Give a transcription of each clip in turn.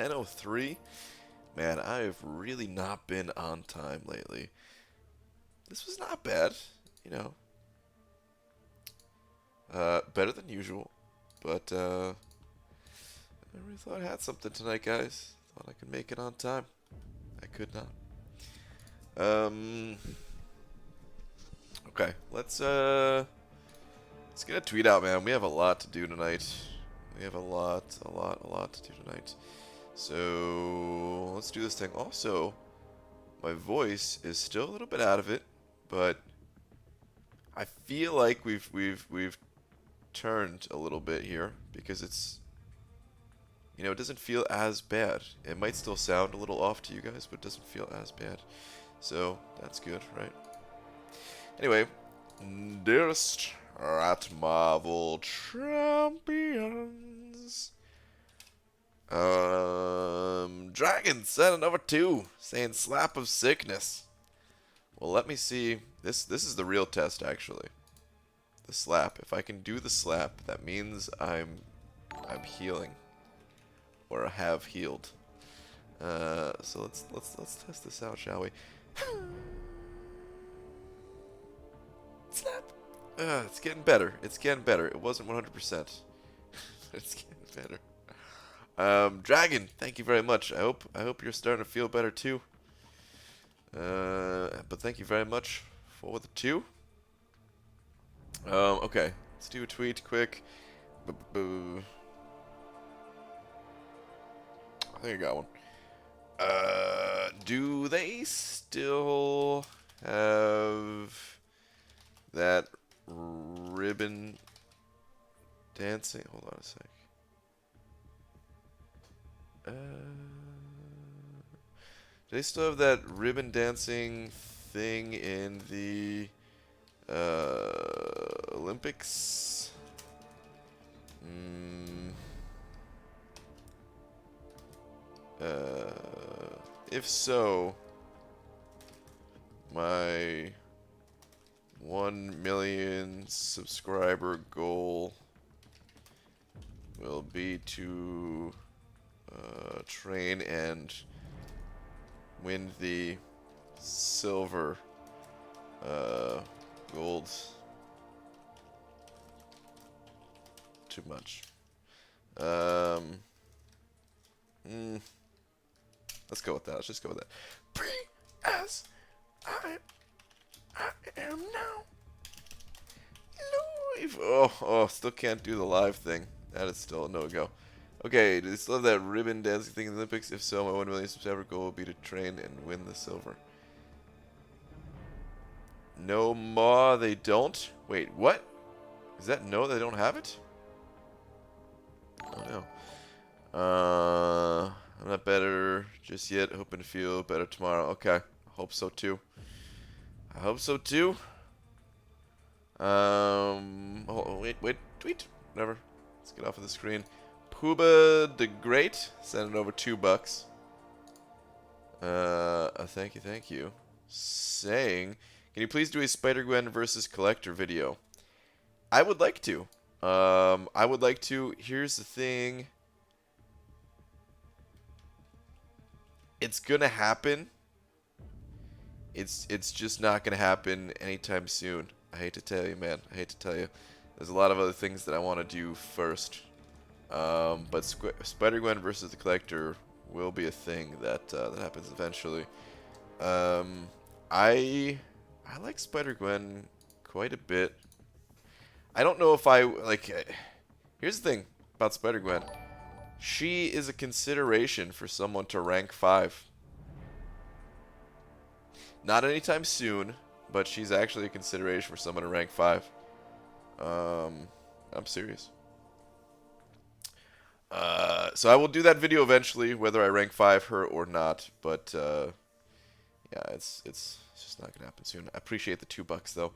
10:03. Man, I have really not been on time lately. This was not bad, you know. Better than usual, but I really thought I had something tonight, guys. Thought I could make it on time. I could not. Okay, let's get a tweet out, man. We have a lot to do tonight. We have a lot to do tonight. So let's do this thing. Also, my voice is still a little bit out of it, but I feel like we've turned a little bit here because it's, you know, it doesn't feel as bad. It might still sound a little off to you guys, but it doesn't feel as bad. So that's good, right? Anyway, dearest at Marvel Champions. Dragon sending over 2, saying slap of sickness. Well, let me see. This is the real test, actually. The slap. If I can do the slap, that means I'm healing, or have healed. So let's test this out, shall we? Slap. It's getting better. It's getting better. It wasn't 100%. It's getting better. Dragon, thank you very much. I hope you're starting to feel better too. But thank you very much for the 2. Okay, let's do a tweet quick. I think I got one. Do they still have that ribbon dancing? Hold on a sec. Do they still have that ribbon dancing thing in the Olympics? If so, my 1 million subscriber goal will be to train and win the silver, gold. Too much. Let's go with that. Let's just go with that. Free as I am now. Live. Oh, still can't do the live thing. That is still a no-go. Okay, do they still have that ribbon dancing thing in the Olympics? If so, my 1 million subscriber goal will be to train and win the silver. No, Maw, they don't? Wait, what? Is that no, they don't have it? Oh, no. I'm not better just yet. Hoping to feel better tomorrow. Okay, I hope so too. I hope so too. Oh, wait, tweet. Whatever. Let's get off of the screen. Pooba the Great sending over $2. Thank you. Saying, can you please do a Spider-Gwen versus Collector video? I would like to. I would like to. Here's the thing. It's gonna happen. It's just not gonna happen anytime soon. I hate to tell you, man. I hate to tell you. There's a lot of other things that I want to do first. But Spider-Gwen versus the Collector will be a thing that that happens eventually. I like Spider-Gwen quite a bit. I don't know if I like. Here's the thing about Spider-Gwen. She is a consideration for someone to rank 5. Not anytime soon, but she's actually a consideration for someone to rank 5. I'm serious. So I will do that video eventually, whether I rank 5 her or not. But yeah, it's just not gonna happen soon. I appreciate the $2 though.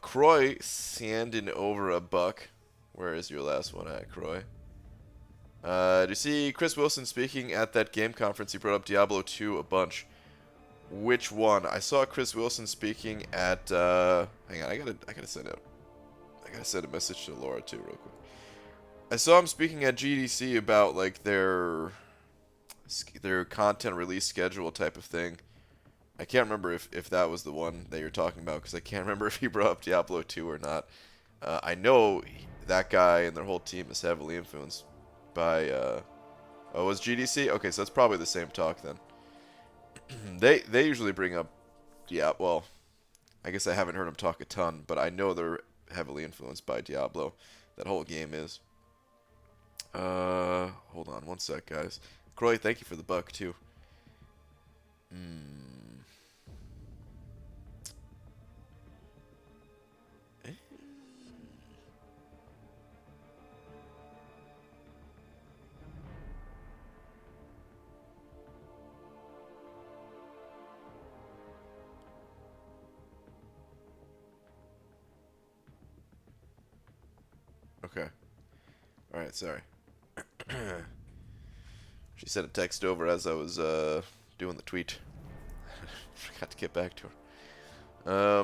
Croy sanding over $1. Where is your last one at, Croy? Do you see Chris Wilson speaking at that game conference? He brought up Diablo 2 a bunch. Which one? I saw Chris Wilson speaking at. Hang on, I gotta send a message to Laura too, real quick. I saw him speaking at GDC about like their their content release schedule type of thing. I can't remember if that was the one that you're talking about, because I can't remember if he brought up Diablo 2 or not. I know that guy and their whole team is heavily influenced by, oh, it was GDC? Okay, so that's probably the same talk then. They usually bring up, yeah, well, I guess I haven't heard them talk a ton, but I know they're heavily influenced by Diablo. That whole game is. Hold on one sec, guys. Croy, thank you for the buck, too. Okay. Alright, sorry. She sent a text over as I was doing the tweet. Forgot to get back to her.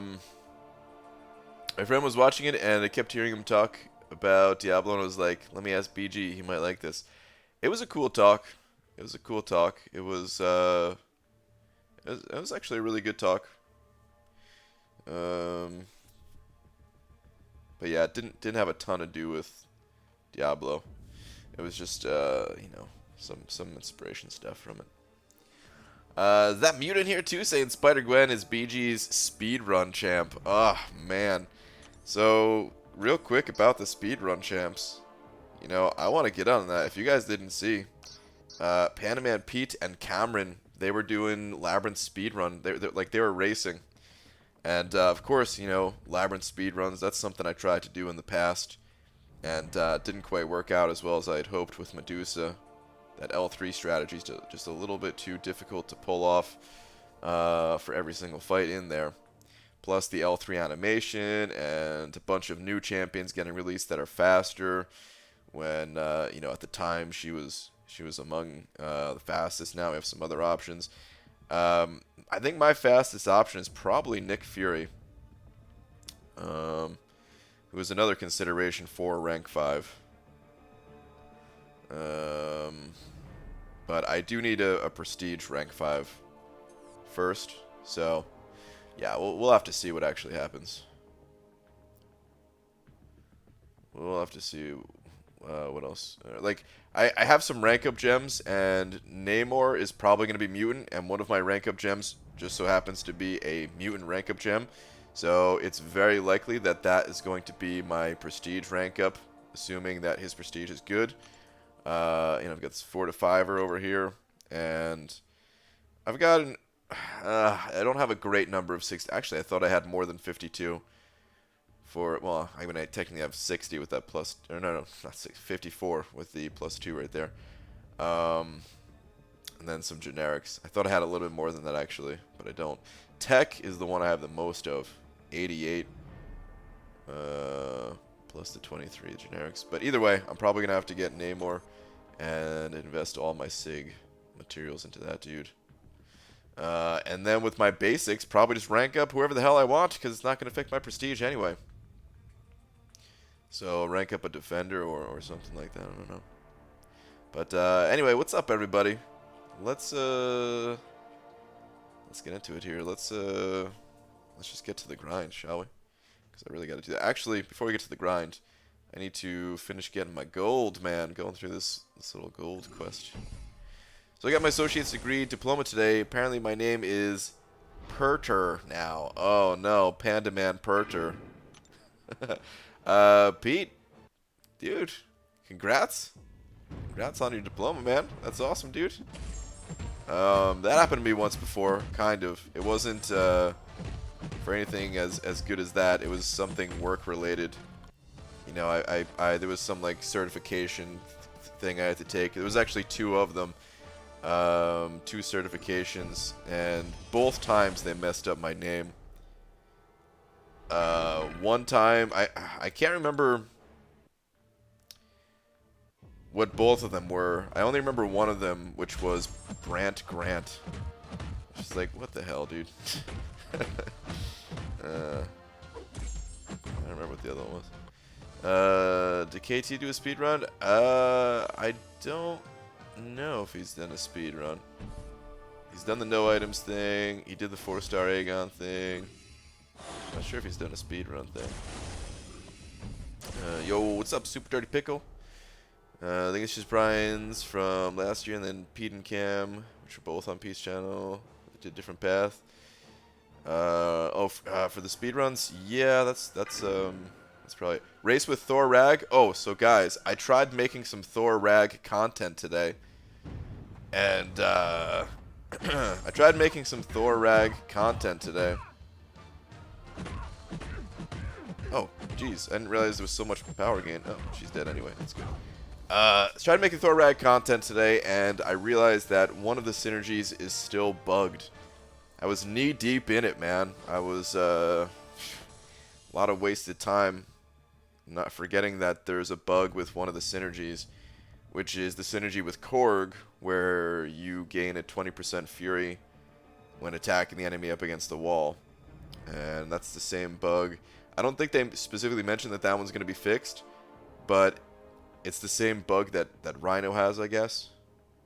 My friend was watching it, and I kept hearing him talk about Diablo, and I was like, let me ask BG, he might like this. It was a cool talk. It was a cool talk. It was actually a really good talk. But yeah, it didn't have a ton to do with Diablo. It was just you know, some inspiration stuff from it. That Mutant here too, saying Spider-Gwen is BG's speedrun champ. Oh man. So real quick about the speedrun champs. You know, I want to get on that. If you guys didn't see, Pandaman Pete and Cameron, they were doing Labyrinth speedrun. They were racing. And of course, you know, Labyrinth speedruns, that's something I tried to do in the past. And didn't quite work out as well as I had hoped with Medusa. That L3 strategy is just a little bit too difficult to pull off for every single fight in there. Plus the L3 animation and a bunch of new champions getting released that are faster. When you know, at the time she was among the fastest. Now we have some other options. I think my fastest option is probably Nick Fury, who is another consideration for rank 5. But I do need a prestige rank 5 first, so yeah, we'll have to see what actually happens. We'll have to see what else. Like, I have some rank up gems, and Namor is probably going to be Mutant, and one of my rank up gems just so happens to be a Mutant rank up gem. So it's very likely that that is going to be my prestige rank up, assuming that his prestige is good. You know, I've got this 4 to 5er over here, and I've got an. I don't have a great number of 60. Actually, I thought I had more than 52. Well, I mean, I technically have 60 with that plus. Or no, not 60, 54 with the +2 right there. And then some generics. I thought I had a little bit more than that actually, but I don't. Tech is the one I have the most of, 88. Plus the 23 generics. But either way, I'm probably gonna have to get Namor and invest all my SIG materials into that dude. And then with my basics, probably just rank up whoever the hell I want, because it's not going to affect my prestige anyway. So rank up a defender or something like that. I don't know. But anyway, what's up, everybody? Let's get into it here. Let's just get to the grind, shall we? Because I really got to do that. Actually, before we get to the grind, I need to finish getting my gold, man. Going through this little gold quest. So I got my associate's degree diploma today. Apparently my name is Perter now. Oh no, Panda Man Perter. Pete, dude, congrats. Congrats on your diploma, man. That's awesome, dude. That happened to me once before, kind of. It wasn't for anything as good as that. It was something work related. You know, I there was some like certification thing I had to take. There was actually 2 of them. 2 certifications, and both times they messed up my name. One time, I can't remember what both of them were. I only remember one of them, which was Brant Grant. Just like, what the hell, dude? I don't remember what the other one was. Did KT do a speedrun? I don't know if he's done a speed run. He's done the no items thing. He did the 4-star Aegon thing. Not sure if he's done a speed run thing. Yo, what's up, Super Dirty Pickle? I think it's just Brian's from last year, and then Pete and Cam, which are both on Pete's channel. They did a different path. For the speed runs, yeah, that's probably race with Thor Rag. Oh, so guys, I tried making some Thor Rag content today, and I tried making some Thor Rag content today. Oh, jeez, I didn't realize there was so much power gain. Oh, she's dead anyway. That's good. Tried making Thor Rag content today, and I realized that one of the synergies is still bugged. I was knee deep in it, man. I was a lot of wasted time, not forgetting that there's a bug with one of the synergies, which is the synergy with Korg, where you gain a 20% fury when attacking the enemy up against the wall. And that's the same bug. I don't think they specifically mentioned that that one's going to be fixed, but it's the same bug that Rhino has, I guess.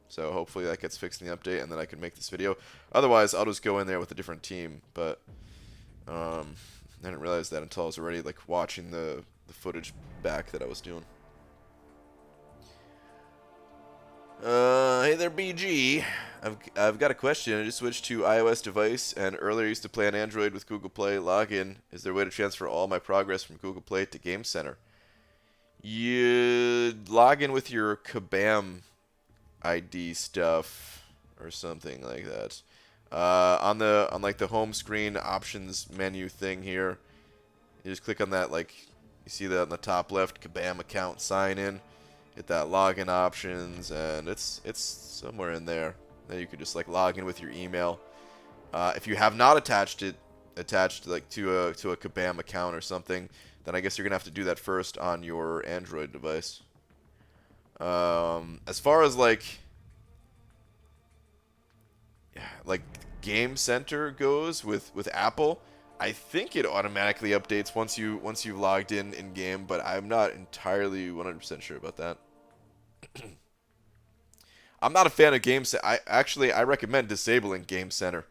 So hopefully that gets fixed in the update, and then I can make this video. Otherwise, I'll just go in there with a different team. But I didn't realize that until I was already like watching the footage back that I was doing. Hey there, BG. I've got a question. I just switched to iOS device, and earlier I used to play on Android with Google Play login. Is there a way to transfer all my progress from Google Play to Game Center? You log in with your Kabam ID stuff or something like that. On like the home screen options menu thing here, you just click on that, like you see that on the top left, Kabam account sign in. Hit that login options, and it's somewhere in there. Then you can just like log in with your email. If you have not attached like to a Kabam account or something, then I guess you're gonna have to do that first on your Android device. As far as like Game Center goes with Apple, I think it automatically updates once you've logged in game, but I'm not entirely 100% sure about that. I'm not a fan of Game Center. I recommend disabling Game Center.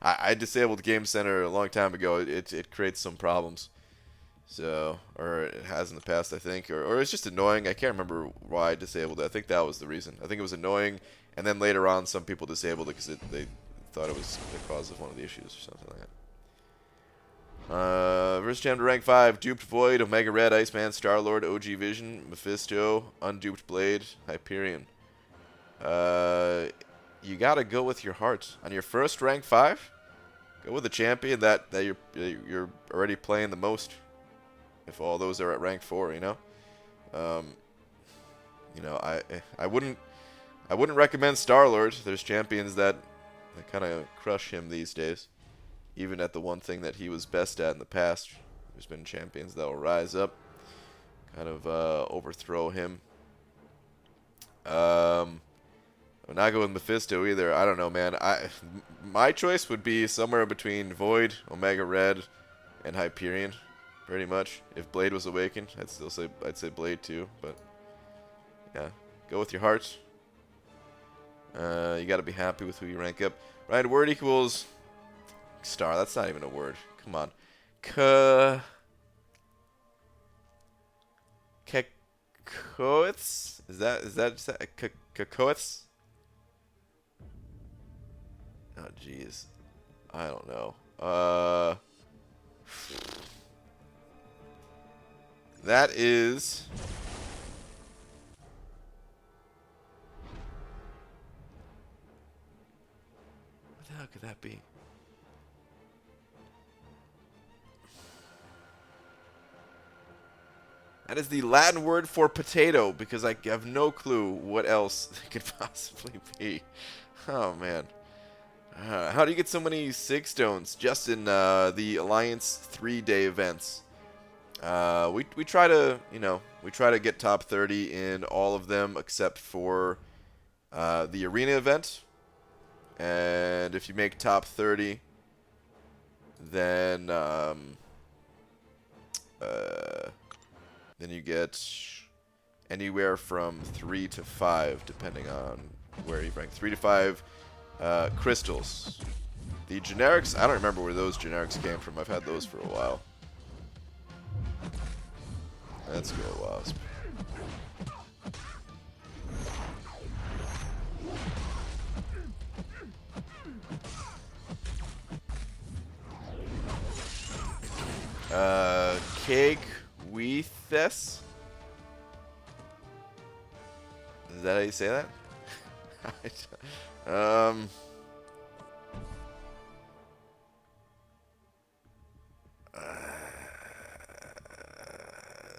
I disabled Game Center a long time ago. It creates some problems. So, or it has in the past, I think, or it's just annoying. I can't remember why I disabled it. I think that was the reason. I think it was annoying, and then later on, some people disabled it because they thought it was the cause of one of the issues or something like that. First jam to rank 5, Duped Void, Omega Red, Iceman, Star-Lord, OG Vision, Mephisto, Unduped Blade, Hyperion. You gotta go with your heart. On your first rank 5, go with the champion that you're already playing the most. If all those are at rank 4, you know. I wouldn't recommend Star-Lord. There's champions that kind of crush him these days. Even at the one thing that he was best at in the past, there's been champions that will rise up, kind of overthrow him. I'm not going with Mephisto either. I don't know, man. My choice would be somewhere between Void, Omega Red, and Hyperion, pretty much. If Blade was awakened, I'd say Blade too. But yeah, go with your heart. You got to be happy with who you rank up. Right, word equals star. That's not even a word. Come on. Kakoits? Is that Kakoits? Oh jeez. I don't know. That is what the hell could that be? That is the Latin word for potato, because I have no clue what else it could possibly be. Oh, man. How do you get so many Sig Stones just in the Alliance 3-day events? We try to, we try to get top 30 in all of them except for the Arena event. And if you make top 30, then you get anywhere from 3 to 5, depending on where you rank. 3 to 5 crystals. The generics, I don't remember where those generics came from. I've had those for a while. Let's go, Wasp. Cake Weethes? Is that how you say that?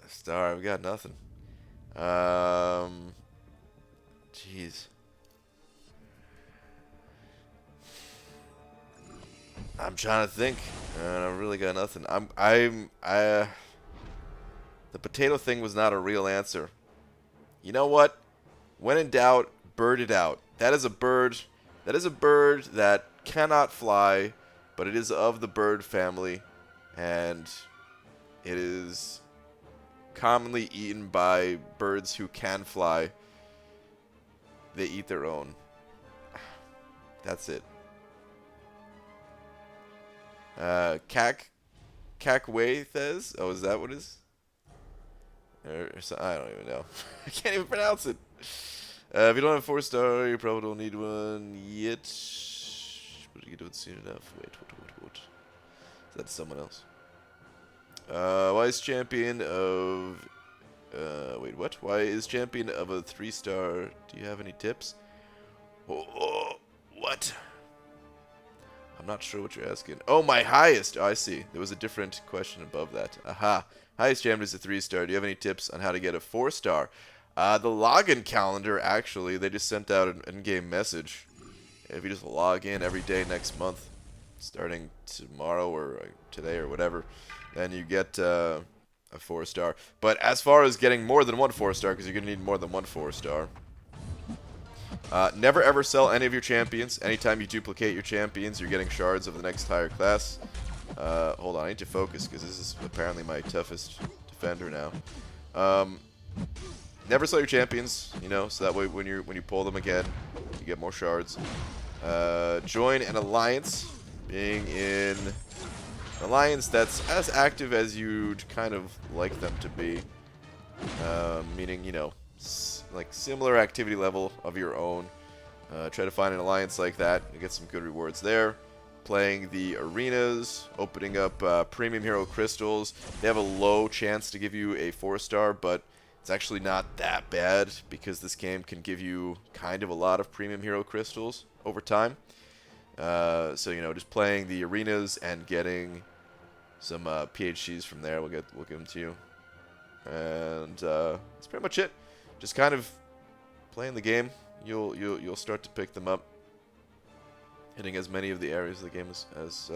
Star, we got nothing. Jeez. I'm trying to think, and I really got nothing. The potato thing was not a real answer. You know what? When in doubt, bird it out. That is a bird. That is a bird that cannot fly, but it is of the bird family, and it is commonly eaten by birds who can fly. They eat their own. That's it. Cackwaythes? Oh, is that what it is? I don't even know. I can't even pronounce it. If you don't have a 4-star, you probably don't need one yet. But you don't see enough. Wait. Is that someone else? Why is champion of... wait, what? Why is champion of a 3-star? Do you have any tips? Oh, what? I'm not sure what you're asking. Oh, my highest. Oh, I see. There was a different question above that. Aha. Highest champion is a 3-star. Do you have any tips on how to get a 4-star? The login calendar, actually, they just sent out an in-game message. If you just log in every day next month, starting tomorrow or today or whatever, then you get a 4-star. But as far as getting more than one 4-star, because you're going to need more than one 4-star, never ever sell any of your champions. Anytime you duplicate your champions, you're getting shards of the next higher class. Hold on, I need to focus because this is apparently my toughest defender now. Never sell your champions, you know, so that way when you pull them again, you get more shards. Join an alliance, being in an alliance that's as active as you'd kind of like them to be. Meaning, you know, like similar activity level of your own. Try to find an alliance like that and get some good rewards there. Playing the arenas, opening up premium hero crystals. They have a low chance to give you a 4-star, but it's actually not that bad because this game can give you kind of a lot of premium hero crystals over time. So, you know, just playing the arenas and getting some PhDs from there, we'll give them to you. And that's pretty much it. Just kind of playing the game, you'll start to pick them up, hitting as many of the areas of the game as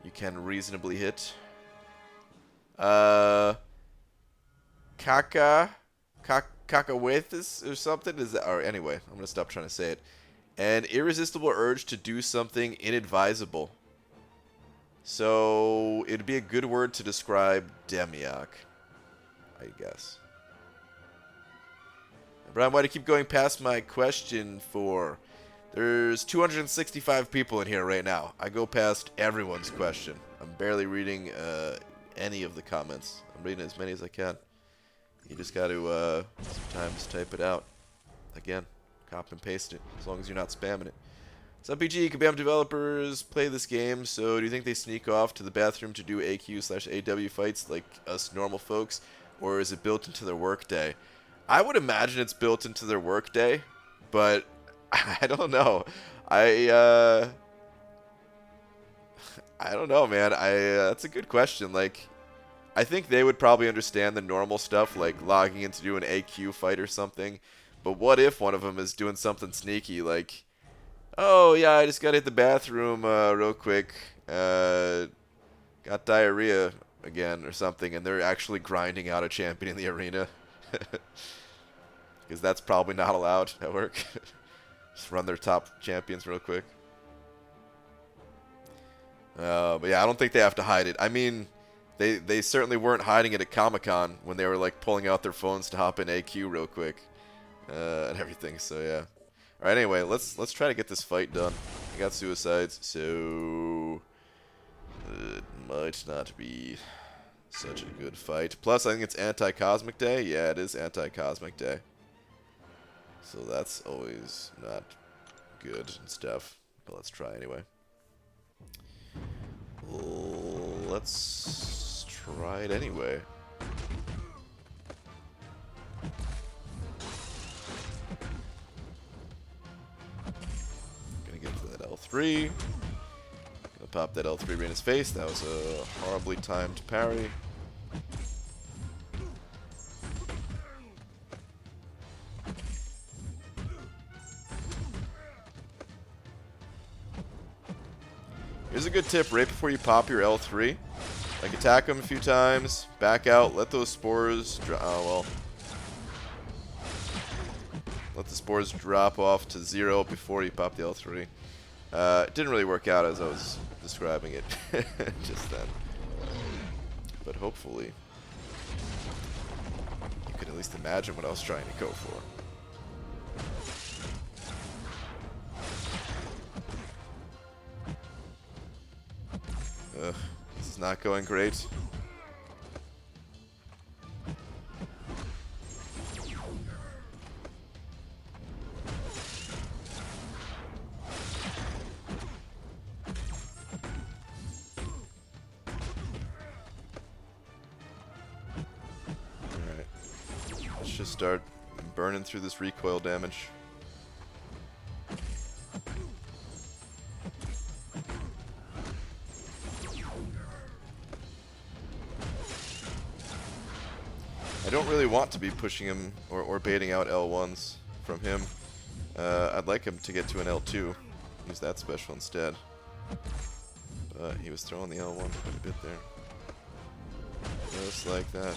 you can reasonably hit. Cacahuetes or something is that? Or anyway, I'm gonna stop trying to say it. An irresistible urge to do something inadvisable. So it'd be a good word to describe Demiok, I guess. Brian, why do you keep going past my question for? There's 265 people in here right now. I go past everyone's question. I'm barely reading any of the comments. I'm reading as many as I can. You just got to sometimes type it out. Again, copy and paste it, as long as you're not spamming it. Some PG Kabam developers play this game, so do you think they sneak off to the bathroom to do AQ/AW fights like us normal folks, or is it built into their workday? I would imagine it's built into their workday, but I don't know. I don't know, man. That's a good question. Like, I think they would probably understand the normal stuff, like logging in to do an AQ fight or something. But what if one of them is doing something sneaky, like, oh yeah, I just got to hit the bathroom real quick, got diarrhea again or something, and they're actually grinding out a champion in the arena. Because that's probably not allowed at work. Just run their top champions real quick. But yeah, I don't think they have to hide it. I mean, They certainly weren't hiding it at Comic-Con when they were like pulling out their phones to hop in AQ real quick and everything. So yeah. All right. Anyway, let's try to get this fight done. I got suicides, so it might not be such a good fight. Plus, I think it's Anti-Cosmic Day. Yeah, it is Anti-Cosmic Day. So that's always not good and stuff. But let's try anyway. Let's try it anyway. Gonna get to that L3. Gonna pop that L3 right in his face. That was a horribly timed parry. Here's a good tip right before you pop your L3. Like, attack him a few times, back out, let those spores let the spores drop off to 0 before you pop the L3. It didn't really work out as I was describing it just then. But hopefully, you can at least imagine what I was trying to go for. Ugh, this is not going great. Alright. Let's just start burning through this recoil damage. I don't really want to be pushing him or baiting out L1s from him. I'd like him to get to an L2. Use that special instead. But he was throwing the L1 quite a bit there. Just like that.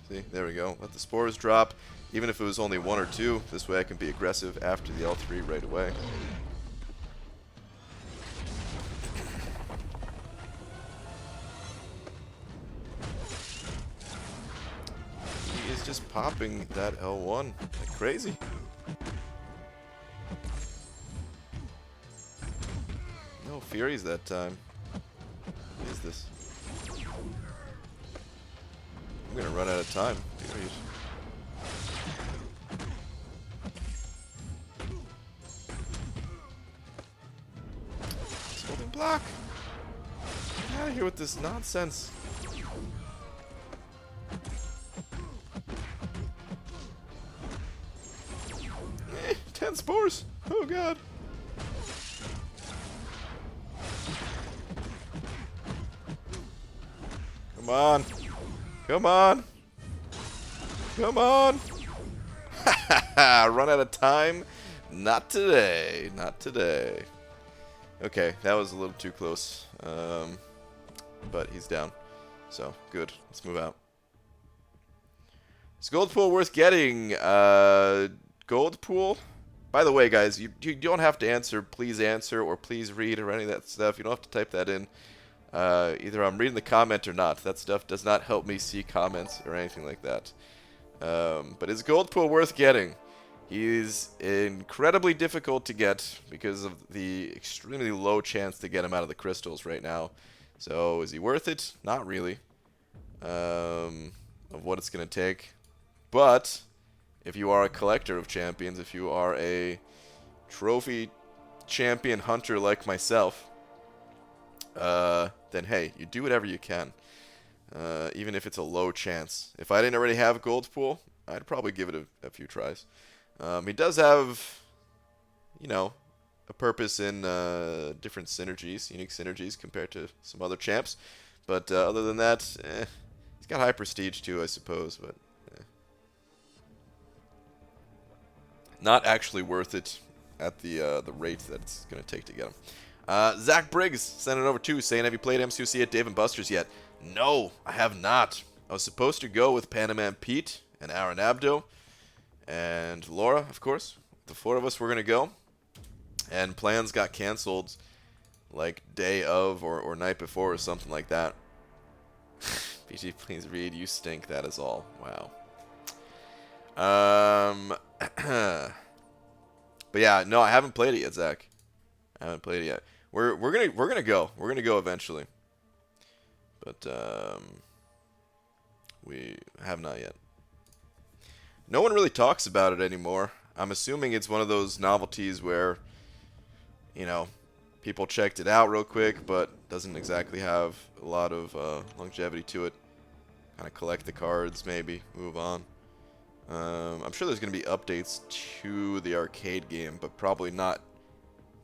See, there we go. Let the spores drop. Even if it was only 1 or 2, this way I can be aggressive after the L3 right away. Just popping that L1 like crazy. No Furies that time. What is this? I'm gonna run out of time. Period. Just holding block. Get out of here with this nonsense. 10 spores! Oh god! Come on! Come on! Come on! Run out of time? Not today. Not today. Okay, that was a little too close. But he's down. So, good. Let's move out. Is gold pool worth getting? Gold pool? By the way, guys, you don't have to answer please answer or please read or any of that stuff. You don't have to type that in. Either I'm reading the comment or not. That stuff does not help me see comments or anything like that. But is gold pool worth getting? He's incredibly difficult to get because of the extremely low chance to get him out of the crystals right now. So is he worth it? Not really. Of what it's going to take. But if you are a collector of champions, if you are a trophy champion hunter like myself, then hey, you do whatever you can. Even if it's a low chance. If I didn't already have gold pool, I'd probably give it a few tries. He does have, you know, a purpose in different synergies, unique synergies compared to some other champs. But other than that, he's got high prestige too, I suppose, but not actually worth it at the rate that it's going to take to get him. Zach Briggs sent it over too, saying, have you played MCC at Dave & Buster's yet? No, I have not. I was supposed to go with Panaman Pete and Aaron Abdo and Laura, of course. The 4 of us were going to go, and plans got canceled like day of or night before or something like that. BG, please read. You stink. That is all. Wow. But yeah, no, I haven't played it yet, Zach. I haven't played it yet. We're gonna go. We're gonna go eventually. But we have not yet. No one really talks about it anymore. I'm assuming it's one of those novelties where, you know, people checked it out real quick, but doesn't exactly have a lot of longevity to it. Kind of collect the cards, maybe move on. I'm sure there's going to be updates to the arcade game, but probably not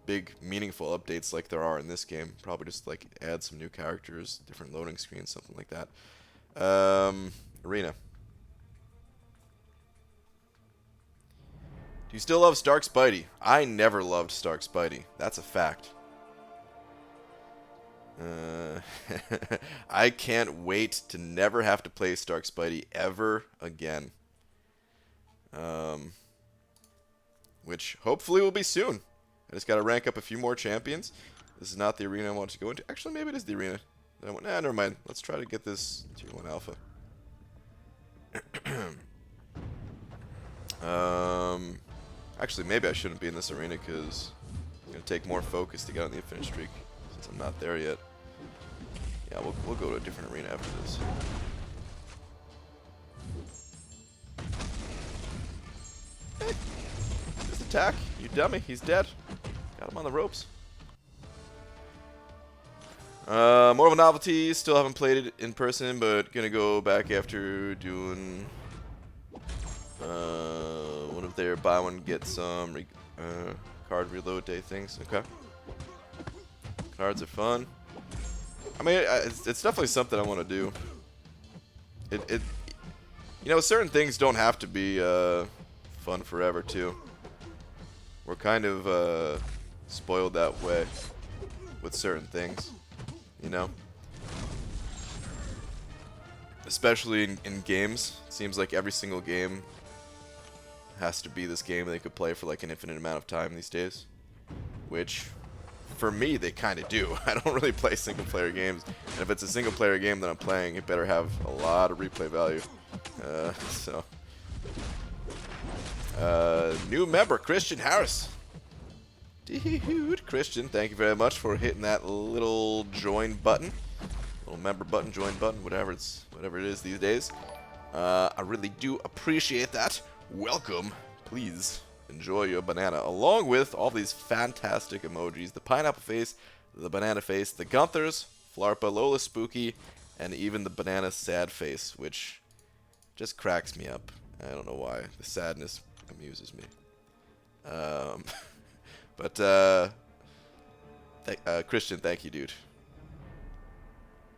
big, meaningful updates like there are in this game. Probably just like add some new characters, different loading screens, something like that. Arena. Do you still love Stark Spidey? I never loved Stark Spidey. That's a fact. I can't wait to never have to play Stark Spidey ever again. Which hopefully will be soon. I just got to rank up a few more champions. This is not the arena I want to go into. Actually, maybe it is the arena. Nah, never mind. Let's try to get this Tier 1 Alpha. Actually, maybe I shouldn't be in this arena because it's going to take more focus to get on the Infinite Streak since I'm not there yet. Yeah, we'll go to a different arena after this. Hey, just attack, you dummy. He's dead. Got him on the ropes. More of a novelty. Still haven't played it in person, but gonna go back after doing one of their buy one get some card reload day things. Okay. Cards are fun. I mean, it's definitely something I want to do. You know, certain things don't have to be fun forever too. We're kind of spoiled that way with certain things, you know. Especially in games, it seems like every single game has to be this game they could play for like an infinite amount of time these days, which for me they kind of do. I don't really play single player games, and if it's a single player game that I'm playing, it better have a lot of replay value. New member Christian Harris. Dude, Christian, thank you very much for hitting that little join button, little member button, join button, whatever it is these days. I really do appreciate that. Welcome. Please enjoy your banana, along with all these fantastic emojis: the pineapple face, the banana face, the Gunthers, Flarpa, Lola Spooky, and even the banana sad face, which just cracks me up. I don't know why. The sadness amuses me. But Christian, thank you, dude.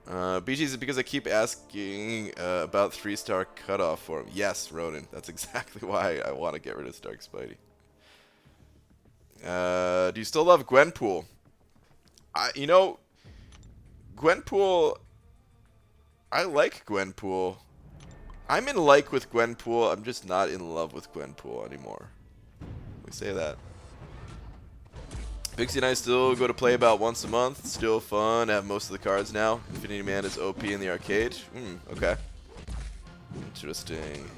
BG, is it because I keep asking about 3-star cutoff for him? Yes, Ronan. That's exactly why I want to get rid of Stark Spidey. Do you still love Gwenpool? You know, Gwenpool, I like Gwenpool. I'm in like with Gwenpool. I'm just not in love with Gwenpool anymore. We say that. Pixie and I still go to play about once a month. Still fun. I have most of the cards now. Infinity Man is OP in the arcade. Okay. Interesting.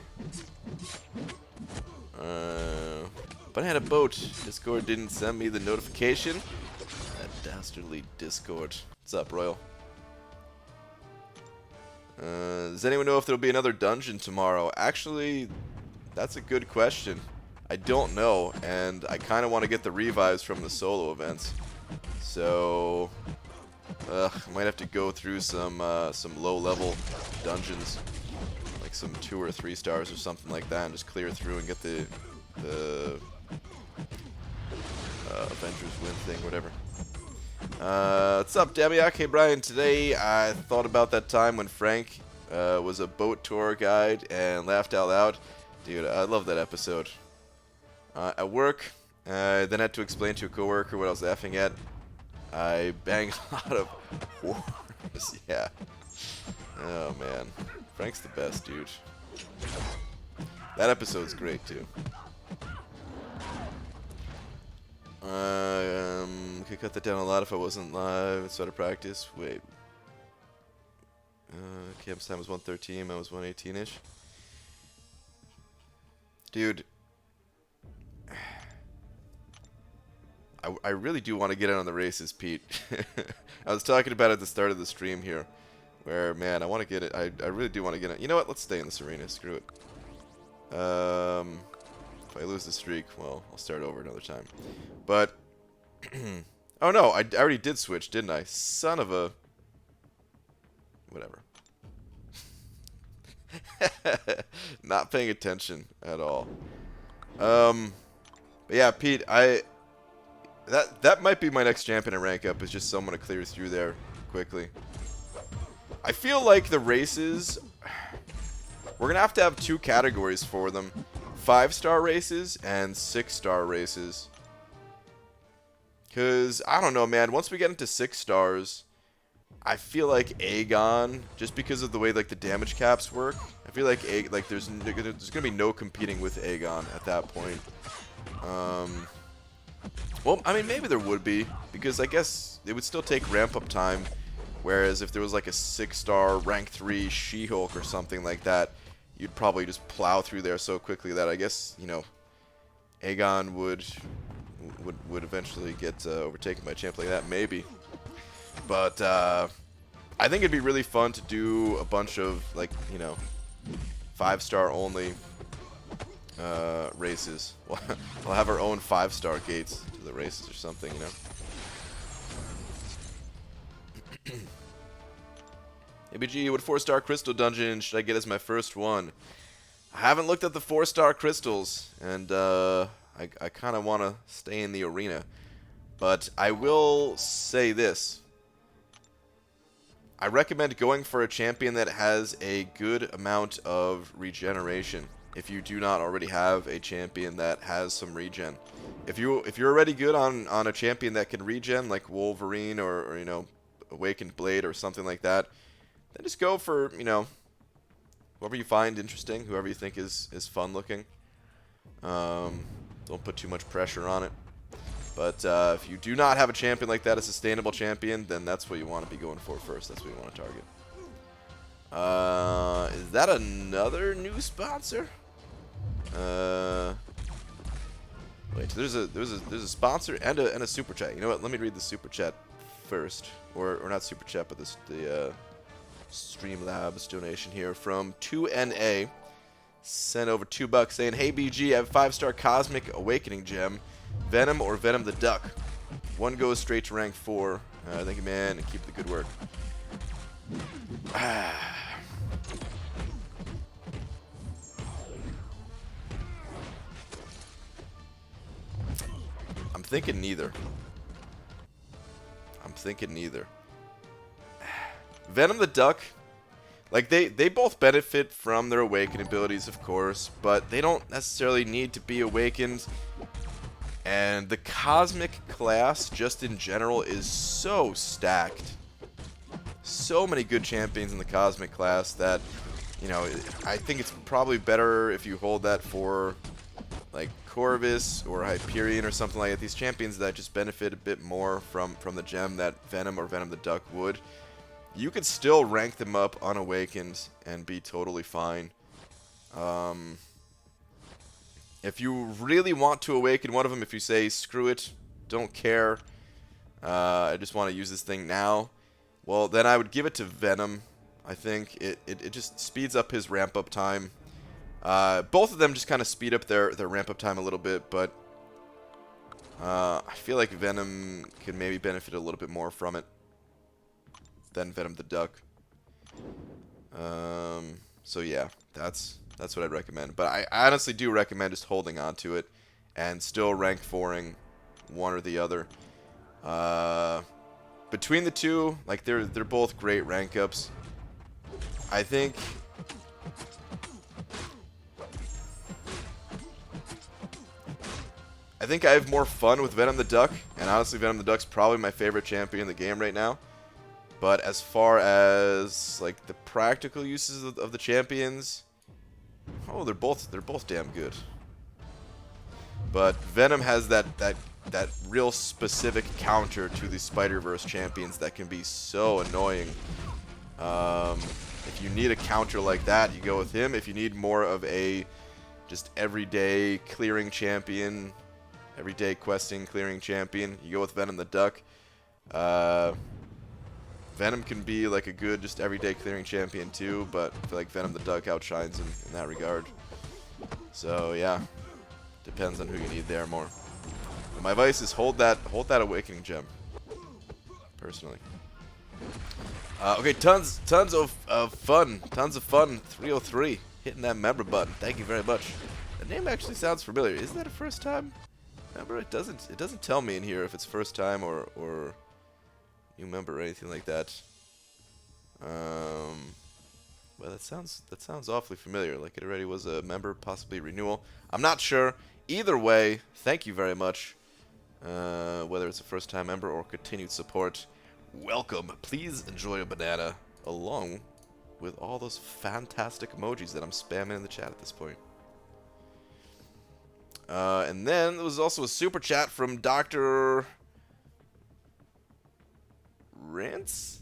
But I had a boat. Discord didn't send me the notification. That dastardly Discord. What's up, Royal? Does anyone know if there'll be another dungeon tomorrow? Actually, that's a good question. I don't know, and I kind of want to get the revives from the solo events. So, I might have to go through some low-level dungeons, like some 2 or 3 stars or something like that, and just clear through and get the Avengers win thing, whatever. What's up, Demiak? Hey, Brian. Today I thought about that time when Frank was a boat tour guide and laughed out loud. Dude, I love that episode. At work, then had to explain to a coworker what I was laughing at. I bang a lot of whores. Yeah. Oh, man. Frank's the best, dude. That episode's great, too. could cut that down a lot if I wasn't live and started practice. Wait. Camp's time was 1:13. I was 1:18-ish. Dude. I really do want to get in on the races, Pete. I was talking about it at the start of the stream here. Where, man, I want to get it. I really do want to get it. You know what? Let's stay in this arena. Screw it. If I lose the streak, well, I'll start over another time. But, oh no, I already did switch, didn't I? Son of a... Whatever. Not paying attention at all. But yeah, Pete, that might be my next champion in rank up, is just someone to clear through there quickly. I feel like the races, we're going to have 2 categories for them. 5-star races and 6-star races. Because, I don't know, man, once we get into 6 stars, I feel like Aegon, just because of the way like the damage caps work, I feel like there's going to be no competing with Aegon at that point. Well, I mean, maybe there would be, because I guess it would still take ramp-up time, whereas if there was like a 6-star rank 3 She-Hulk or something like that, you'd probably just plow through there so quickly that I guess, you know, Aegon would eventually get overtaken by a champ like that, maybe. But I think it'd be really fun to do a bunch of, like, you know, 5-star only races. We'll have our own 5-star gates to the races or something, you know. ABG, what 4-star crystal dungeon should I get as my first one? I haven't looked at the 4-star crystals, and I kind of want to stay in the arena. But I will say this. I recommend going for a champion that has a good amount of regeneration, if you do not already have a champion that has some regen. If you're already good on a champion that can regen, like Wolverine or you know, Awakened Blade or something like that, then just go for, you know, whoever you find interesting, whoever you think is fun looking. Don't put too much pressure on it. But if you do not have a champion like that, a sustainable champion, then that's what you want to be going for first. That's what you want to target. Is that another new sponsor? Wait, there's a sponsor and a super chat. You know what? Let me read the super chat first, or not super chat, but the Streamlabs donation here from 2NA. Sent over $2 saying, "Hey BG, I have 5-star Cosmic Awakening Gem, Venom or Venom the Duck. One goes straight to rank 4. Thank you, man, and keep the good work." I'm thinking neither. Venom the Duck, like, they both benefit from their awakened abilities, of course, but they don't necessarily need to be awakened. And the Cosmic class, just in general, is so stacked. So many good champions in the Cosmic class that, you know, I think it's probably better if you hold that for, like, Corvus or Hyperion or something like that. These champions that just benefit a bit more from the gem that Venom or Venom the Duck would. You could still rank them up unawakened and be totally fine. If you really want to awaken one of them, if you say, screw it, don't care, I just want to use this thing now, well, then I would give it to Venom. I think it just speeds up his ramp-up time. Both of them just kind of speed up their ramp-up time a little bit, but I feel like Venom could maybe benefit a little bit more from it than Venom the Duck. So yeah, that's what I'd recommend. But I honestly do recommend just holding on to it and still rank 4ing one or the other. Between the two, like, they're both great rank ups. I think I have more fun with Venom the Duck, and honestly Venom the Duck's probably my favorite champion in the game right now. But as far as, like, the practical uses of the champions, oh, they're both damn good. But Venom has that that real specific counter to the Spider-Verse champions that can be so annoying. If you need a counter like that, you go with him. If you need more of a just everyday clearing champion, everyday questing clearing champion, you go with Venom the Duck. Venom can be like a good just everyday clearing champion too, but I feel like Venom the Duck outshines him in that regard. So yeah, depends on who you need there more. But my advice is hold that Awakening Gem, personally. Okay, tons of fun. 303, hitting that member button. Thank you very much. The name actually sounds familiar. Isn't that a first time member? It doesn't tell me in here if it's first time or new member or anything like that. Well, that sounds awfully familiar. Like it already was a member, possibly renewal. I'm not sure. Either way, thank you very much. Whether it's a first time member or continued support. Welcome. Please enjoy a banana along with all those fantastic emojis that I'm spamming in the chat at this point. And then there was also a super chat from Dr. Rance?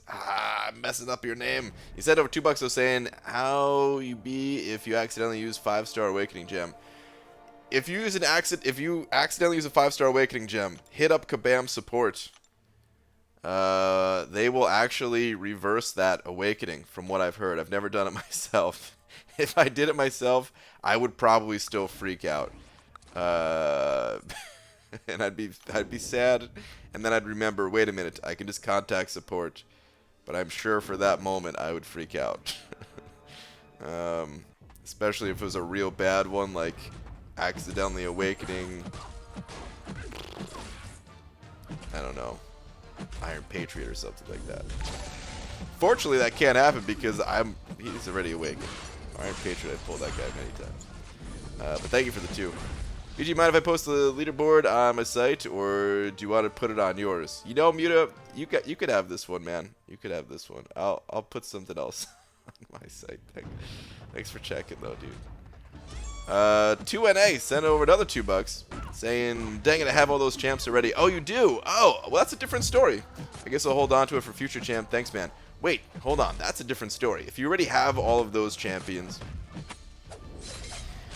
Ah, I'm messing up your name. He said over $2 was saying, how you be if you accidentally use 5-star Awakening Gem. If you accidentally use a 5-star Awakening Gem, hit up Kabam support. They will actually reverse that Awakening, from what I've heard. I've never done it myself. If I did it myself, I would probably still freak out. And I'd be sad, and then I'd remember, wait a minute, I can just contact support. But I'm sure for that moment I would freak out. Especially if it was a real bad one, like accidentally awakening, I don't know, Iron Patriot or something like that. Fortunately, that can't happen because he's already awakened. Iron Patriot, I've pulled that guy many times. But thank you for the 2. BG, mind if I post the leaderboard on my site, or do you want to put it on yours? You know, Muta, you could have this one, man. You could have this one. I'll put something else on my site. Thanks for checking, though, dude. 2NA sent over another $2 saying, dang it, I have all those champs already. Oh, you do? Oh, well, that's a different story. I guess I'll hold on to it for future champ. Thanks, man. Wait, hold on. That's a different story. If you already have all of those champions,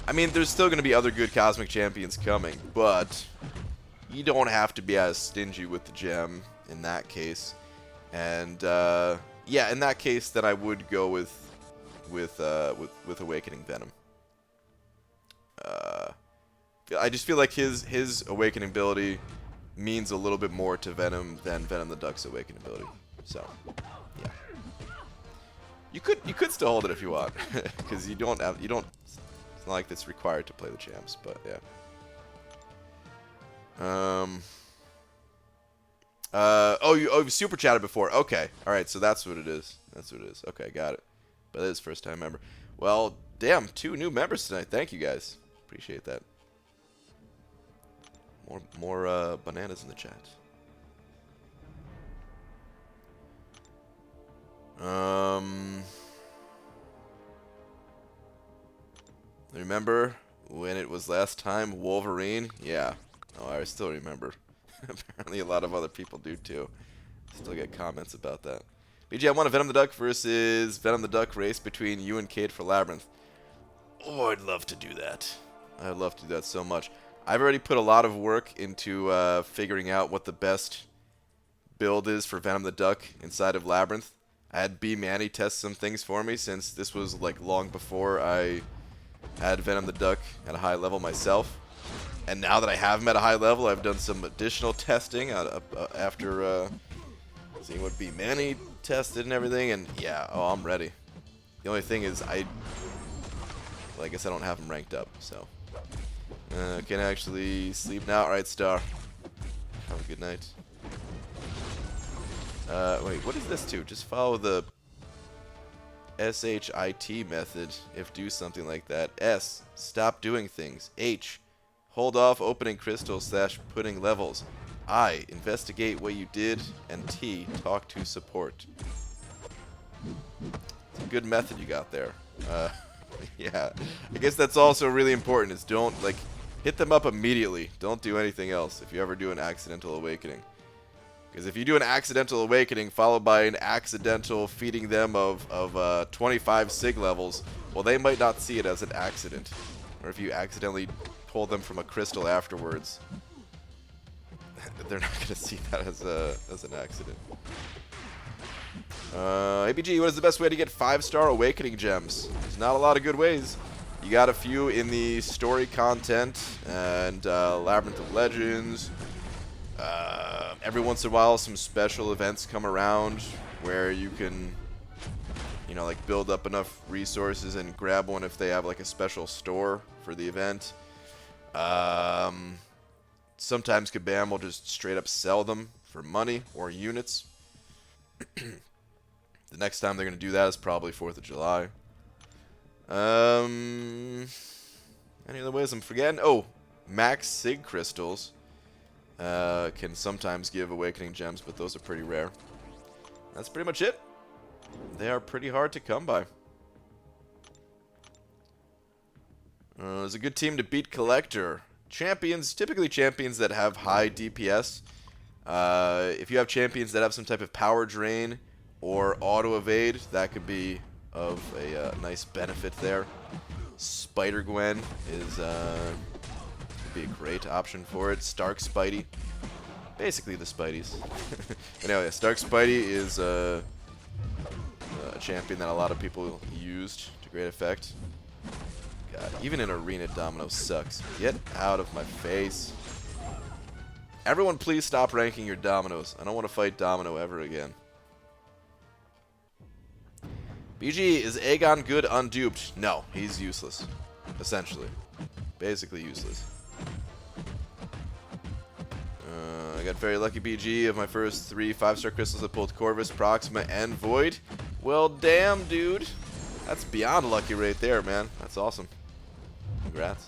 I mean, there's still going to be other good Cosmic Champions coming, but you don't have to be as stingy with the gem in that case. And, yeah, in that case, then I would go with Awakening Venom. I just feel like his Awakening ability means a little bit more to Venom than Venom the Duck's Awakening ability. So, yeah. You could still hold it if you want, because you don't. It's not like it's required to play the champs, but yeah. Oh, you super chatted before. Okay, all right. So that's what it is. That's what it is. Okay, got it. But it is first time member. Well, damn, 2 new members tonight. Thank you guys. Appreciate that. More bananas in the chat. Remember when it was last time Wolverine? Yeah. Oh, I still remember. Apparently a lot of other people do too. Still get comments about that. BG, I want a Venom the Duck versus Venom the Duck race between you and Cade for Labyrinth. Oh, I'd love to do that. I'd love to do that so much. I've already put a lot of work into figuring out what the best build is for Venom the Duck inside of Labyrinth. I had B Manny test some things for me since this was like long before I had Venom the Duck at a high level myself. And now that I have him at a high level, I've done some additional testing after seeing what B Manny tested and everything. And yeah, oh, I'm ready. The only thing is I guess I don't have him ranked up, so. Can I actually sleep now? Alright, Star. Have a good night. Wait, what is this to? Just follow the SHIT method if do something like that. S, stop doing things. H, hold off opening crystals / putting levels. I, investigate what you did. And T, talk to support. It's a good method you got there. Yeah, I guess that's also really important is don't, like, hit them up immediately. Don't do anything else if you ever do an accidental awakening. Because if you do an accidental awakening followed by an accidental feeding them of 25 sig levels, well, they might not see it as an accident. Or if you accidentally pull them from a crystal afterwards, they're not going to see that as an accident. ABG, what is the best way to get 5-star awakening gems? There's not a lot of good ways. You got a few in the story content and Labyrinth of Legends. Every once in a while, some special events come around where you can, you know, like build up enough resources and grab one if they have like a special store for the event. Sometimes Kabam will just straight up sell them for money or units. The next time they're going to do that is probably 4th of July. Any other ways I'm forgetting? Oh, max sig crystals can sometimes give awakening gems, but those are pretty rare. That's pretty much it. They are pretty hard to come by. There's a good team to beat Collector. Champions, typically champions that have high DPS. If you have champions that have some type of power drain or auto evade, that could be of a nice benefit there. Spider Gwen is could be a great option for it. Stark Spidey, basically the Spideys. But anyway, Stark Spidey is a champion that a lot of people used to great effect. God, even in arena, Domino sucks. Get out of my face. Everyone, please stop ranking your Dominoes. I don't want to fight Domino ever again. BG, is Aegon good unduped? No, he's useless. Essentially. Basically useless. I got very lucky, BG. Of my first 3 5-star crystals, I pulled Corvus, Proxima, and Void. Well, damn, dude. That's beyond lucky right there, man. That's awesome. Congrats.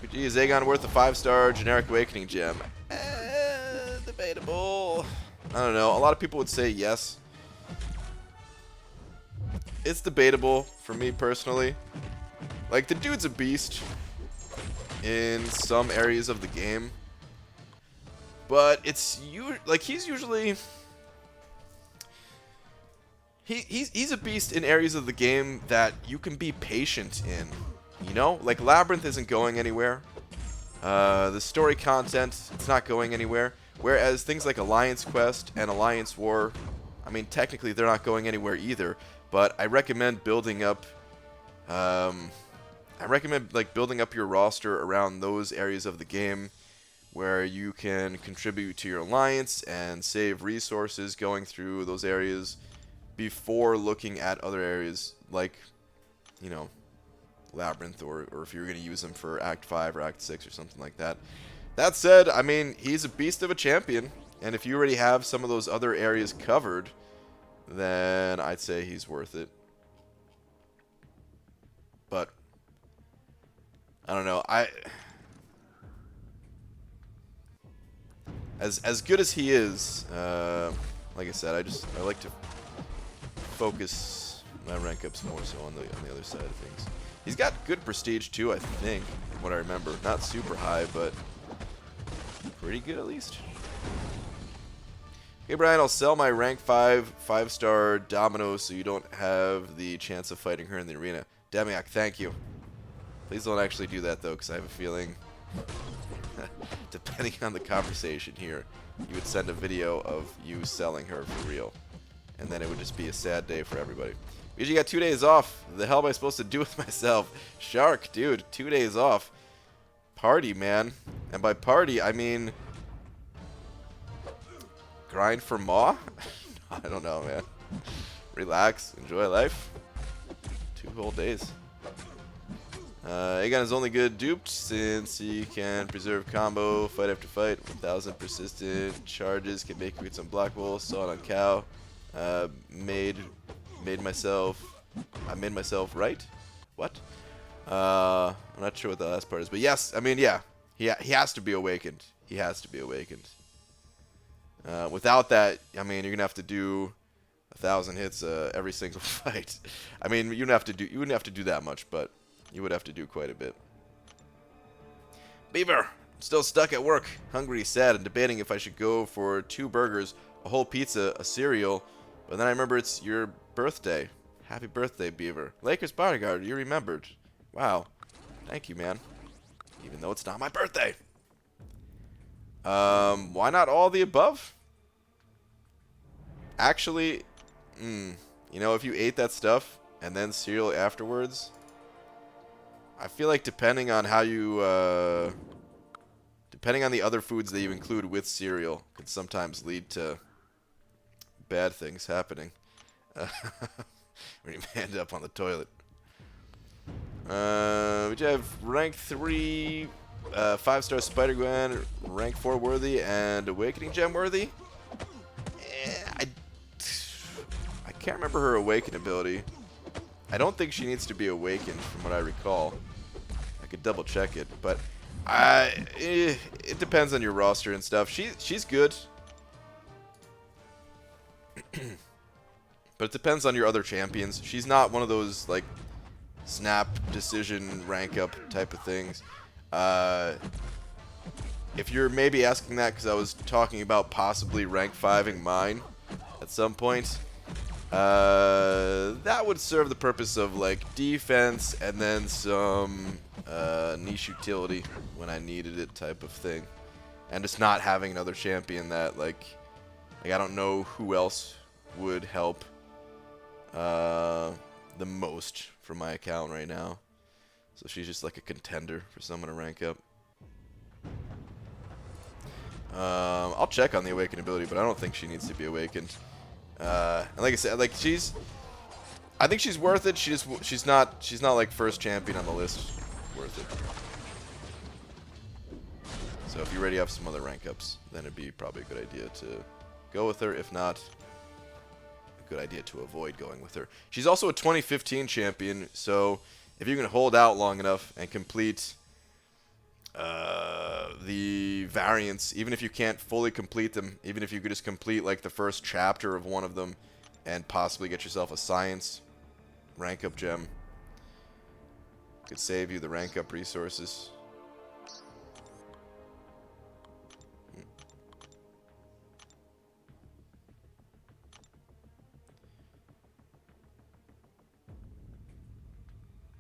BG, is Aegon worth a 5-star generic awakening gem? Debatable. I don't know. A lot of people would say yes. It's debatable for me personally. Like, the dude's a beast in some areas of the game, but it's like he's usually he's a beast in areas of the game that you can be patient in. You know, like Labyrinth isn't going anywhere. The story content, it's not going anywhere. Whereas things like Alliance Quest and Alliance War, I mean, technically they're not going anywhere either. But I recommend building up. Building up your roster around those areas of the game where you can contribute to your alliance and save resources going through those areas before looking at other areas like, you know, Labyrinth, or if you're going to use them for Act 5 or Act 6 or something like that. That said, I mean, he's a beast of a champion, and if you already have some of those other areas covered, then I'd say he's worth it. But I don't know. As good as he is, like I said, I like to focus my rank ups more so on the other side of things. He's got good prestige too, I think, from what I remember. Not super high, but pretty good at least. Okay, Brian, I'll sell my rank 5 5-star Domino so you don't have the chance of fighting her in the arena. Demiak, thank you. Please don't actually do that, though, because I have a feeling, depending on the conversation here, you would send a video of you selling her for real. And then it would just be a sad day for everybody. Because you got 2 days off. The hell am I supposed to do with myself? Shark, dude, 2 days off. Party, man. And by party, I mean grind for Maw? I don't know, man. Relax, enjoy life. 2 whole days. Aegon is only good duped since he can preserve combo fight after fight. 1,000 persistent charges can make you get some black wool. Saw it on Cow. I made myself right. What? I'm not sure what the last part is, but yes, I mean, yeah, he has to be awakened. He has to be awakened. Without that, I mean, you're gonna have to do 1,000 hits every single fight. I mean, you wouldn't have to do that much, but you would have to do quite a bit. Beaver, I'm still stuck at work, hungry, sad, and debating if I should go for 2 burgers, a whole pizza, a cereal, but then I remember it's your birthday. Happy birthday, Beaver. Lakers bodyguard, you remembered. Wow. Thank you, man. Even though it's not my birthday. Why not all the above? Actually, you know, if you ate that stuff and then cereal afterwards, I feel like depending on how you, depending on the other foods that you include with cereal, could sometimes lead to bad things happening. When you end up on the toilet. We have rank 3, 5-star Spider-Gwen, rank 4 worthy, and Awakening Gem worthy. I can't remember her awaken ability. I don't think she needs to be awakened from what I recall. I could double check it, but it depends on your roster and stuff. She's good. But it depends on your other champions. She's not one of those, like, snap decision rank up type of things. If you're maybe asking that because I was talking about possibly rank 5ing mine at some point, that would serve the purpose of, like, defense and then some niche utility when I needed it type of thing. And just not having another champion that, like I don't know who else would help the most for my account right now. So she's just like a contender for someone to rank up. I'll check on the awaken ability, but I don't think she needs to be awakened. And like I said, like I think she's worth it. She's not like first champion on the list worth it. So if you already have some other rank ups, then it'd be probably a good idea to go with her. If not, a good idea to avoid going with her. She's also a 2015 champion, so if you can hold out long enough and complete the variants, even if you can't fully complete them, even if you could just complete like the first chapter of one of them and possibly get yourself a science rank up gem, could save you the rank up resources.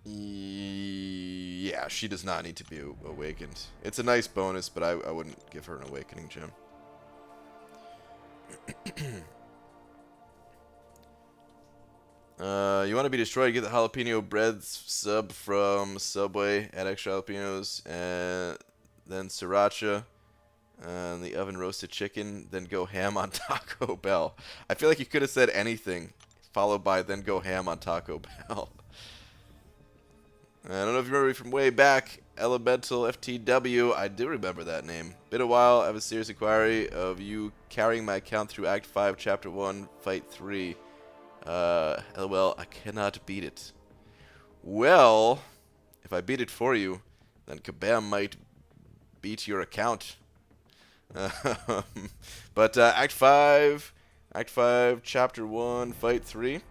Yeah, she does not need to be awakened. It's a nice bonus, but I wouldn't give her an awakening gem. You want to be destroyed, get the jalapeno bread sub from Subway, add extra jalapenos, and then sriracha, and the oven roasted chicken, then go ham on Taco Bell. I feel like you could have said anything, followed by then go ham on Taco Bell. I don't know if you remember me from way back. Elemental FTW. I do remember that name. Been a while. I have a serious inquiry of you carrying my account through Act 5, Chapter 1, Fight 3. LOL, I cannot beat it. Well, if I beat it for you, then Kabam might beat your account. But Act 5, Chapter 1, Fight 3.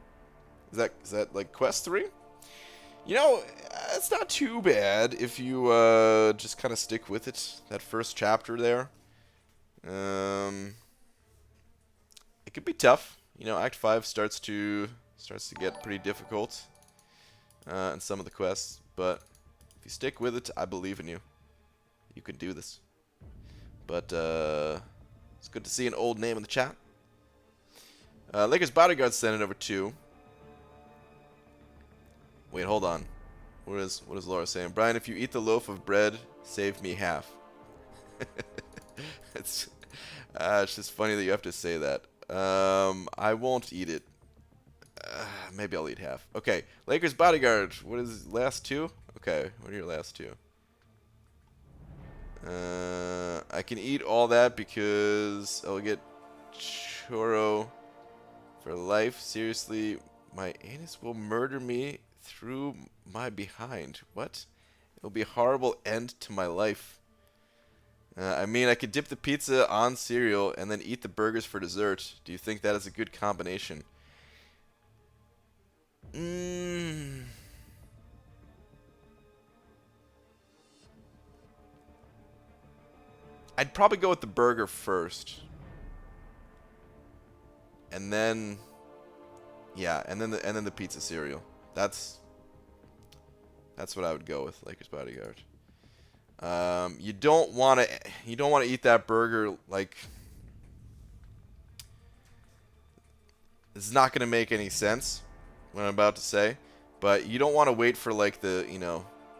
Is that like Quest 3? You know, it's not too bad if you just kind of stick with it. That first chapter there. It could be tough. You know, Act 5 starts to get pretty difficult in some of the quests. But if you stick with it, I believe in you. You can do this. But it's good to see an old name in the chat. Lakers Bodyguard sent it over too. Wait, hold on. What is Laura saying? Brian, if you eat the loaf of bread, save me half. It's just funny that you have to say that. I won't eat it. Maybe I'll eat half. Okay, Lakers Bodyguard. What is last two? Okay, what are your last two? I can eat all that because I'll get churro for life. Seriously, my anus will murder me through my behind. What? It'll be a horrible end to my life. I mean, I could dip the pizza on cereal and then eat the burgers for dessert. Do you think that is a good combination? I'd probably go with the burger first. And then, yeah, and then the pizza cereal. That's what I would go with, Lakers Bodyguard. You don't want to eat that burger like. This is not going to make any sense what I'm about to say, but you don't want to wait for like the,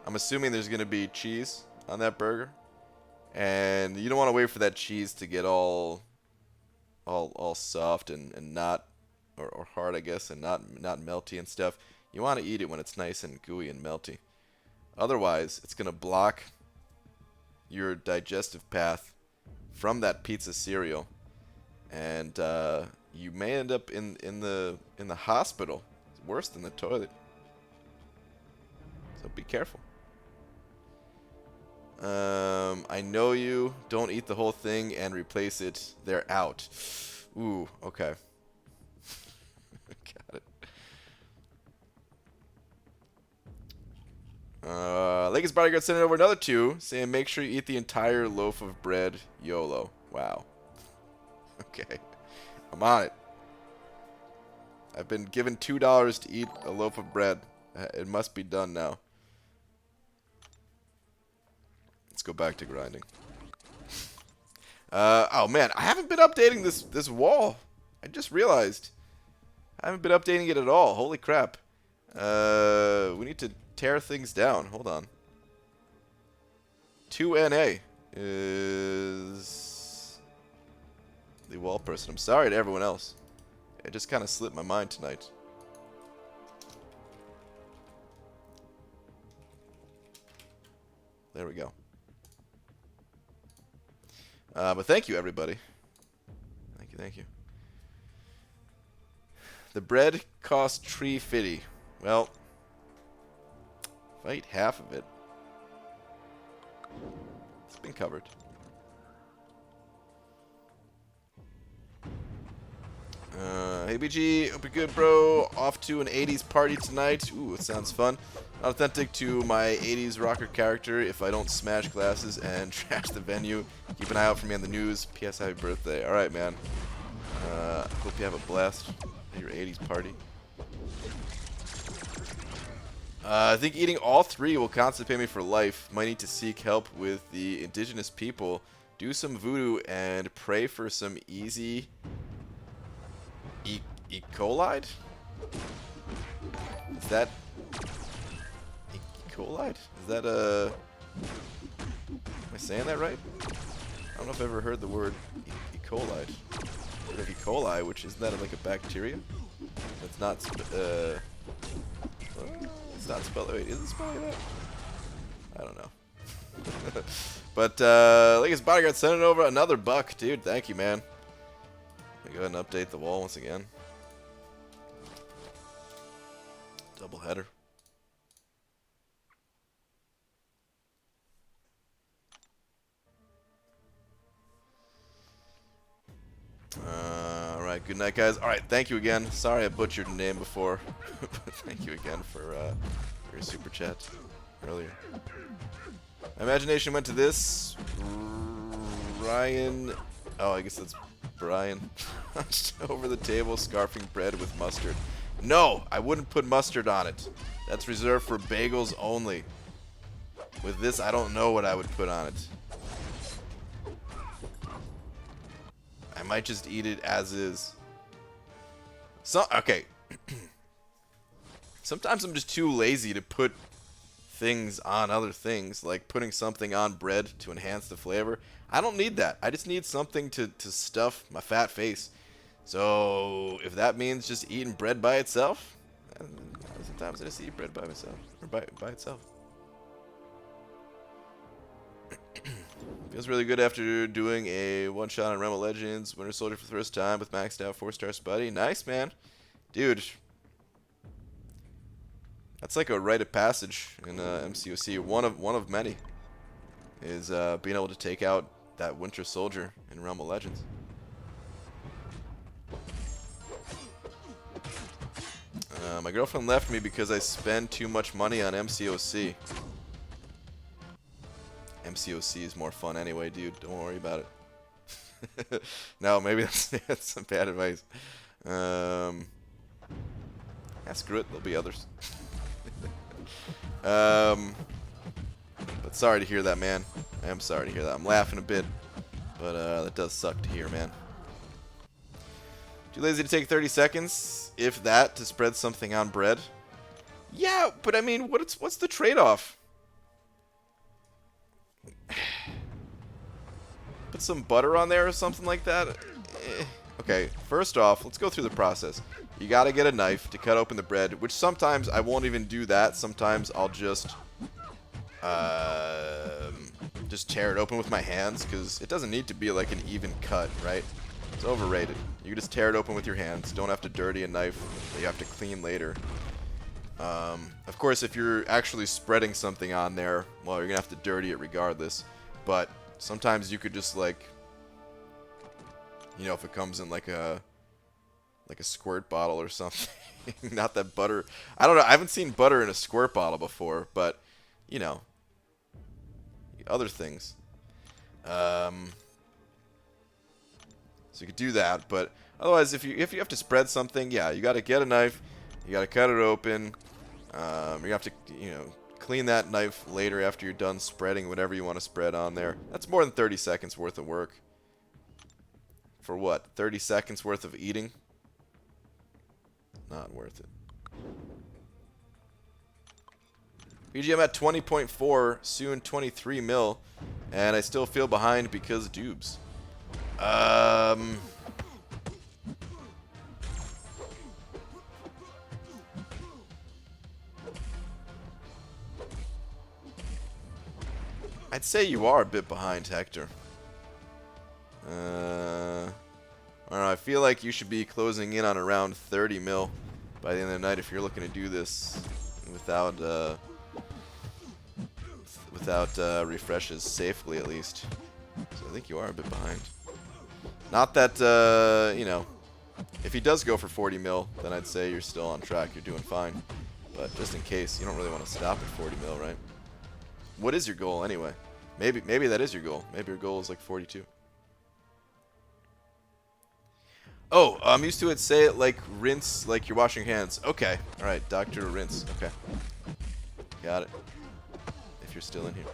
I'm assuming there's going to be cheese on that burger, and you don't want to wait for that cheese to get all soft and not, or hard, I guess, and not melty and stuff. You want to eat it when it's nice and gooey and melty. Otherwise, it's going to block your digestive path from that pizza cereal, and you may end up in the hospital. It's worse than the toilet. So be careful. I know you. Don't eat the whole thing and replace it. They're out. Ooh, okay. Got it. Lakers Bodyguard sending over another 2, saying make sure you eat the entire loaf of bread. YOLO. Wow. Okay. I'm on it. I've been given $2 to eat a loaf of bread. It must be done now. Let's go back to grinding. Oh man, I haven't been updating this wall. I just realized. I haven't been updating it at all. Holy crap. We need to tear things down. Hold on. 2NA is the wall person. I'm sorry to everyone else. It just kind of slipped my mind tonight. There we go. But thank you, everybody. Thank you. The bread cost $3.50. Well, if I eat half of it, it's been covered. Hey BG, hope you're good, bro. Off to an 80s party tonight. Ooh, it sounds fun. Not authentic to my 80s rocker character if I don't smash glasses and trash the venue. Keep an eye out for me on the news. P.S. Happy birthday. Alright, man. Hope you have a blast at your 80s party. I think eating all 3 will constipate me for life. Might need to seek help with the indigenous people. Do some voodoo and pray for some easy E. coli? Is that E. coli? Is that am I saying that right? I don't know if I've ever heard the word E. coli. I've heard of E. coli, which isn't that like a bacteria? It's not it's not spelled. Wait, is it spelled like that? I don't know. But Lakers Bodyguard sending over another buck, dude. Thank you, man. Let me go ahead and update the wall once again. Double header. Alright, good night, guys. Alright, thank you again. Sorry I butchered your name before. But thank you again for your super chat earlier. My imagination went to this. Ryan. Oh, I guess that's Brian. Hunched over the table, scarfing bread with mustard. No, I wouldn't put mustard on it. That's reserved for bagels only. With this, I don't know what I would put on it. I might just eat it as is. Okay. Sometimes I'm just too lazy to put things on other things, like putting something on bread to enhance the flavor. I don't need that. I just need something to stuff my fat face. So if that means just eating bread by itself, sometimes I just eat bread by myself, or by itself. Feels really good after doing a one-shot on Realm of Legends, Winter Soldier for the first time with maxed out 4-star Spuddy. Nice, man. Dude. That's like a rite of passage in MCOC. One of many is being able to take out that Winter Soldier in Realm of Legends. My girlfriend left me because I spend too much money on MCOC. MCOC is more fun anyway, dude. Don't worry about it. No, maybe that's some bad advice. Yeah, screw it. There'll be others. But sorry to hear that, man. I am sorry to hear that. I'm laughing a bit, but that does suck to hear, man. Too lazy to take 30 seconds, if that, to spread something on bread? Yeah, but I mean, what's the trade-off? Put some butter on there or something like that? Okay, first off, let's go through the process. You gotta get a knife to cut open the bread, which sometimes I won't even do that. Sometimes I'll just tear it open with my hands, because it doesn't need to be like an even cut, right? It's overrated. You can just tear it open with your hands. Don't have to dirty a knife that you have to clean later. Of course, if you're actually spreading something on there, well, you're gonna have to dirty it regardless. But sometimes you could just, like, you know, if it comes in like a squirt bottle or something. Not that butter. I don't know. I haven't seen butter in a squirt bottle before, but you know, other things. So you could do that, but otherwise, if you have to spread something, yeah, you got to get a knife. You got to cut it open. You have to, you know, clean that knife later after you're done spreading whatever you want to spread on there. That's more than 30 seconds worth of work. For what? 30 seconds worth of eating? Not worth it. BGM at 20.4, soon 23 mil, and I still feel behind because dubs. I'd say you are a bit behind, Hector. I don't know, I feel like you should be closing in on around 30 mil by the end of the night if you're looking to do this without refreshes safely, at least. So I think you are a bit behind. Not that, you know, if he does go for 40 mil, then I'd say you're still on track, you're doing fine. But just in case, you don't really want to stop at 40 mil, right? What is your goal anyway? Maybe that is your goal. Maybe your goal is like 42. Oh, I'm used to it. Say it like rinse, like you're washing your hands. Okay. All right, Dr. Rinse. Okay. Got it. If you're still in here.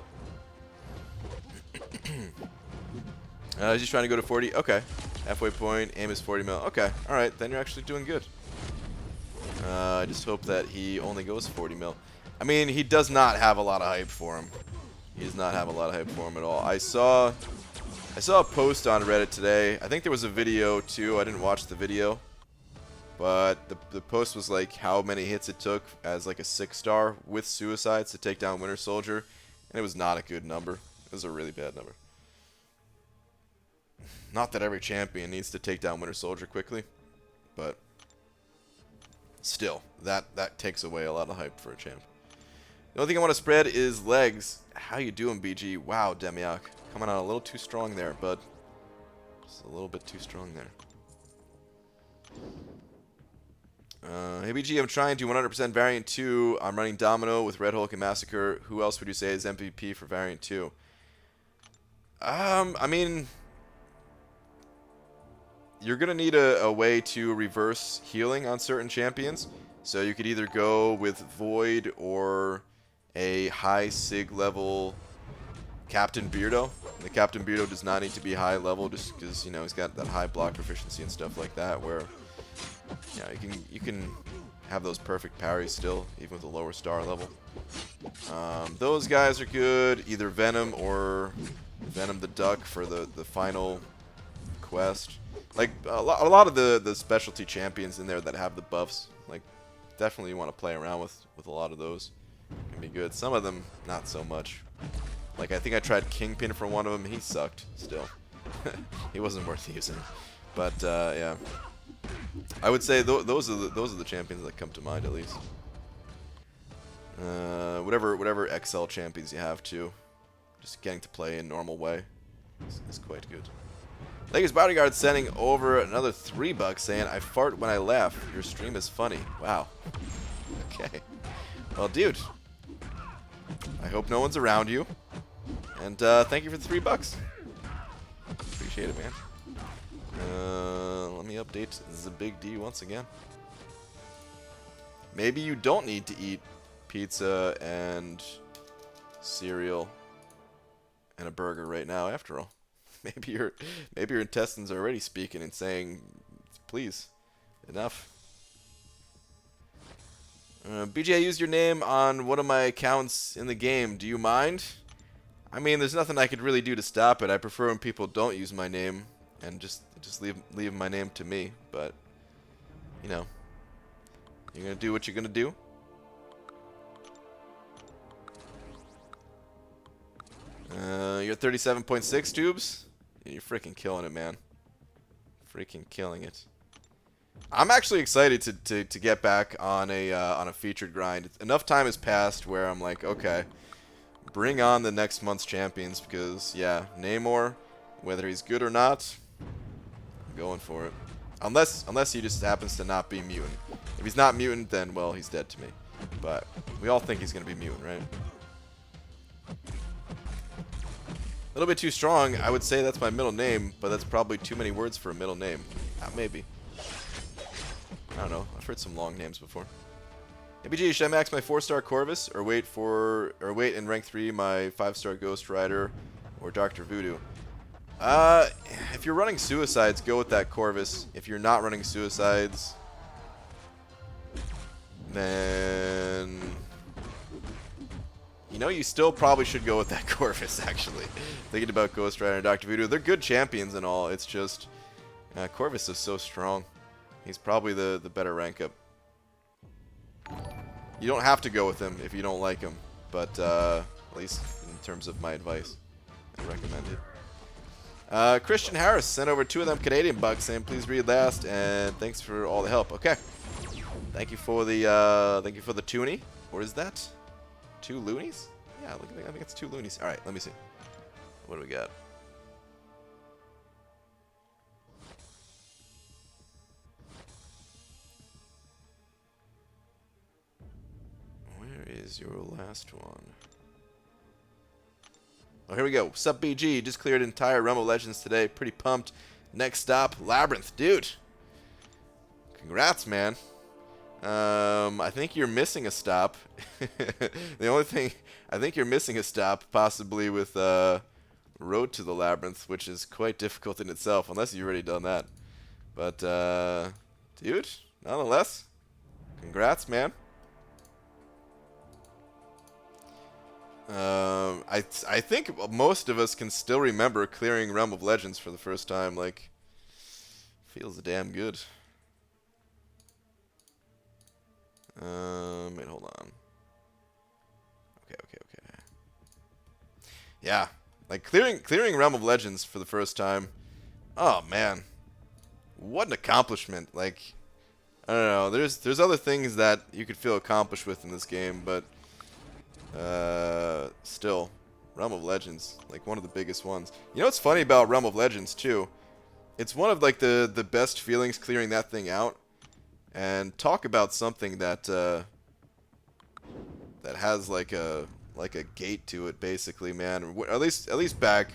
Just trying to go to 40. Okay. Halfway point. Aim is 40 mil. Okay. All right. Then you're actually doing good. I just hope that he only goes 40 mil. I mean, he does not have a lot of hype for him. He does not have a lot of hype for him at all. I saw a post on Reddit today. I think there was a video too. I didn't watch the video, but the post was like how many hits it took as like a 6-star with suicides to take down Winter Soldier, and it was not a good number. It was a really bad number. Not that every champion needs to take down Winter Soldier quickly, but still, that takes away a lot of hype for a champ. The only thing I want to spread is legs. How you doing, BG? Wow, Demiak. Coming out a little too strong there, bud. Just a little bit too strong there. Hey, BG, I'm trying to 100% Variant 2. I'm running Domino with Red Hulk and Massacre. Who else would you say is MVP for Variant 2? I mean, you're going to need a way to reverse healing on certain champions. So you could either go with Void or a high Sig level Captain Beardo. And the Captain Beardo does not need to be high level just because, you know, he's got that high block proficiency and stuff like that where, you know, you can have those perfect parries still, even with a lower star level. Those guys are good. Either Venom or Venom the Duck for the final quest. Like, a lot of the specialty champions in there that have the buffs, like, definitely you want to play around with a lot of those. Can be good. Some of them, not so much. Like, I think I tried Kingpin for one of them. He sucked, still. He wasn't worth using. But, yeah. I would say those are the champions that come to mind, at least. Whatever XL champions you have, too. Just getting to play in normal way is quite good. Lakers Bodyguard sending over another $3 saying, I fart when I laugh. Your stream is funny. Wow. Okay. Well, dude. I hope no one's around you. And thank you for the $3. Appreciate it, man. Let me update the Big D once again. Maybe you don't need to eat pizza and cereal and a burger right now after all. Maybe your intestines are already speaking and saying, please, enough. BJ, I used your name on one of my accounts in the game. Do you mind? I mean, there's nothing I could really do to stop it. I prefer when people don't use my name and just leave my name to me. But, you know, you're going to do what you're going to do. You're 37.6 tubes. You're freaking killing it, man. Freaking killing it. I'm actually excited to get back on a featured grind. Enough time has passed where I'm like, okay, bring on the next month's champions because yeah, Namor, whether he's good or not, I'm going for it. Unless he just happens to not be mutant. If he's not mutant, then well, he's dead to me. But we all think he's gonna be mutant, right? A little bit too strong. I would say that's my middle name, but that's probably too many words for a middle name. Maybe. I don't know. I've heard some long names before. ABG, should I max my 4-star Corvus or wait in rank 3 my 5-star Ghost Rider or Dr. Voodoo? If you're running Suicides, go with that Corvus. If you're not running Suicides, then you know you still probably should go with that Corvus. Actually, thinking about Ghost Rider and Dr. Voodoo, they're good champions and all. It's just Corvus is so strong. He's probably the better rank up. You don't have to go with him if you don't like him, but at least in terms of my advice, I recommend it. Christian Harris sent over 2 of them Canadian bucks saying please read last and thanks for all the help. Okay, thank you for the toonie. Or is that 2 loonies? Yeah, look, I think it's 2 loonies. All right, let me see. What do we got? Is your last one? Oh, here we go. Sup, BG? Just cleared entire Realm of Legends today. Pretty pumped. Next stop, Labyrinth, dude. Congrats, man. I think you're missing a stop. The only thing I think you're missing a stop, possibly with Road to the Labyrinth, which is quite difficult in itself, unless you've already done that. But dude, nonetheless, congrats, man. I think most of us can still remember clearing Realm of Legends for the first time. Like, feels damn good. Wait, hold on. Okay. Yeah, like clearing Realm of Legends for the first time. Oh man, what an accomplishment! Like, I don't know. There's other things that you could feel accomplished with in this game, but still, Realm of Legends, like one of the biggest ones. You know what's funny about Realm of Legends too? It's one of like the best feelings clearing that thing out. And talk about something that that has like a gate to it, basically, man. At least back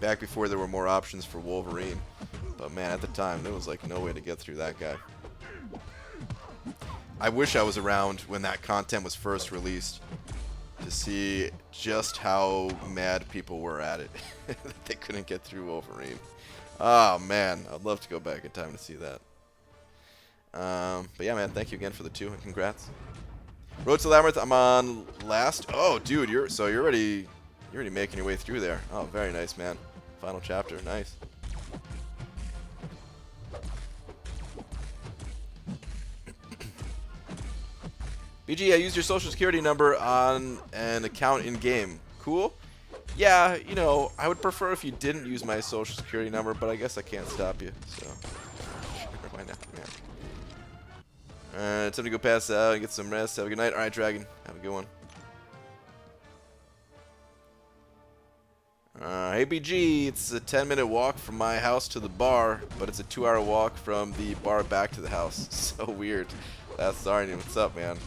before there were more options for Wolverine. But man, at the time there was like no way to get through that guy. I wish I was around when that content was first released to see just how mad people were at it that they couldn't get through Wolverine. Oh man, I'd love to go back in time to see that. But yeah, man, thank you again for the 2 and congrats. Road to Labyrinth, I'm on last. Oh, dude, you're already making your way through there. Oh, very nice, man. Final chapter, nice. BG, I used your social security number on an account in game. Cool. Yeah, you know, I would prefer if you didn't use my social security number, but I guess I can't stop you. So, sure, why not, man? It's time to go pass out and get some rest. Have a good night. Alright, Dragon. Have a good one. Hey, BG. It's a 10-minute walk from my house to the bar, but it's a 2-hour walk from the bar back to the house. So weird. That's Arnie. What's up, man?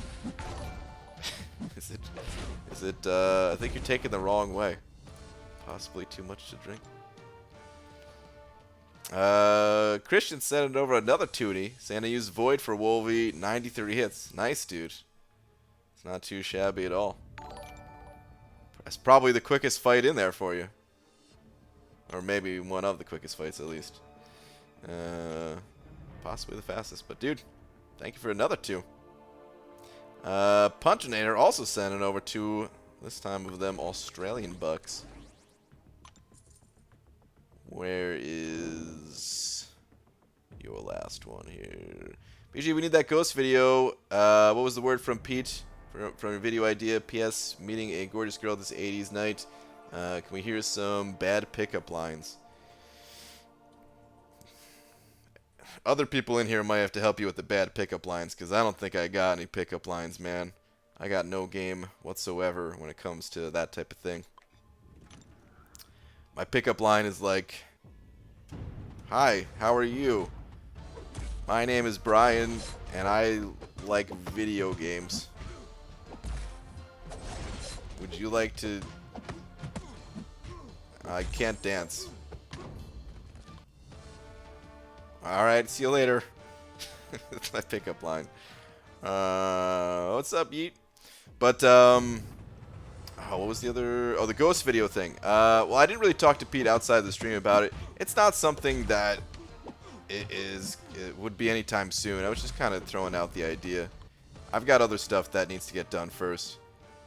Is it, I think you're taking the wrong way. Possibly too much to drink. Christian sent it over another tootie. Saying to use Void for Wolvie. 93 hits. Nice, dude. It's not too shabby at all. That's probably the quickest fight in there for you. Or maybe one of the quickest fights, at least. Possibly the fastest. But, dude, thank you for another 2. Punchinator also sent it over 2, this time of them Australian bucks. Where is your last one here? BG, we need that ghost video. What was the word from Pete? From your video idea. P.S. Meeting a gorgeous girl this 80s night. Can we hear some bad pickup lines? Other people in here might have to help you with the bad pickup lines, because I don't think I got any pickup lines, man. I got no game whatsoever when it comes to that type of thing. My pickup line is like, "Hi, how are you? My name is Brian, and I like video games. Would you like to..." I can't dance. Alright, see you later. That's my pickup line. What's up, Yeet? But, what was the other... Oh, the ghost video thing. Well, I didn't really talk to Pete outside of the stream about it. It's not something that it would be anytime soon. I was just kind of throwing out the idea. I've got other stuff that needs to get done first.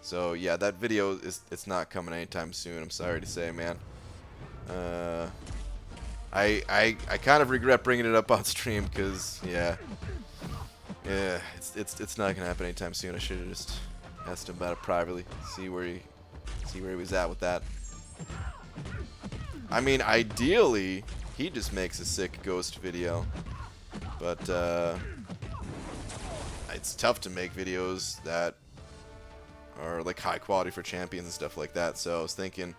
So, yeah, that video, it's not coming anytime soon. I'm sorry to say, man. I kind of regret bringing it up on stream because, yeah, it's not gonna happen anytime soon. I should have just asked him about it privately, see where he was at with that. I mean, ideally, he just makes a sick ghost video, but it's tough to make videos that are like high quality for champions and stuff like that. So I was thinking,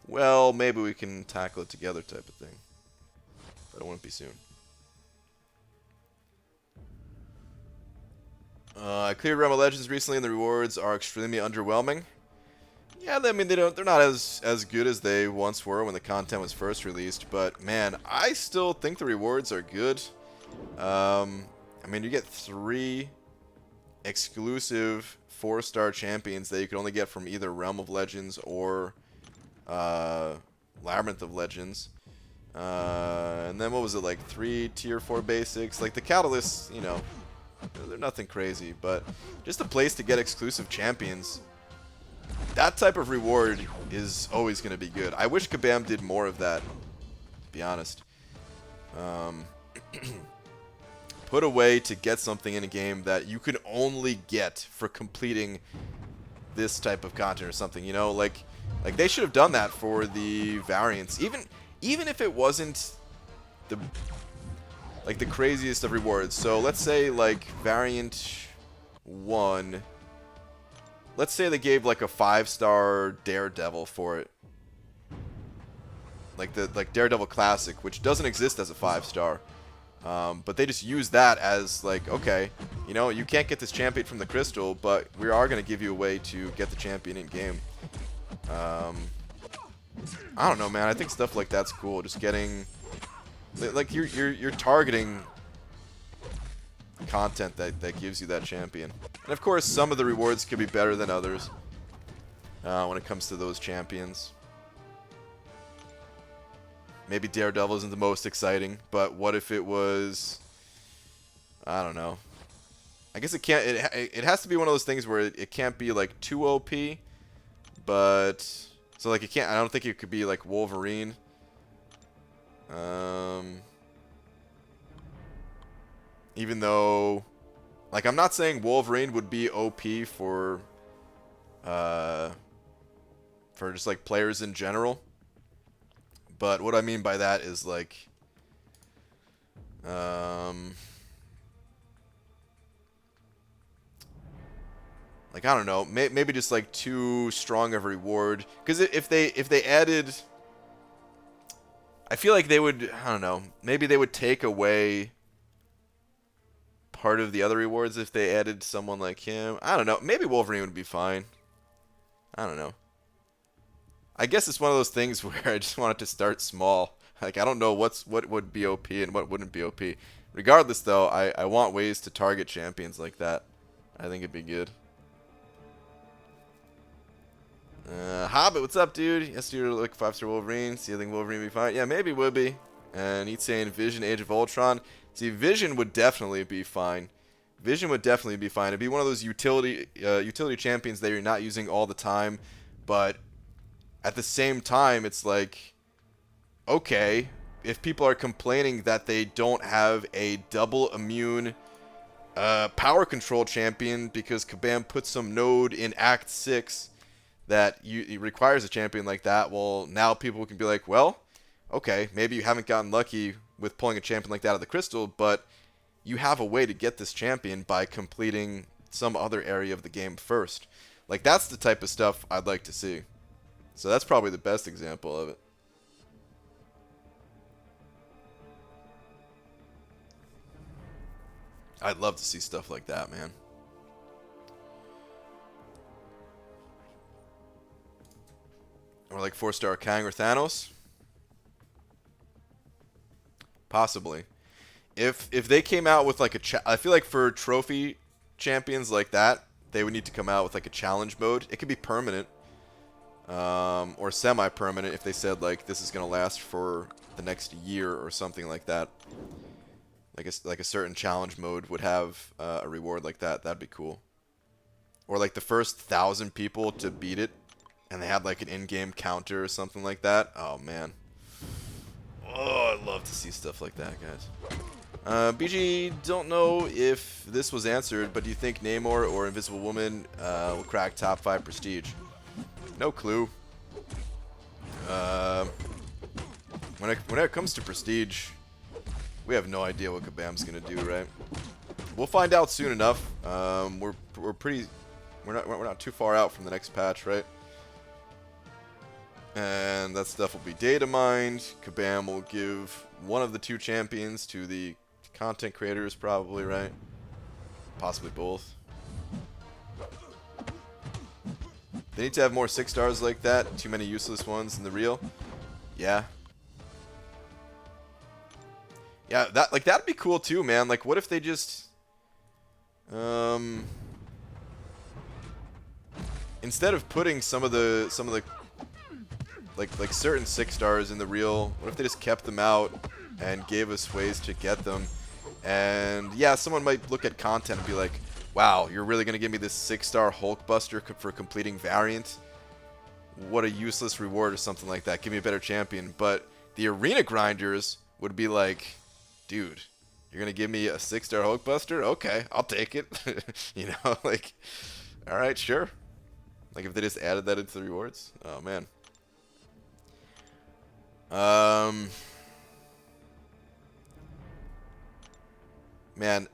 well, maybe we can tackle it together, type of thing. But it won't be soon. I cleared Realm of Legends recently, and the rewards are extremely underwhelming. Yeah, I mean, they're not as good as they once were when the content was first released. But man, I still think the rewards are good. I mean, you get 3 exclusive 4-star champions that you can only get from either Realm of Legends or Labyrinth of Legends. And then what was it, like 3 tier 4 basics? Like the catalysts, you know, they're nothing crazy, but just a place to get exclusive champions. That type of reward is always going to be good. I wish Kabam did more of that, to be honest. Put a way to get something in a game that you can only get for completing this type of content or something, you know? Like they should have done that for the variants. Even if it wasn't the craziest of rewards. So let's say like variant 1. Let's say they gave like a 5-star Daredevil for it. Like Daredevil Classic, which doesn't exist as a 5-star. But they just use that as like, okay, you know, you can't get this champion from the crystal, but we are going to give you a way to get the champion in game. I don't know, man. I think stuff like that's cool. Just getting, like, you're targeting content that gives you that champion. And of course, some of the rewards could be better than others when it comes to those champions. Maybe Daredevil isn't the most exciting, but what if it was, I don't know. I guess it can't. It has to be one of those things where it can't be like too OP, but so like it can't. I don't think it could be like Wolverine. Even though, like, I'm not saying Wolverine would be OP for just like players in general. But what I mean by that is like, like, I don't know, maybe just like too strong of a reward. Because if they added, I feel like they would, I don't know, maybe they would take away part of the other rewards if they added someone like him. I don't know. Maybe Wolverine would be fine. I don't know. I guess it's one of those things where I just want it to start small. Like, I don't know what would be OP and what wouldn't be OP. Regardless, though, I want ways to target champions like that. I think it'd be good. Hobbit, what's up, dude? Yes, you're like 5-star Wolverine. See, I think Wolverine would be fine. Yeah, maybe would be. And he's saying Vision, Age of Ultron. See, Vision would definitely be fine. Vision would definitely be fine. It'd be one of those utility champions that you're not using all the time, but at the same time, it's like, okay, if people are complaining that they don't have a double immune power control champion because Kabam put some node in Act 6 that it requires a champion like that, well, now people can be like, well, okay, maybe you haven't gotten lucky with pulling a champion like that out of the crystal, but you have a way to get this champion by completing some other area of the game first. Like, that's the type of stuff I'd like to see. So that's probably the best example of it. I'd love to see stuff like that, man. Or like 4-star Kang or Thanos. Possibly. If they came out with like I feel like for trophy champions like that, they would need to come out with like a challenge mode. It could be permanent. Or semi-permanent if they said like this is gonna last for the next year or something like that. Like a certain challenge mode would have a reward like that. That'd be cool. Or like the first 1,000 people to beat it, and they had like an in-game counter or something like that. Oh man. Oh, I'd love to see stuff like that, guys. BG, don't know if this was answered, but do you think Namor or Invisible Woman will crack top 5 prestige? No clue. When it comes to prestige, we have no idea what Kabam's gonna do, right? We'll find out soon enough. We're not too far out from the next patch, right? And that stuff will be data mined. Kabam will give one of the 2 champions to the content creators, probably, right? Possibly both. They need to have more 6-stars like that. Too many useless ones in the real. Yeah. Yeah, that'd be cool too, man. Like, what if they just instead of putting some of the like certain 6-stars in the real, what if they just kept them out and gave us ways to get them? And yeah, someone might look at content and be like, wow, you're really gonna give me this 6-star Hulkbuster for completing variant? What a useless reward or something like that. Give me a better champion. But the arena grinders would be like, dude, you're gonna give me a 6-star Hulkbuster? Okay, I'll take it. You know, like, all right, sure. Like if they just added that into the rewards. Oh man. Man,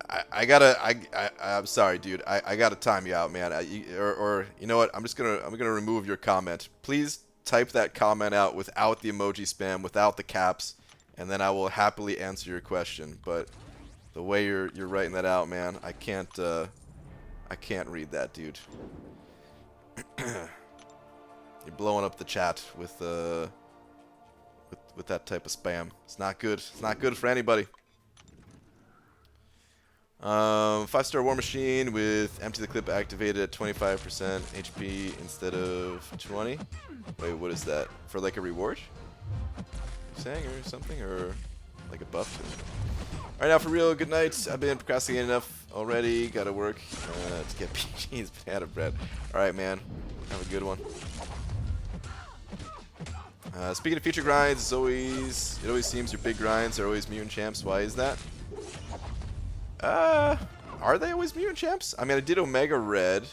I'm sorry, dude. I gotta time you out, man. Or you know what? I'm gonna remove your comment. Please type that comment out without the emoji spam, without the caps, and then I will happily answer your question. But the way you're writing that out, man, I can't read that, dude. You're blowing up the chat with that type of spam. It's not good. It's not good for anybody. 5-star War Machine with empty the clip activated at 25% HP instead of 20. Wait, what is that? For like a reward? You're saying or something, or like a buff? All right, now for real. Good night. I've been procrastinating enough already. Got to work to get PG's banana bread. All right, man. Have a good one. Speaking of future grinds, it always seems your big grinds are always mutant champs. Why is that? Are they always mutant champs? I mean, I did Omega Red.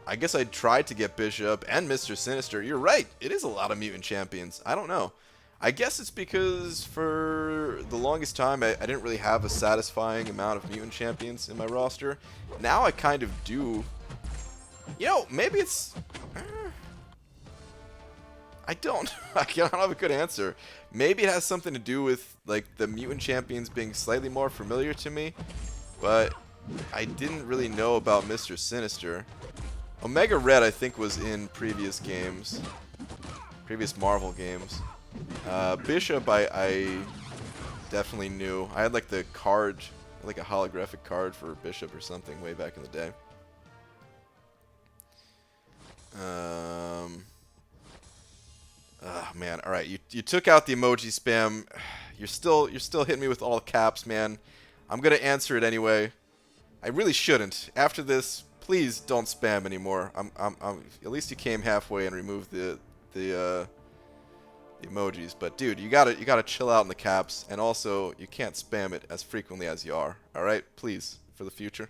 I guess I tried to get Bishop and Mr. Sinister. You're right. It is a lot of mutant champions. I don't know. I guess it's because for the longest time, I didn't really have a satisfying amount of mutant champions in my roster. Now I kind of do. You know, maybe it's... I don't have a good answer. Maybe it has something to do with like the mutant champions being slightly more familiar to me, but I didn't really know about Mr. Sinister. Omega Red, I think, was in previous games. previous Marvel games. Bishop, I definitely knew. I had like the card, like a holographic card for Bishop or something way back in the day. Oh man, all right. You took out the emoji spam. You're still hitting me with all caps, man. I'm gonna answer it anyway. I really shouldn't. After this, please don't spam anymore. At least you came halfway and removed the emojis. But dude, you gotta chill out in the caps, and also you can't spam it as frequently as you are. All right, please, for the future.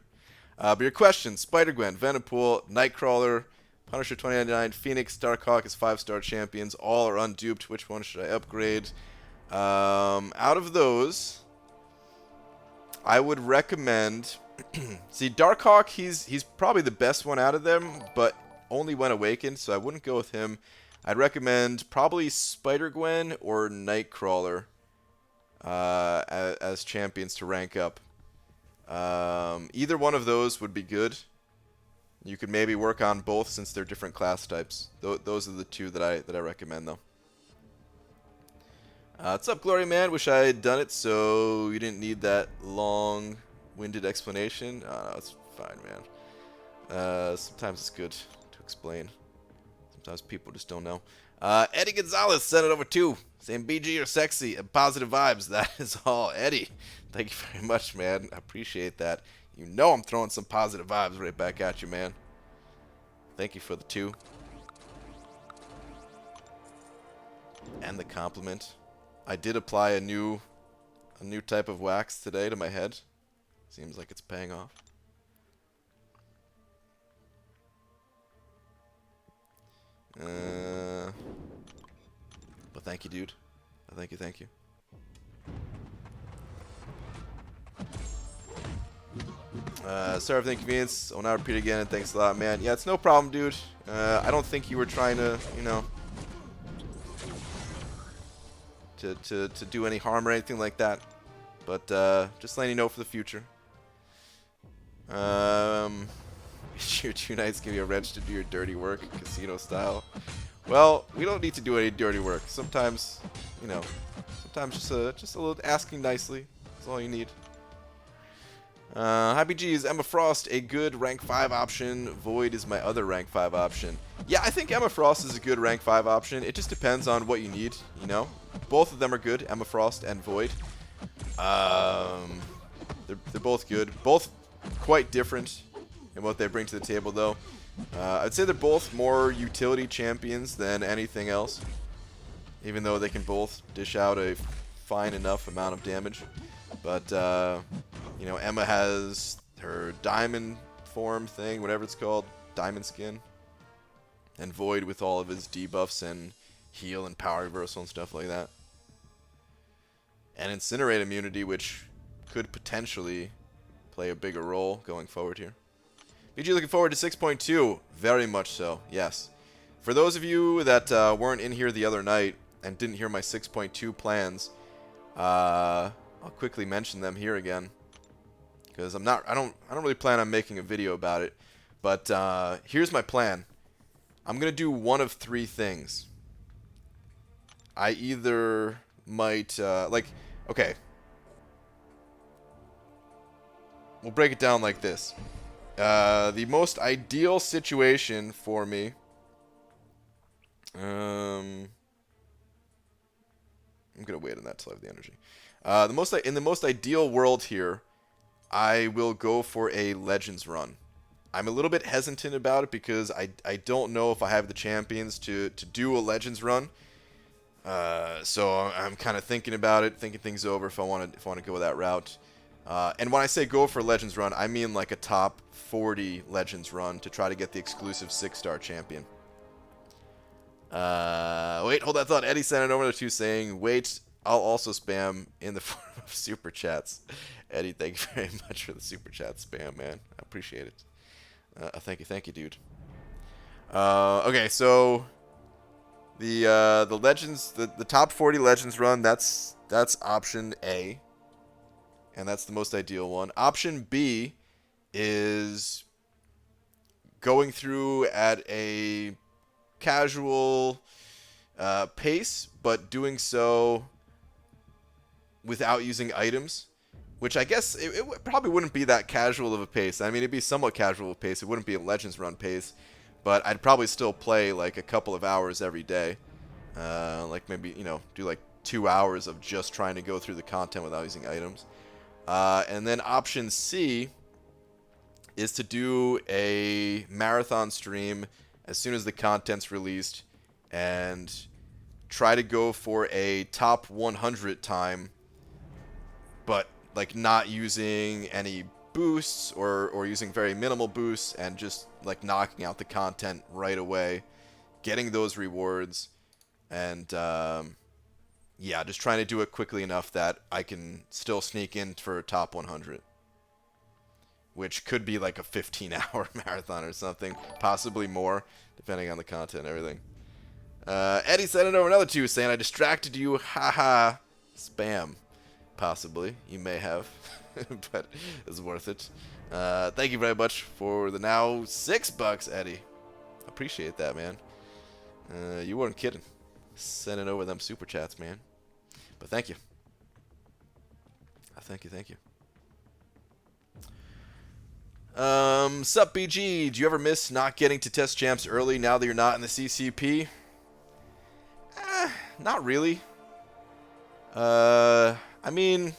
But your questions: Spider-Gwen, Venompool, Nightcrawler, Punisher 2099, Phoenix, Darkhawk as 5-star champions. All are unduped. Which one should I upgrade? Out of those, I would recommend. See, Darkhawk, he's probably the best one out of them, but only when awakened, so I wouldn't go with him. I'd recommend probably Spider-Gwen or Nightcrawler as champions to rank up. Either one of those would be good. You could maybe work on both since they're different class types. Those are the two that I recommend, though. What's up, Glory Man? Wish I had done it so you didn't need that long-winded explanation. No, it's fine, man. Sometimes it's good to explain. Sometimes people just don't know. Eddie Gonzalez sent it over too. Saying BG are sexy and positive vibes. That is all. Eddie, thank you very much, man. I appreciate that. You know I'm throwing some positive vibes right back at you, man. Thank you for the 2. And the compliment. I did apply a new type of wax today to my head. Seems like it's paying off. But thank you, dude. Thank you. Sorry for the inconvenience. I'll not repeat again, and thanks a lot, man. Yeah, it's no problem, dude. I don't think you were trying to, you know, to do any harm or anything like that. But just letting you know for the future. Your 2 nights give you a wrench to do your dirty work, casino style. Well, we don't need to do any dirty work. Sometimes, you know, just a little asking nicely. That's all you need. Happy G, is Emma Frost a good rank 5 option? Void is my other rank 5 option. Yeah, I think Emma Frost is a good rank 5 option. It just depends on what you need, you know? Both of them are good, Emma Frost and Void. They're both good. Both quite different in what they bring to the table, though. I'd say they're both more utility champions than anything else, even though they can both dish out a fine enough amount of damage. But, you know, Emma has her diamond form thing, whatever it's called, diamond skin. And Void with all of his debuffs and heal and power reversal and stuff like that. And Incinerate immunity, which could potentially play a bigger role going forward here. BG looking forward to 6.2? Very much so, yes. For those of you that weren't in here the other night and didn't hear my 6.2 plans, I'll quickly mention them here again, because I don't really plan on making a video about it. But here's my plan. I'm gonna do one of 3 things. I either might okay. We'll break it down like this. The most ideal situation for me. I'm gonna wait on that till I have the energy. In the most ideal world here, I will go for a Legends run. I'm a little bit hesitant about it because I don't know if I have the champions to do a Legends run. So I'm kind of thinking about it, thinking things over if I want to go that route. And when I say go for a Legends run, I mean like a top 40 Legends run to try to get the exclusive 6-star champion. Wait, hold that thought. Eddie sent it over to saying, wait, I'll also spam in the form of super chats. Eddie, thank you very much for the super chat spam, man. I appreciate it. Thank you, dude. Okay, so the Legends, the top 40 Legends run, that's option A. And that's the most ideal one. Option B is going through at a casual, pace, but doing so without using items, which I guess it probably wouldn't be that casual of a pace. I mean, it'd be somewhat casual of a pace. It wouldn't be a Legends run pace, but I'd probably still play like a couple of hours every day. Like maybe, you know, do like 2 hours of just trying to go through the content without using items. And then option C is to do a marathon stream as soon as the content's released and try to go for a top 100 time, but like not using any boosts or using very minimal boosts, and just like knocking out the content right away, getting those rewards, and yeah, just trying to do it quickly enough that I can still sneak in for top 100, which could be like a 15-hour marathon or something, possibly more, depending on the content and everything. Eddie sent it over another 2 saying, I distracted you, haha, spam. Possibly, you may have, but it's worth it. Thank you very much for the now $6, Eddie. Appreciate that, man. You weren't kidding. Sending over them super chats, man. But thank you. Thank you, thank you. Sup, BG? Do you ever miss not getting to test champs early now that you're not in the CCP? Not really. I mean,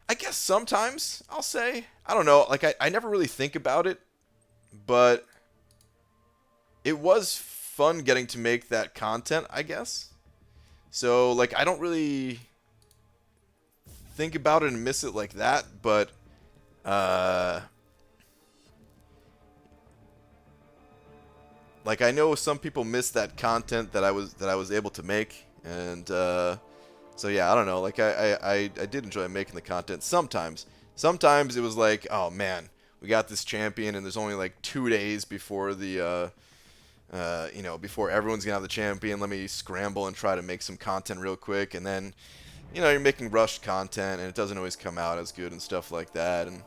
I guess sometimes, I'll say. I don't know, like, I never really think about it, but it was fun getting to make that content, I guess. So, like, I don't really think about it and miss it like that, but, like, I know some people miss that content that I was able to make, and, so yeah, I don't know, like, I did enjoy making the content sometimes. Sometimes it was like, oh man, we got this champion and there's only like 2 days before the, you know, before everyone's gonna have the champion, let me scramble and try to make some content real quick, and then, you know, you're making rushed content and it doesn't always come out as good and stuff like that, and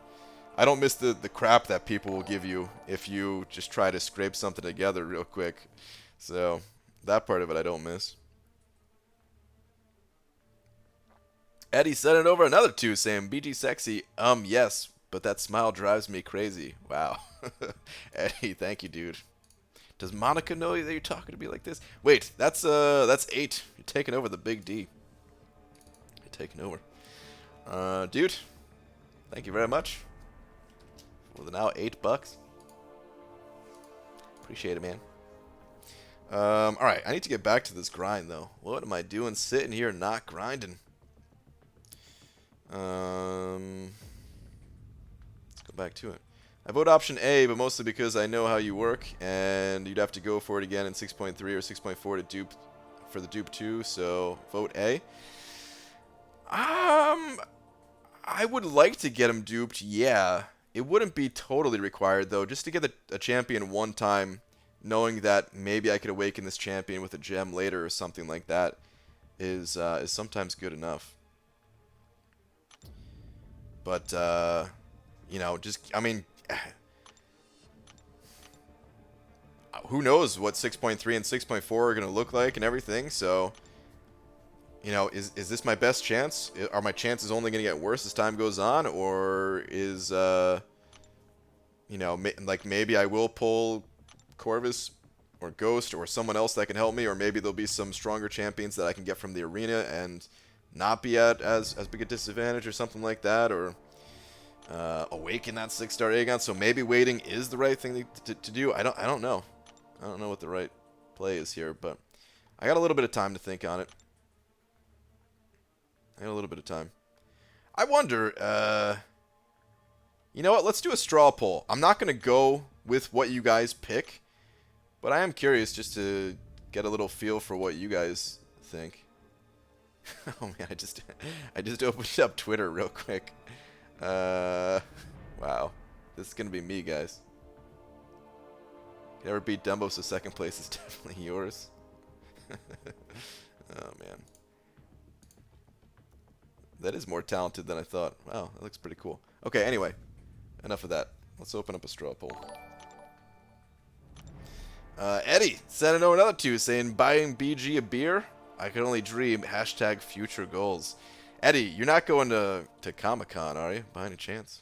I don't miss the crap that people will give you if you just try to scrape something together real quick. So, that part of it I don't miss. Eddie sent it over another 2 saying, BG sexy, yes, but that smile drives me crazy. Wow. Eddie, thank you, dude. Does Monica know that you're talking to me like this? Wait, that's 8. You're taking over the big D. You're taking over. Dude, thank you very much for the now $8. Appreciate it, man. Alright, I need to get back to this grind, though. What am I doing sitting here not grinding? Let's go back to it. I vote option A, but mostly because I know how you work, and you'd have to go for it again in 6.3 or 6.4 to dupe for the dupe 2, so vote A. I would like to get him duped, yeah. It wouldn't be totally required, though, just to get a champion one time, knowing that maybe I could awaken this champion with a gem later or something like that is sometimes good enough. But, you know, just, I mean, who knows what 6.3 and 6.4 are going to look like and everything, so, you know, is this my best chance? Are my chances only going to get worse as time goes on, or is, you know, like, maybe I will pull Corvus or Ghost or someone else that can help me, or maybe there'll be some stronger champions that I can get from the arena and not be at as big a disadvantage or something like that, or awaken that 6-star Aegon. So maybe waiting is the right thing to do. I don't know. I don't know what the right play is here, but I got a little bit of time to think on it. I got a little bit of time. I wonder, you know what? Let's do a straw poll. I'm not going to go with what you guys pick, but I am curious just to get a little feel for what you guys think. Oh man, I just opened up Twitter real quick. Wow. This is gonna be me, guys. Can ever beat Dumbo, so second place is definitely yours. Oh man. That is more talented than I thought. Wow, that looks pretty cool. Okay, anyway. Enough of that. Let's open up a straw poll. Eddie sending over another 2 saying, buying BG a beer? I can only dream. Hashtag future goals. Eddie, you're not going to Comic-Con, are you? By any chance?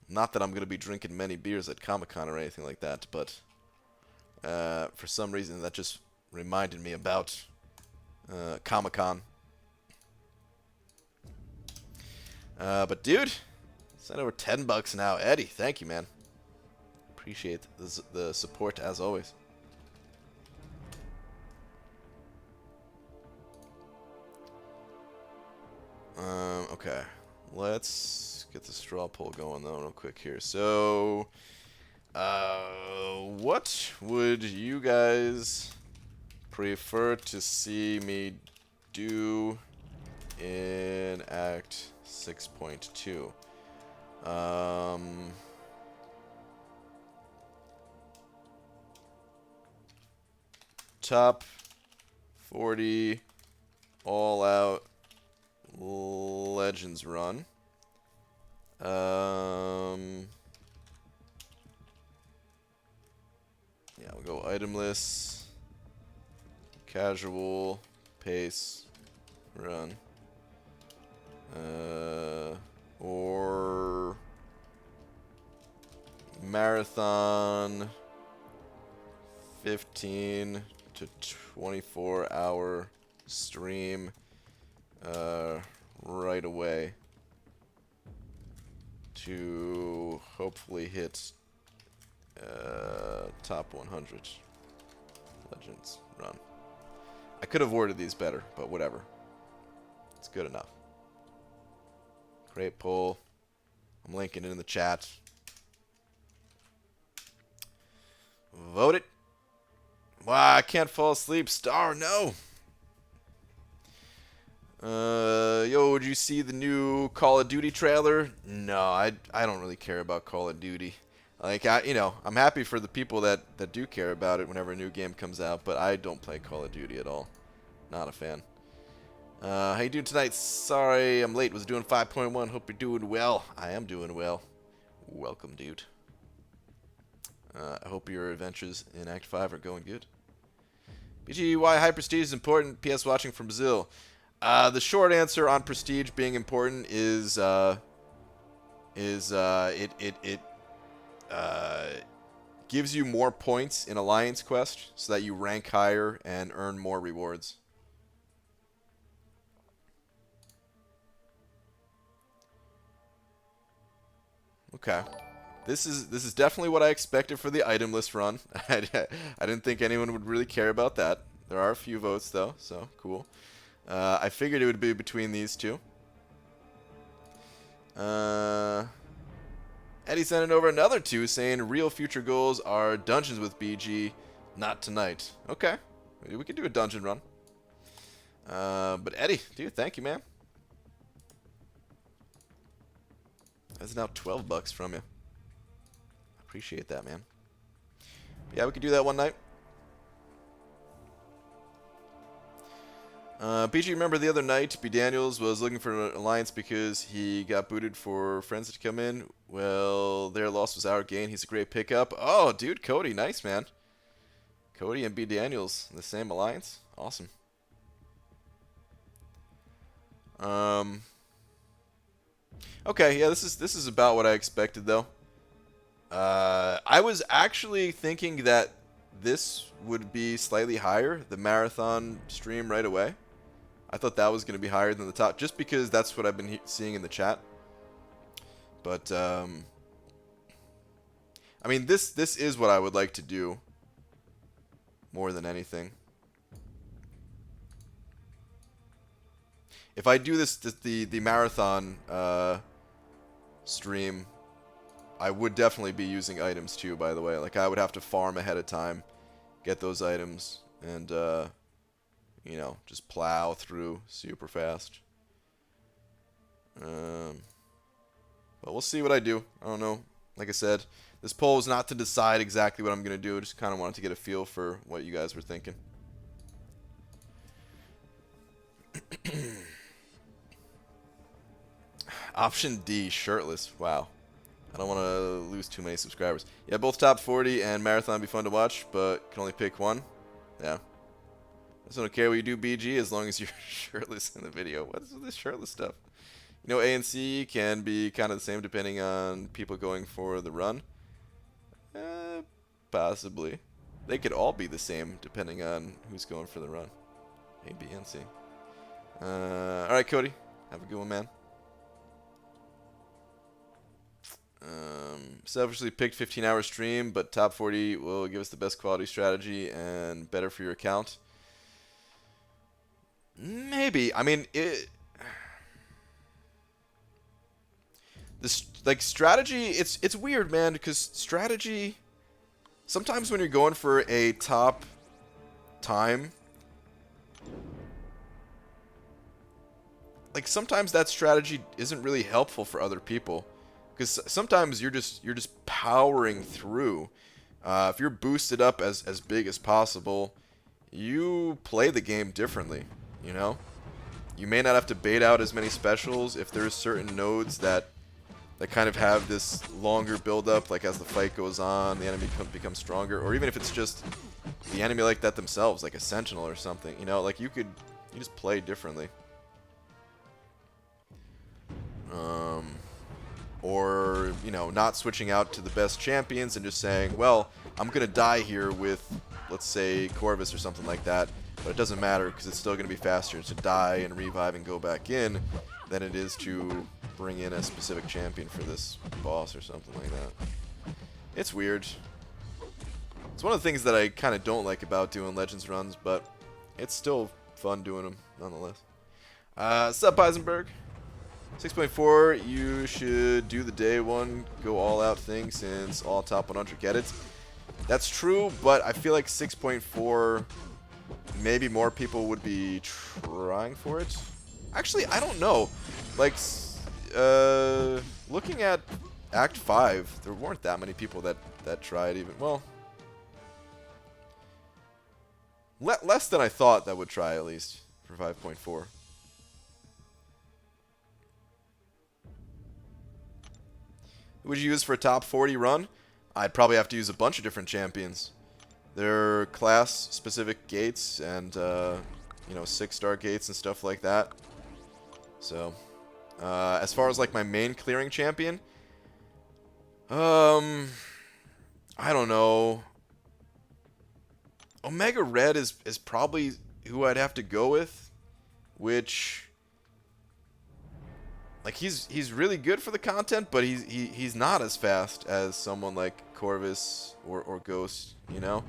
Not that I'm going to be drinking many beers at Comic-Con or anything like that, but for some reason that just reminded me about Comic-Con. But dude, send over $10 now. Eddie, thank you, man. Appreciate the support as always. Okay. Let's get the straw poll going though real quick here. So, what would you guys prefer to see me do in Act 6.2? Top 40 all-out Legends run. Yeah, we'll go itemless, casual, pace, run. Or marathon 15 to 24 hour stream right away to hopefully hit top 100 Legends run. I could have worded these better, but whatever. It's good enough. Great poll. I'm linking it in the chat. Vote it. Wow, I can't fall asleep. Star, no. Yo, did you see the new Call of Duty trailer? No, I don't really care about Call of Duty. Like, I'm happy for the people that do care about it whenever a new game comes out, but I don't play Call of Duty at all. Not a fan. How you doing tonight? Sorry I'm late. Was doing 5.1. Hope you're doing well. I am doing well. Welcome, dude. I hope your adventures in Act 5 are going good. BG, why high prestige is important? PS watching from Brazil. The short answer on prestige being important is it gives you more points in Alliance Quest so that you rank higher and earn more rewards. Okay. This is definitely what I expected for the item list run. I didn't think anyone would really care about that. There are a few votes though, so cool. I figured it would be between these two. Eddie sending over another 2 saying real future goals are dungeons with BG, not tonight. Okay, we could do a dungeon run. But Eddie, dude, thank you, man. That's now $12 from you. Appreciate that, man. Yeah, we could do that one night. BG, remember the other night, B. Daniels was looking for an alliance because he got booted for friends to come in. Well, their loss was our gain. He's a great pickup. Oh, dude, Cody, nice, man. Cody and B. Daniels in the same alliance. Awesome. Okay, yeah, this is about what I expected, though. I was actually thinking that this would be slightly higher, the marathon stream right away. I thought that was going to be higher than the top, just because that's what I've been seeing in the chat. But, I mean, this is what I would like to do more than anything. If I do the marathon stream, I would definitely be using items too, by the way. Like, I would have to farm ahead of time, get those items, and, you know, just plow through super fast. But we'll see what I do. I don't know. Like I said, this poll is not to decide exactly what I'm going to do. I just kind of wanted to get a feel for what you guys were thinking. Option D, shirtless. Wow. I don't want to lose too many subscribers. Yeah, both top 40 and marathon be fun to watch, but can only pick one. Yeah. I don't care what you do, BG, as long as you're shirtless in the video. What is this shirtless stuff? You know, A and C can be kind of the same depending on people going for the run. Possibly. They could all be the same depending on who's going for the run. A, B, and C. Alright, Cody. Have a good one, man. Selfishly picked 15-hour stream, but top 40 will give us the best quality strategy and better for your account. Maybe. I mean, this like strategy. It's weird, man, because strategy. Sometimes when you're going for a top time, like sometimes that strategy isn't really helpful for other people. Because sometimes you're just powering through. If you're boosted up as big as possible, you play the game differently. You know, you may not have to bait out as many specials if there's certain nodes that kind of have this longer build up. Like as the fight goes on, the enemy becomes stronger, or even if it's just the enemy like that themselves, like a sentinel or something. You know, like you just play differently. Or, you know, not switching out to the best champions and just saying, well, I'm going to die here with, let's say, Corvus or something like that, but it doesn't matter because it's still going to be faster to die and revive and go back in than it is to bring in a specific champion for this boss or something like that. It's weird. It's one of the things that I kind of don't like about doing Legends runs, but it's still fun doing them nonetheless. Sup, Eisenberg? 6.4, you should do the day one, go all out thing since all top 100 get it. That's true, but I feel like 6.4, maybe more people would be trying for it. Actually, I don't know. Like, looking at Act 5, there weren't that many people that tried even. Well, less than I thought that would try at least for 5.4. Who would you use for a top 40 run? I'd probably have to use a bunch of different champions. There are class-specific gates and, you know, 6-star gates and stuff like that. So, as far as, like, my main clearing champion, I don't know. Omega Red is probably who I'd have to go with, which... Like, he's really good for the content, but he's not as fast as someone like Corvus or Ghost, you know?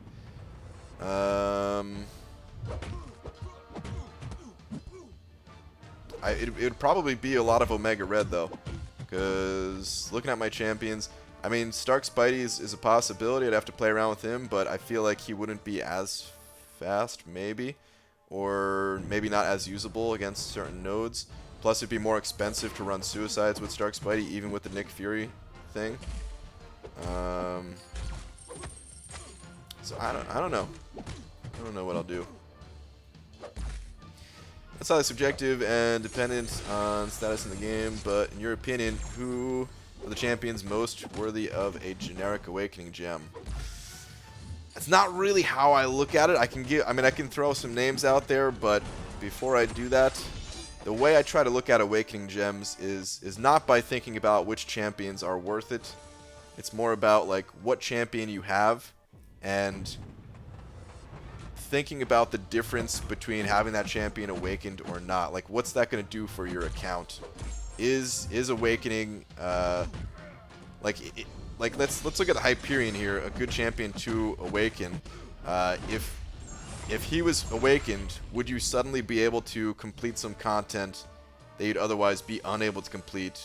It would probably be a lot of Omega Red, though. Because looking at my champions, I mean, Stark Spidey is a possibility. I'd have to play around with him, but I feel like he wouldn't be as fast, maybe. Or maybe not as usable against certain nodes. Plus, it'd be more expensive to run suicides with Stark Spidey, even with the Nick Fury thing. So I don't know. I don't know what I'll do. That's highly subjective and dependent on status in the game. But in your opinion, who are the champions most worthy of a generic Awakening gem? That's not really how I look at it. I can throw some names out there, but before I do that. The way I try to look at Awakening Gems is not by thinking about which champions are worth it. It's more about, like, what champion you have and thinking about the difference between having that champion awakened or not. Like, what's that going to do for your account? Is Awakening, like let's look at the Hyperion here, a good champion to awaken. If he was awakened, would you suddenly be able to complete some content that you'd otherwise be unable to complete?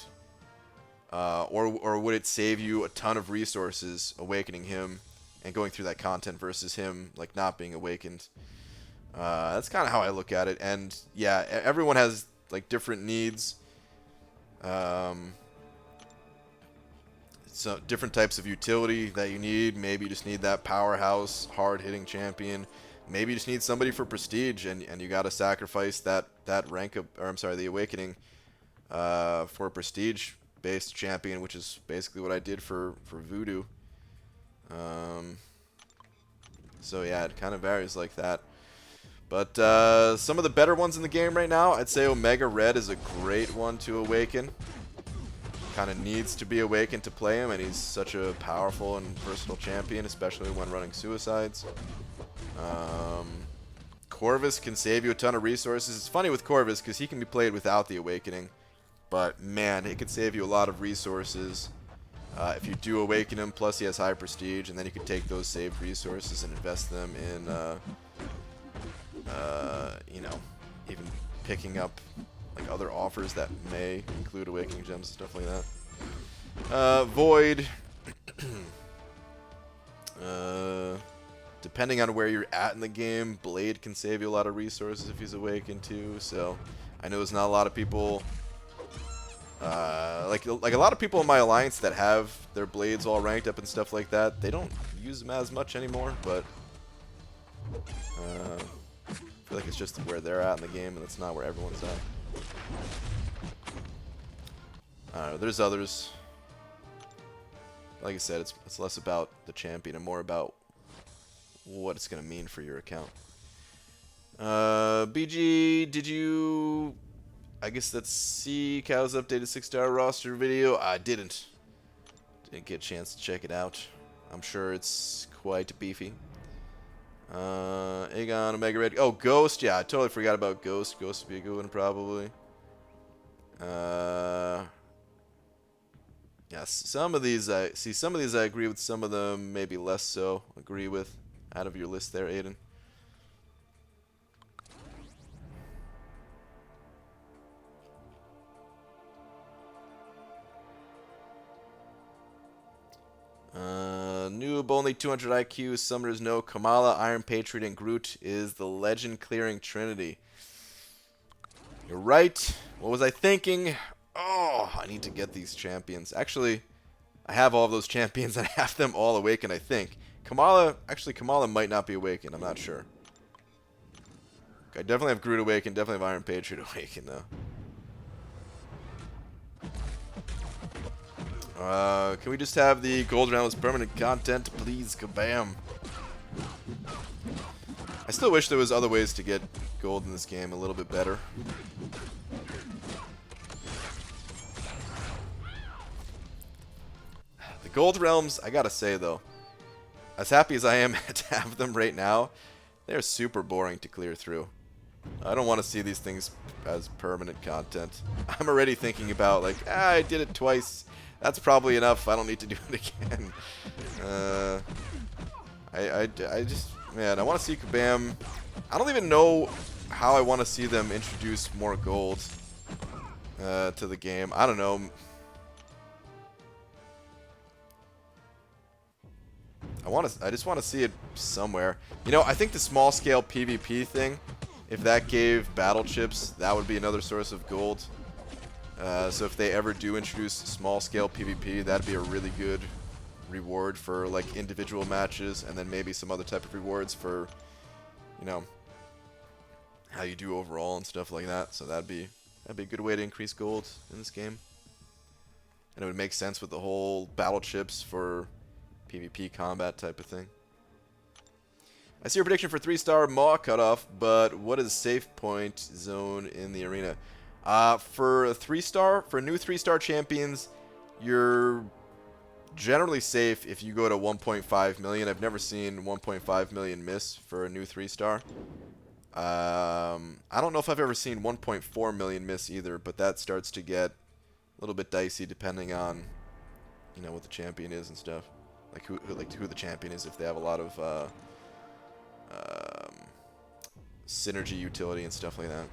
Or would it save you a ton of resources awakening him and going through that content versus him like not being awakened? That's kind of how I look at it. And yeah, everyone has like different needs. So different types of utility that you need. Maybe you just need that powerhouse, hard-hitting champion. Maybe you just need somebody for prestige, and you got to sacrifice that rank of, or I'm sorry, the awakening for prestige. based champion, which is basically what I did for Voodoo. So yeah, it kind of varies like that. But some of the better ones in the game right now, I'd say Omega Red is a great one to awaken. Kind of needs to be awakened to play him, and he's such a powerful and versatile champion, especially when running suicides. Corvus can save you a ton of resources. It's funny with Corvus because he can be played without the awakening, but man, it could save you a lot of resources if you do awaken him. Plus he has high prestige, and then you can take those saved resources and invest them in you know, even picking up like other offers that may include awakening gems and stuff like that. Void depending on where you're at in the game, Blade can save you a lot of resources if he's awakened too. So I know there's not a lot of people like a lot of people in my alliance that have their blades all ranked up and stuff like that. They don't use them as much anymore, but I feel like it's just where they're at in the game, and it's not where everyone's at. I don't know, there's others. Like I said, it's less about the champion and more about what it's going to mean for your account. BG, did you... I guess that's C. Cow's updated 6-star roster video. I didn't get a chance to check it out. I'm sure it's quite beefy. Aegon, Omega Red. Oh, Ghost. Yeah, I totally forgot about Ghost. Ghost would be a good one, probably. Yes, some of these I see. Some of these I agree with. Some of them maybe less so. Agree with. Out of your list there, Aiden. Noob, only 200 IQ. Summoners know Kamala, Iron Patriot, and Groot is the legend clearing trinity. You're right. What was I thinking? Oh, I need to get these champions. Actually, I have all of those champions and I have them all awakened, I think. Kamala, actually, Kamala might not be awakened. I'm not sure. I definitely have Groot awakened. Definitely have Iron Patriot awakened, though. Can we just have the gold round as permanent content, please? Kabam. I still wish there was other ways to get gold in this game a little bit better. The gold realms, I gotta say though, as happy as I am to have them right now, they're super boring to clear through. I don't want to see these things as permanent content. I'm already thinking about like, I did it twice. That's probably enough. I don't need to do it again. I just, man, I want to see Kabam. I don't even know how I want to see them introduce more gold to the game. I don't know. I just want to see it somewhere. You know, I think the small scale PvP thing, if that gave battle chips, that would be another source of gold. So if they ever do introduce small scale PvP, that'd be a really good reward for like individual matches, and then maybe some other type of rewards for, you know, how you do overall and stuff like that. So that'd be a good way to increase gold in this game. And it would make sense with the whole battle chips for PvP combat type of thing. I see your prediction for 3-star Maw cutoff, but what is safe point zone in the arena? For a 3-star, for new 3-star champions, you're generally safe if you go to 1.5 million. I've never seen 1.5 million miss for a new 3-star. I don't know if I've ever seen 1.4 million miss either, but that starts to get a little bit dicey depending on, you know, what the champion is and stuff. Like who the champion is, if they have a lot of synergy utility and stuff like that.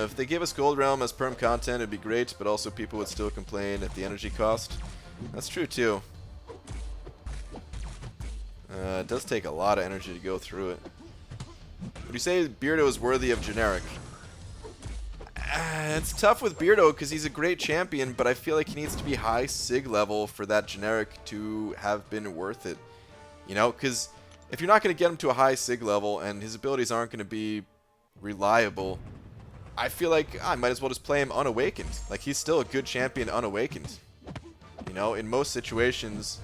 If they give us Gold Realm as perm content, it'd be great, but also people would still complain at the energy cost. That's true too. It does take a lot of energy to go through it. Would you say Beardo is worthy of generic? It's tough with Beardo because he's a great champion, but I feel like he needs to be high Sig level for that generic to have been worth it. You know, because if you're not going to get him to a high Sig level and his abilities aren't going to be reliable, I feel like I might as well just play him unawakened. Like, he's still a good champion unawakened. You know, in most situations,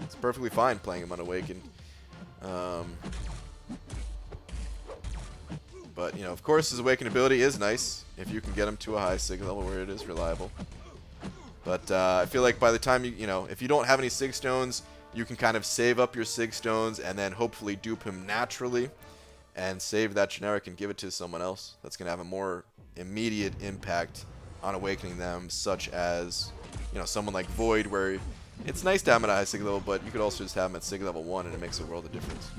it's perfectly fine playing him unawakened. But, you know, of course, his awakened ability is nice if you can get him to a high sig level where it is reliable. But I feel like by the time you know, if you don't have any sig stones, you can kind of save up your sig stones and then hopefully dupe him naturally and save that generic and give it to someone else that's going to have a more immediate impact on awakening them, such as, you know, someone like Void, where it's nice to have him at a high sig level, but you could also just have him at sig level 1 and it makes a world of difference.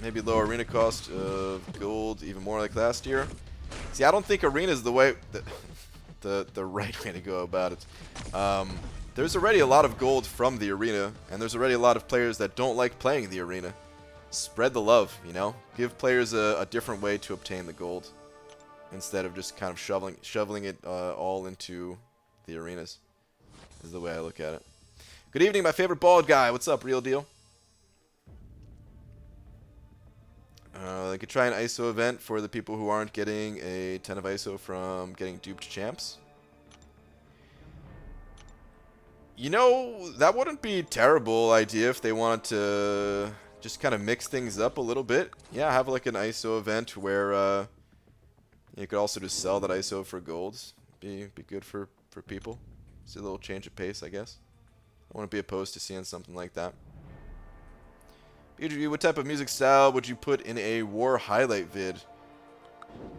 Maybe low arena cost of gold, even more like last year. See, I don't think arena is the way, the right way to go about it. There's already a lot of gold from the arena, and there's already a lot of players that don't like playing the arena. Spread the love, you know? Give players a different way to obtain the gold, instead of just kind of shoveling it all into the arenas, is the way I look at it. Good evening, my favorite bald guy. What's up, real deal? They could try an ISO event for the people who aren't getting a 10 of ISO from getting duped champs. You know, that wouldn't be a terrible idea if they wanted to just kind of mix things up a little bit. Yeah, have like an ISO event where you could also just sell that ISO for golds. Be good for people. It's a little change of pace, I guess. I wouldn't be opposed to seeing something like that. BGB, what type of music style would you put in a war highlight vid?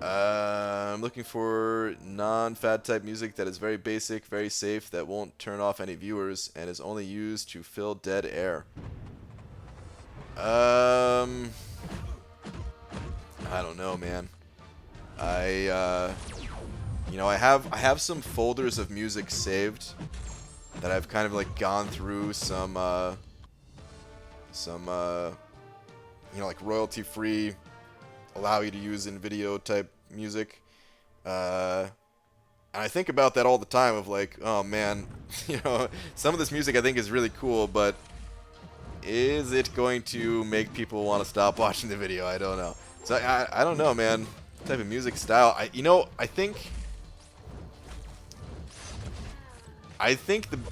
I'm looking for non-fad type music that is very basic, very safe, that won't turn off any viewers, and is only used to fill dead air. I don't know, man. You know, I have some folders of music saved that I've kind of like gone through some you know, like royalty-free, allow you to use in video type music. And I think about that all the time of like, oh man, you know, some of this music I think is really cool, but is it going to make people want to stop watching the video? I don't know. So I don't know, man. What type of music style? You know, I think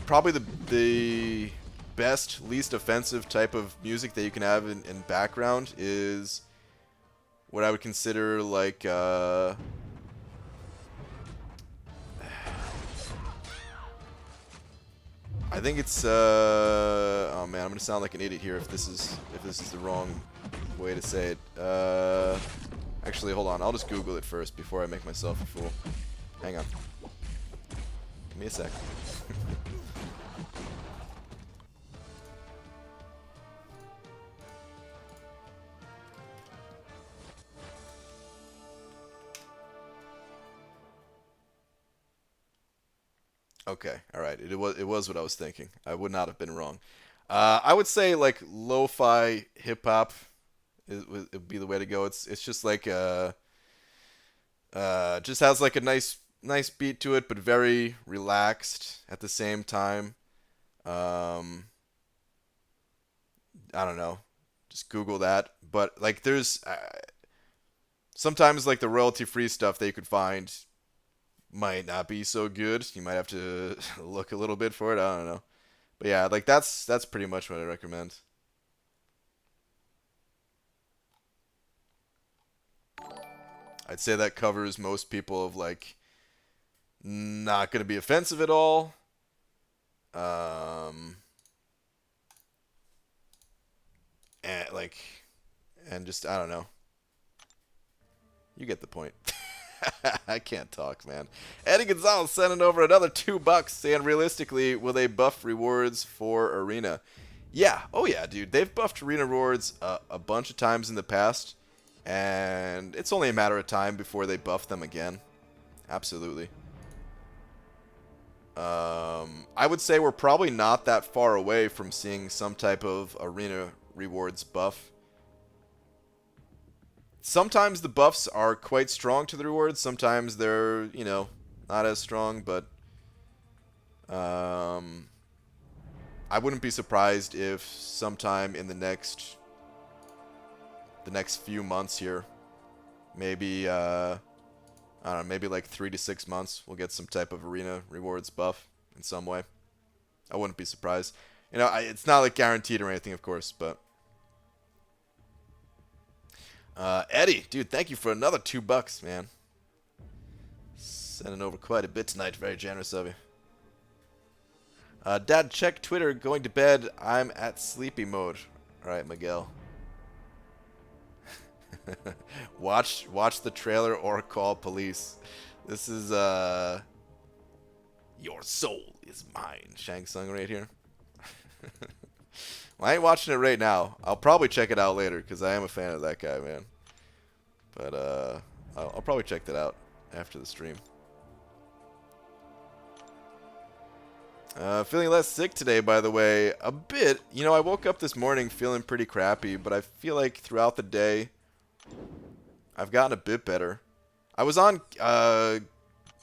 probably the best, least offensive type of music that you can have in background is what I would consider like I think it's oh man, I'm gonna sound like an idiot here if this is the wrong way to say it. Actually, hold on, I'll just Google it first before I make myself a fool. Hang on. Give me a sec. Okay, all right. It was what I was thinking. I would not have been wrong. I would say like lo-fi hip hop would be the way to go. It's just like just has like a nice beat to it, but very relaxed at the same time. I don't know. Just Google that. But like there's sometimes like the royalty free stuff that you could find might not be so good. You might have to look a little bit for it. I don't know. But yeah, like that's pretty much what I recommend. I'd say that covers most people of like not going to be offensive at all. And like and just I don't know. You get the point. I can't talk, man. Eddie Gonzalez sending over another $2 saying, realistically, will they buff rewards for Arena? Yeah. Oh, yeah, dude. They've buffed Arena rewards a bunch of times in the past, and it's only a matter of time before they buff them again. Absolutely. I would say we're probably not that far away from seeing some type of Arena rewards buff. Sometimes the buffs are quite strong to the rewards. Sometimes they're, you know, not as strong, but I wouldn't be surprised if sometime in the next the next few months here. Maybe, I don't know, maybe like 3 to 6 months, we'll get some type of arena rewards buff in some way. I wouldn't be surprised. You know, it's not like guaranteed or anything, of course, but... Eddie, dude, thank you for another $2, man. Sending over quite a bit tonight. Very generous of you. Dad, check Twitter. Going to bed. I'm at sleepy mode. All right, Miguel. watch the trailer or call police. This is Your Soul Is Mine. Shang Tsung right here. Well, I ain't watching it right now. I'll probably check it out later because I am a fan of that guy, man. But I'll probably check that out after the stream. Feeling less sick today, by the way. A bit. You know, I woke up this morning feeling pretty crappy, but I feel like throughout the day, I've gotten a bit better. I was on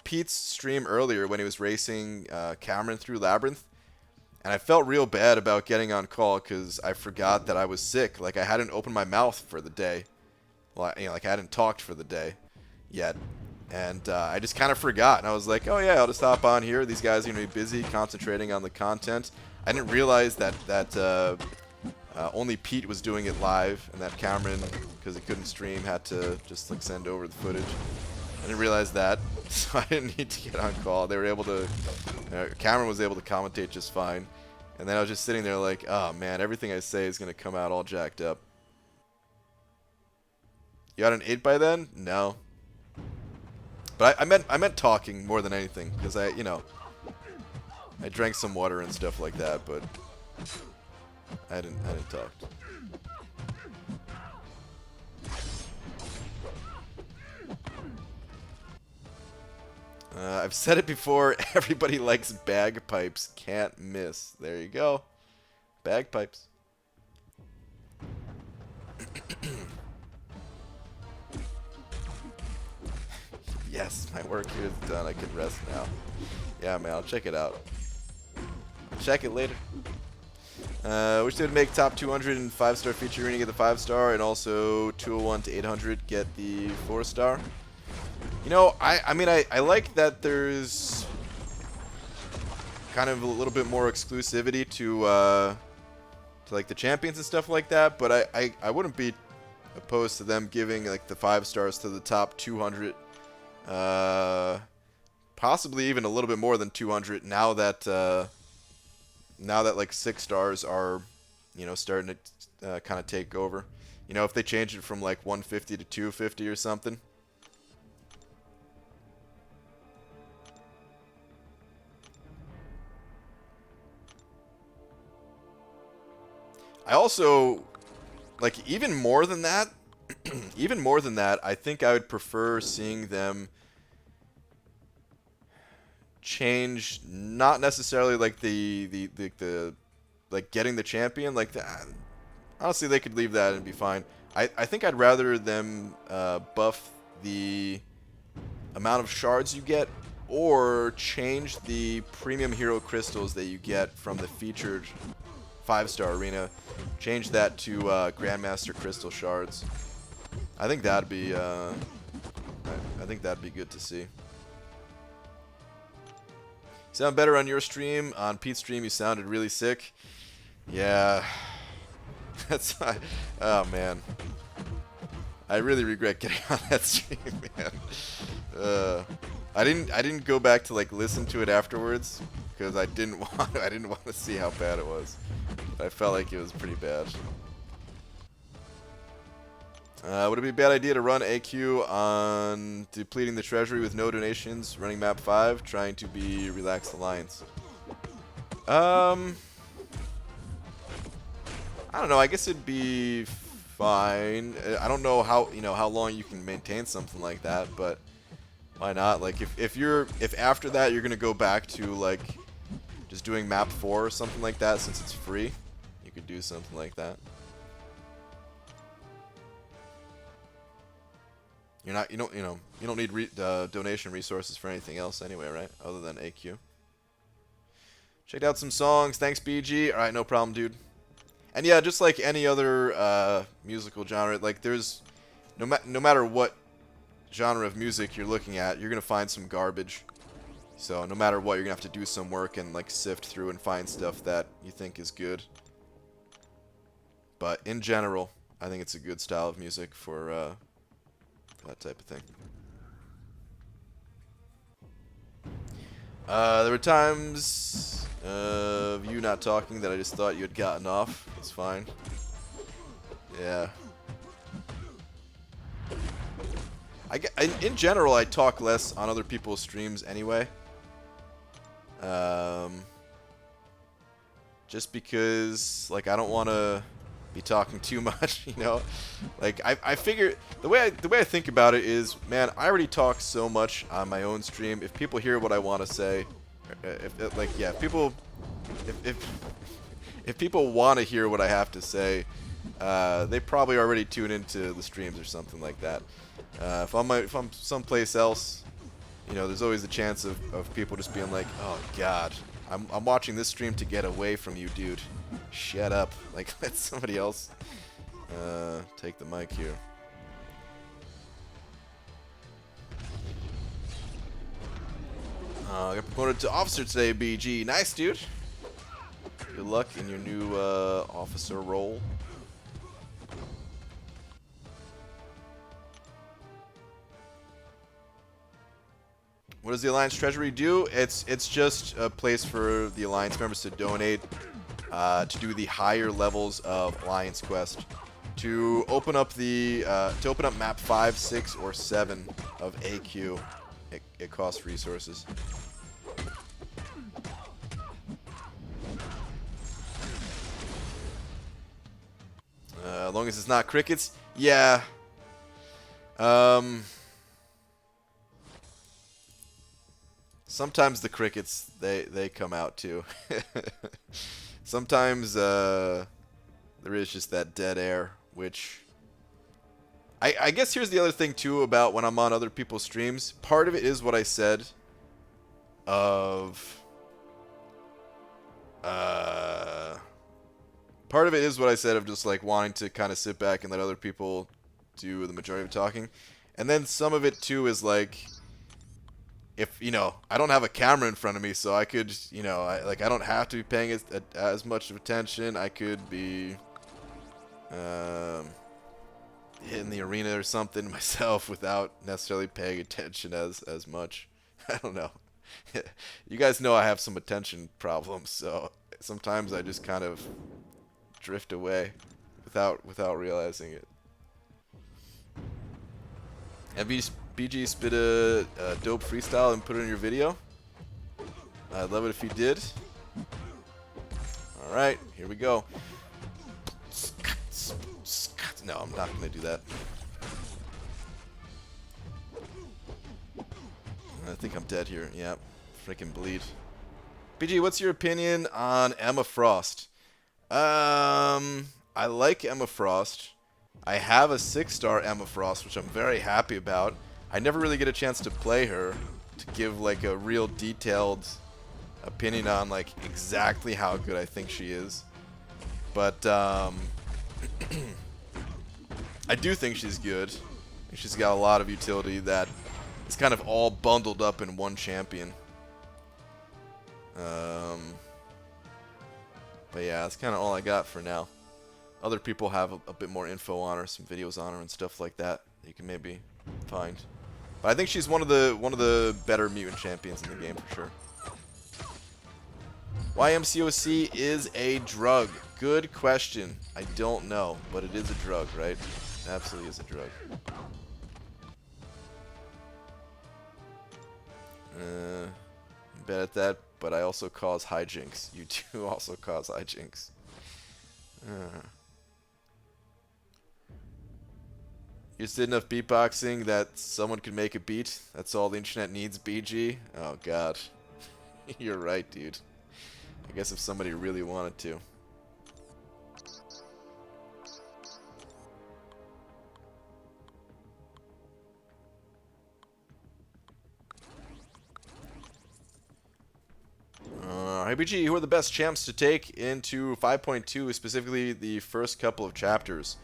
Pete's stream earlier when he was racing Cameron through Labyrinth, and I felt real bad about getting on call because I forgot that I was sick. Like, I hadn't opened my mouth for the day. Well, you know, like, I hadn't talked for the day yet. And I just kind of forgot. And I was like, oh, yeah, I'll just hop on here. These guys are going to be busy concentrating on the content. I didn't realize that only Pete was doing it live, and that Cameron, because he couldn't stream, had to just like send over the footage. I didn't realize that, so I didn't need to get on call. They were able to, Cameron was able to commentate just fine. And then I was just sitting there like, oh, man, everything I say is going to come out all jacked up. You got an 8 by then? No. But I meant talking more than anything, because I drank some water and stuff like that, but I didn't talk. I've said it before, everybody likes bagpipes, can't miss. There you go. Bagpipes. Yes, my work here is done. I can rest now. Yeah, man, I'll check it out. I'll check it later. Wish they would make top 200 and 5-star feature arena get the 5-star, and also 201 to 800 get the 4-star. You know, I mean, I like that there's kind of a little bit more exclusivity to like the champions and stuff like that, but I wouldn't be opposed to them giving like the 5 stars to the top 200. Possibly even a little bit more than 200 now that like 6 stars are, you know, starting to kind of take over. You know, if they change it from like 150 to 250 or something. I also, like, even more than that, I think I would prefer seeing them change, not necessarily like the like getting the champion, like that. Honestly, they could leave that and be fine. I think I'd rather them buff the amount of shards you get, or change the premium hero crystals that you get from the featured 5-star arena. Change that to Grandmaster crystal shards. I think that'd be I think that'd be good to see. Sound better on your stream. On Pete's stream, you sounded really sick. Yeah. That's... oh, man. I really regret getting on that stream, man. I didn't go back to, like, listen to it afterwards, because I didn't want to see how bad it was. I felt like it was pretty bad. Would it be a bad idea to run AQ on depleting the treasury with no donations, running map 5, trying to be Relaxed Alliance? I don't know. I guess it'd be fine. I don't know how how long you can maintain something like that, but why not? Like if after that you're gonna go back to like just doing map 4 or something like that, since it's free, you could do something like that. You don't need donation resources for anything else anyway, right? Other than AQ. Checked out some songs. Thanks, BG. All right, no problem, dude. And yeah, just like any other musical genre, like there's no matter what genre of music you're looking at, you're gonna find some garbage. So no matter what, you're gonna have to do some work and like sift through and find stuff that you think is good. But in general, I think it's a good style of music for that type of thing. There were times of you not talking that I just thought you had gotten off. It's fine. Yeah. In general, I talk less on other people's streams anyway. Just because, like, I don't want to be talking too much, you know? Like, I figure, the way I think about it is, man, I already talk so much on my own stream. If people hear what I want to say, if people want to hear what I have to say, they probably already tune into the streams or something like that. If I'm someplace else, you know, there's always the chance of people just being like, oh god, I'm watching this stream to get away from you, dude. Shut up. Like, let somebody else take the mic here. I got promoted to officer today, BG. Nice, dude. Good luck in your new officer role. What does the Alliance Treasury do? It's just a place for the Alliance members to donate to do the higher levels of Alliance Quest. To open up map 5, 6, or 7 of AQ, it costs resources. As long as it's not crickets, yeah. Sometimes the crickets they come out too. Sometimes there is just that dead air, which I guess here's the other thing too about when I'm on other people's streams. Part of it is what I said of part of it is what I said of just like wanting to kind of sit back and let other people do the majority of talking. And then some of it too is like, if, you know, I don't have a camera in front of me, so I could, you know, I don't have to be paying as much attention. I could be hitting the arena or something myself without necessarily paying attention as much. I don't know. You guys know I have some attention problems, so sometimes I just kind of drift away without realizing it. Have you BG spit a dope freestyle and put it in your video? I'd love it if you did. Alright, here we go. No, I'm not going to do that. I think I'm dead here. Yeah, freaking bleed. BG, what's your opinion on Emma Frost? I like Emma Frost. I have a 6-star Emma Frost, which I'm very happy about. I never really get a chance to play her to give like a real detailed opinion on like exactly how good I think she is. But I do think she's good. She's got a lot of utility that is kind of all bundled up in one champion. But yeah, that's kind of all I got for now. Other people have a bit more info on her, some videos on her and stuff like that you can maybe find. But I think she's one of the better mutant champions in the game for sure. Why MCOC is a drug? Good question. I don't know, but it is a drug, right? It absolutely is a drug. I'm bad at that, but I also cause hijinks. You do also cause hijinks. You just did enough beatboxing that someone could make a beat. That's all the internet needs, BG. Oh god. You're right, dude. I guess if somebody really wanted to. YBG, who are the best champs to take into 5.2, specifically the first couple of chapters?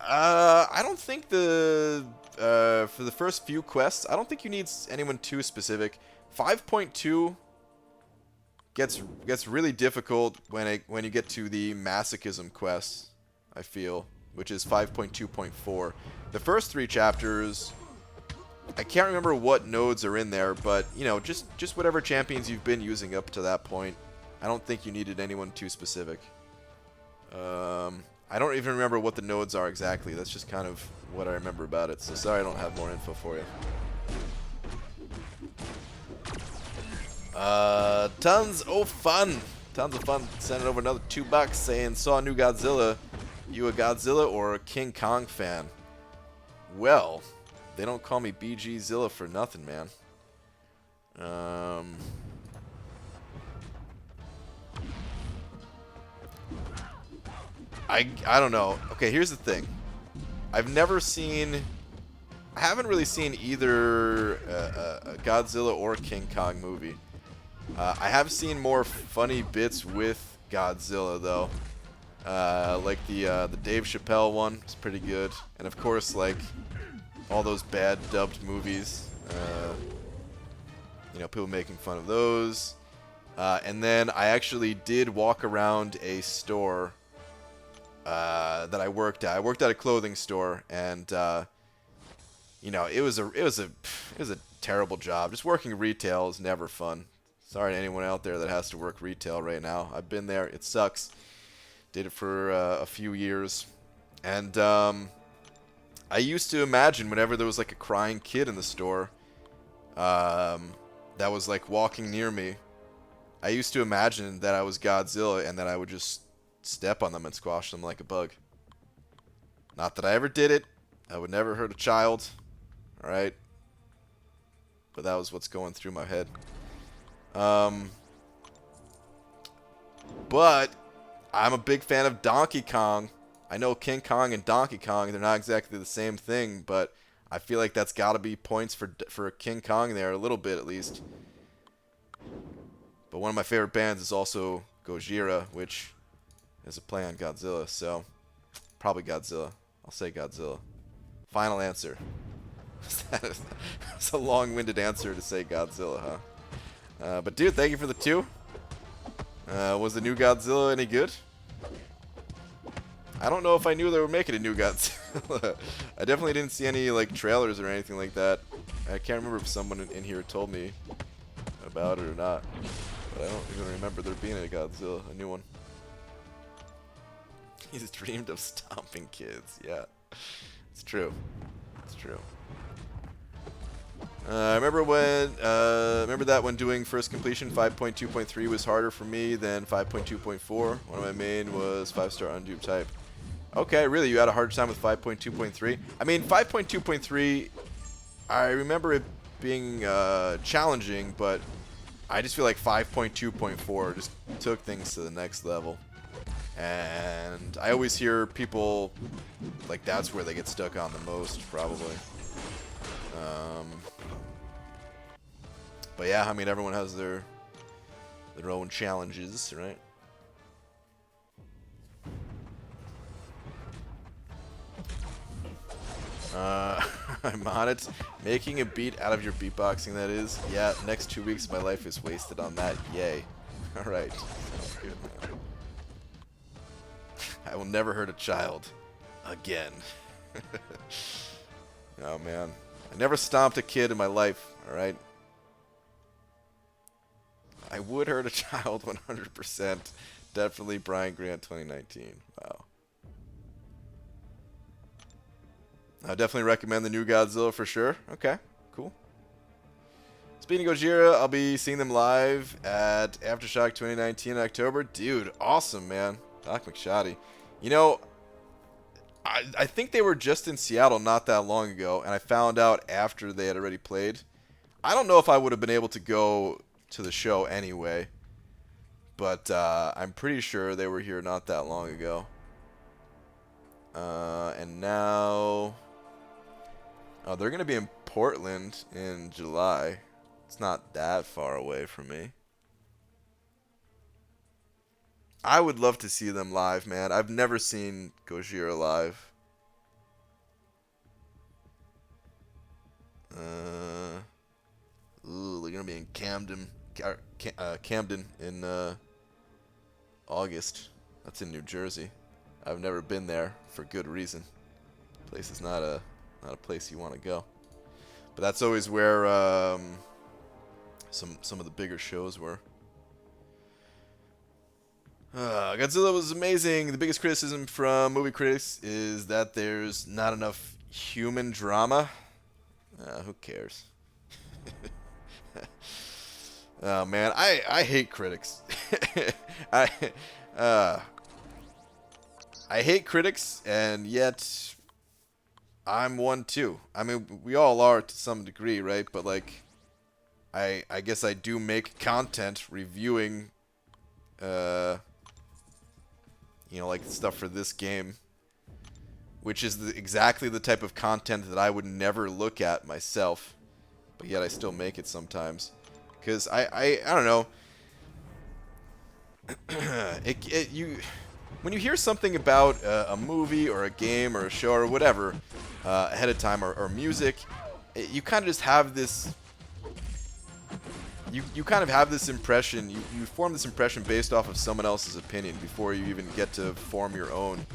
I don't think for the first few quests, I don't think you need anyone too specific. 5.2 gets really difficult when you get to the masochism quests, I feel, which is 5.2.4. The first 3 chapters, I can't remember what nodes are in there, but you know, just whatever champions you've been using up to that point. I don't think you needed anyone too specific. I don't even remember what the nodes are exactly. That's just kind of what I remember about it. So sorry I don't have more info for you. Tons of fun. Tons of fun. Sending over another $2 saying, saw a new Godzilla. You a Godzilla or a King Kong fan? Well, they don't call me BG Zilla for nothing, man. I don't know. Okay, here's the thing. I haven't really seen either a Godzilla or King Kong movie. I have seen more funny bits with Godzilla though. Like the Dave Chappelle one is pretty good, and of course like all those bad dubbed movies. You know, people making fun of those. And then I actually did walk around a store that I worked at. I worked at a clothing store, and you know, it was a terrible job. Just working retail is never fun. Sorry to anyone out there that has to work retail right now. I've been there. It sucks. Did it for a few years, and I used to imagine whenever there was like a crying kid in the store that was like walking near me, I used to imagine that I was Godzilla and that I would just step on them and squash them like a bug. Not that I ever did it. I would never hurt a child. Alright? But that was what's going through my head. But I'm a big fan of Donkey Kong. I know King Kong and Donkey Kong, they're not exactly the same thing, but I feel like that's got to be points for King Kong there, a little bit at least. But one of my favorite bands is also Gojira, which is a play on Godzilla, so probably Godzilla. I'll say Godzilla. Final answer. That's a long-winded answer to say Godzilla, huh? But dude, thank you for the 2. Was the new Godzilla any good? I don't know if I knew they were making a new Godzilla. I definitely didn't see any like trailers or anything like that. I can't remember if someone in here told me about it or not. But I don't even remember there being a Godzilla, a new one. He's dreamed of stomping kids. Yeah, it's true. It's true. I remember that when doing first completion, 5.2.3 was harder for me than 5.2.4. One of my main was 5-star undupe type. Okay, really, you had a hard time with 5.2.3? I mean, 5.2.3, I remember it being challenging, but I just feel like 5.2.4 just took things to the next level. And I always hear people, like, that's where they get stuck on the most, probably. But yeah, I mean, everyone has their own challenges, right? I'm on it. Making a beat out of your beatboxing, that is. Yeah, next 2 weeks of my life is wasted on that. Yay. Alright. Sounds good, man. I will never hurt a child. Again. Oh, man. I never stomped a kid in my life, alright? I would hurt a child 100%. Definitely Brian Grant 2019. Wow. I definitely recommend the new Godzilla for sure. Okay, cool. Speaking of Gojira, I'll be seeing them live at Aftershock 2019 in October. Dude, awesome, man. Doc McShoddy. You know, I think they were just in Seattle not that long ago, and I found out after they had already played. I don't know if I would have been able to go to the show anyway, but I'm pretty sure they were here not that long ago. And now... Oh, they're going to be in Portland in July. It's not that far away from me. I would love to see them live, man. I've never seen Gojira live. Ooh, they're gonna be in Camden in August. That's in New Jersey. I've never been there for good reason. Place is not a place you want to go. But that's always where some of the bigger shows were. Godzilla was amazing. The biggest criticism from movie critics is that there's not enough human drama. Who cares? Oh man, I hate critics. I I hate critics, and yet I'm one too. I mean, we all are to some degree, right? But like, I guess I do make content reviewing, you know, like stuff for this game, which is exactly the type of content that I would never look at myself, but yet I still make it sometimes, because I don't know. When you hear something about a movie or a game or a show or whatever ahead of time, or music, you kind of just have this. You kind of have this impression. You form this impression based off of someone else's opinion before you even get to form your own.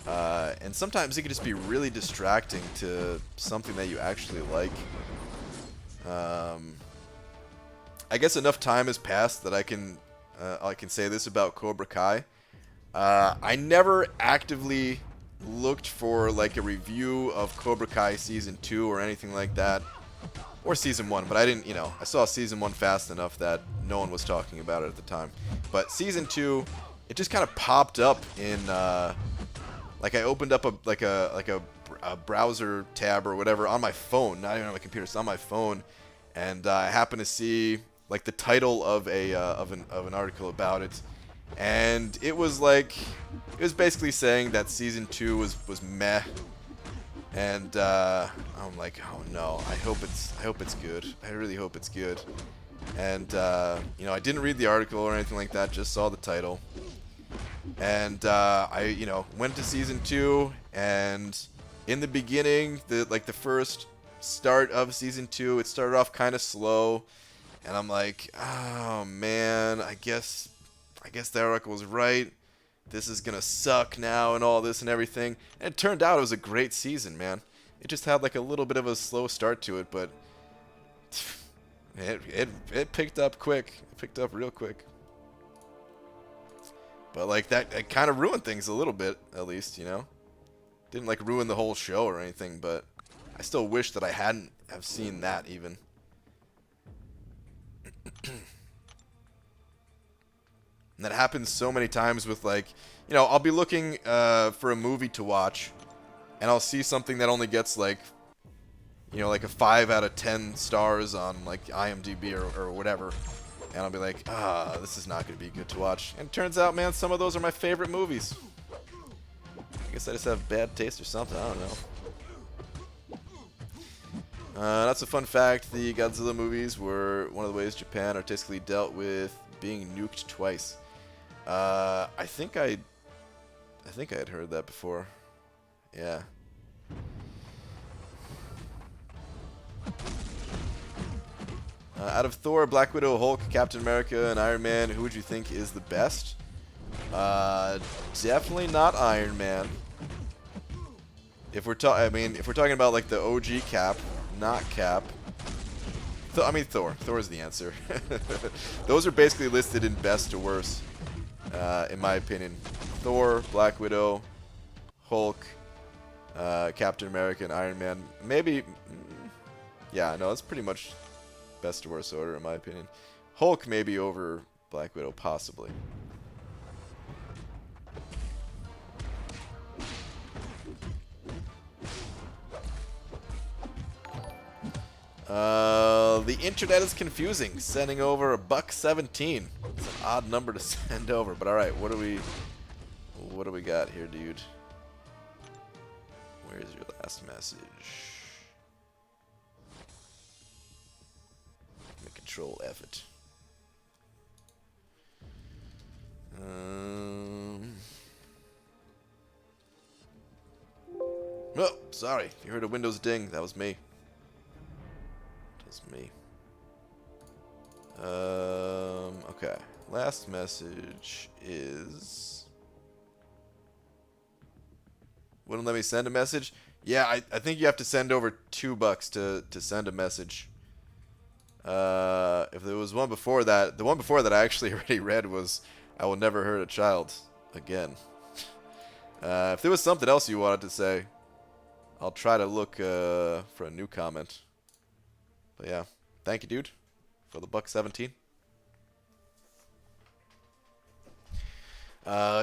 And sometimes it can just be really distracting to something that you actually like. I guess enough time has passed that I can say this about Cobra Kai. I never actively looked for like a review of Cobra Kai Season 2 or anything like that. Or Season 1, but I didn't, you know, I saw Season 1 fast enough that no one was talking about it at the time. But Season 2, it just kind of popped up in, like I opened up a browser tab or whatever on my phone, not even on my computer, it's on my phone, and I happened to see like the title of an article about it, and it was basically saying that Season 2 was meh. And I'm like, oh no, I hope it's good. I really hope it's good. And you know, I didn't read the article or anything like that, just saw the title. And I, you know, went to Season 2, and in the beginning, the first start of Season 2, it started off kind of slow, and I'm like, oh man, I guess the article was right. This is gonna suck now and all this and everything. And it turned out it was a great season, man. It just had like a little bit of a slow start to it, but it picked up quick. It picked up real quick. But like that kind of ruined things a little bit, at least, you know. Didn't like ruin the whole show or anything, but I still wish that I hadn't have seen that even. And that happens so many times with, like, you know, I'll be looking for a movie to watch, and I'll see something that only gets, like, you know, like a 5 out of 10 stars on, like, IMDb or whatever. And I'll be like, this is not going to be good to watch. And it turns out, man, some of those are my favorite movies. I guess I just have bad taste or something. I don't know. That's a fun fact. The Godzilla movies were one of the ways Japan artistically dealt with being nuked twice. I think I had heard that before. Yeah. Out of Thor, Black Widow, Hulk, Captain America, and Iron Man, who would you think is the best? Definitely not Iron Man. If we're talking about like the OG Cap, not Cap. I mean Thor. Thor is the answer. Those are basically listed in best to worst, in my opinion. Thor, Black Widow, Hulk, Captain America, and Iron Man. Maybe, yeah, no, it's pretty much best to worst order in my opinion. Hulk maybe over Black Widow, possibly. The internet is confusing. Sending over $1.17. It's an odd number to send over, but all right. What do we got here, dude? Where's your last message? Let me control F it. Oh, sorry. You heard a Windows ding. That was me. That was me. Okay. Last message is... Wouldn't let me send a message? Yeah, I think you have to send over $2 to send a message. If there was one before that, the one before that I actually already read was, I will never hurt a child again. If there was something else you wanted to say, I'll try to look for a new comment. But yeah, thank you, dude, for the $1.17.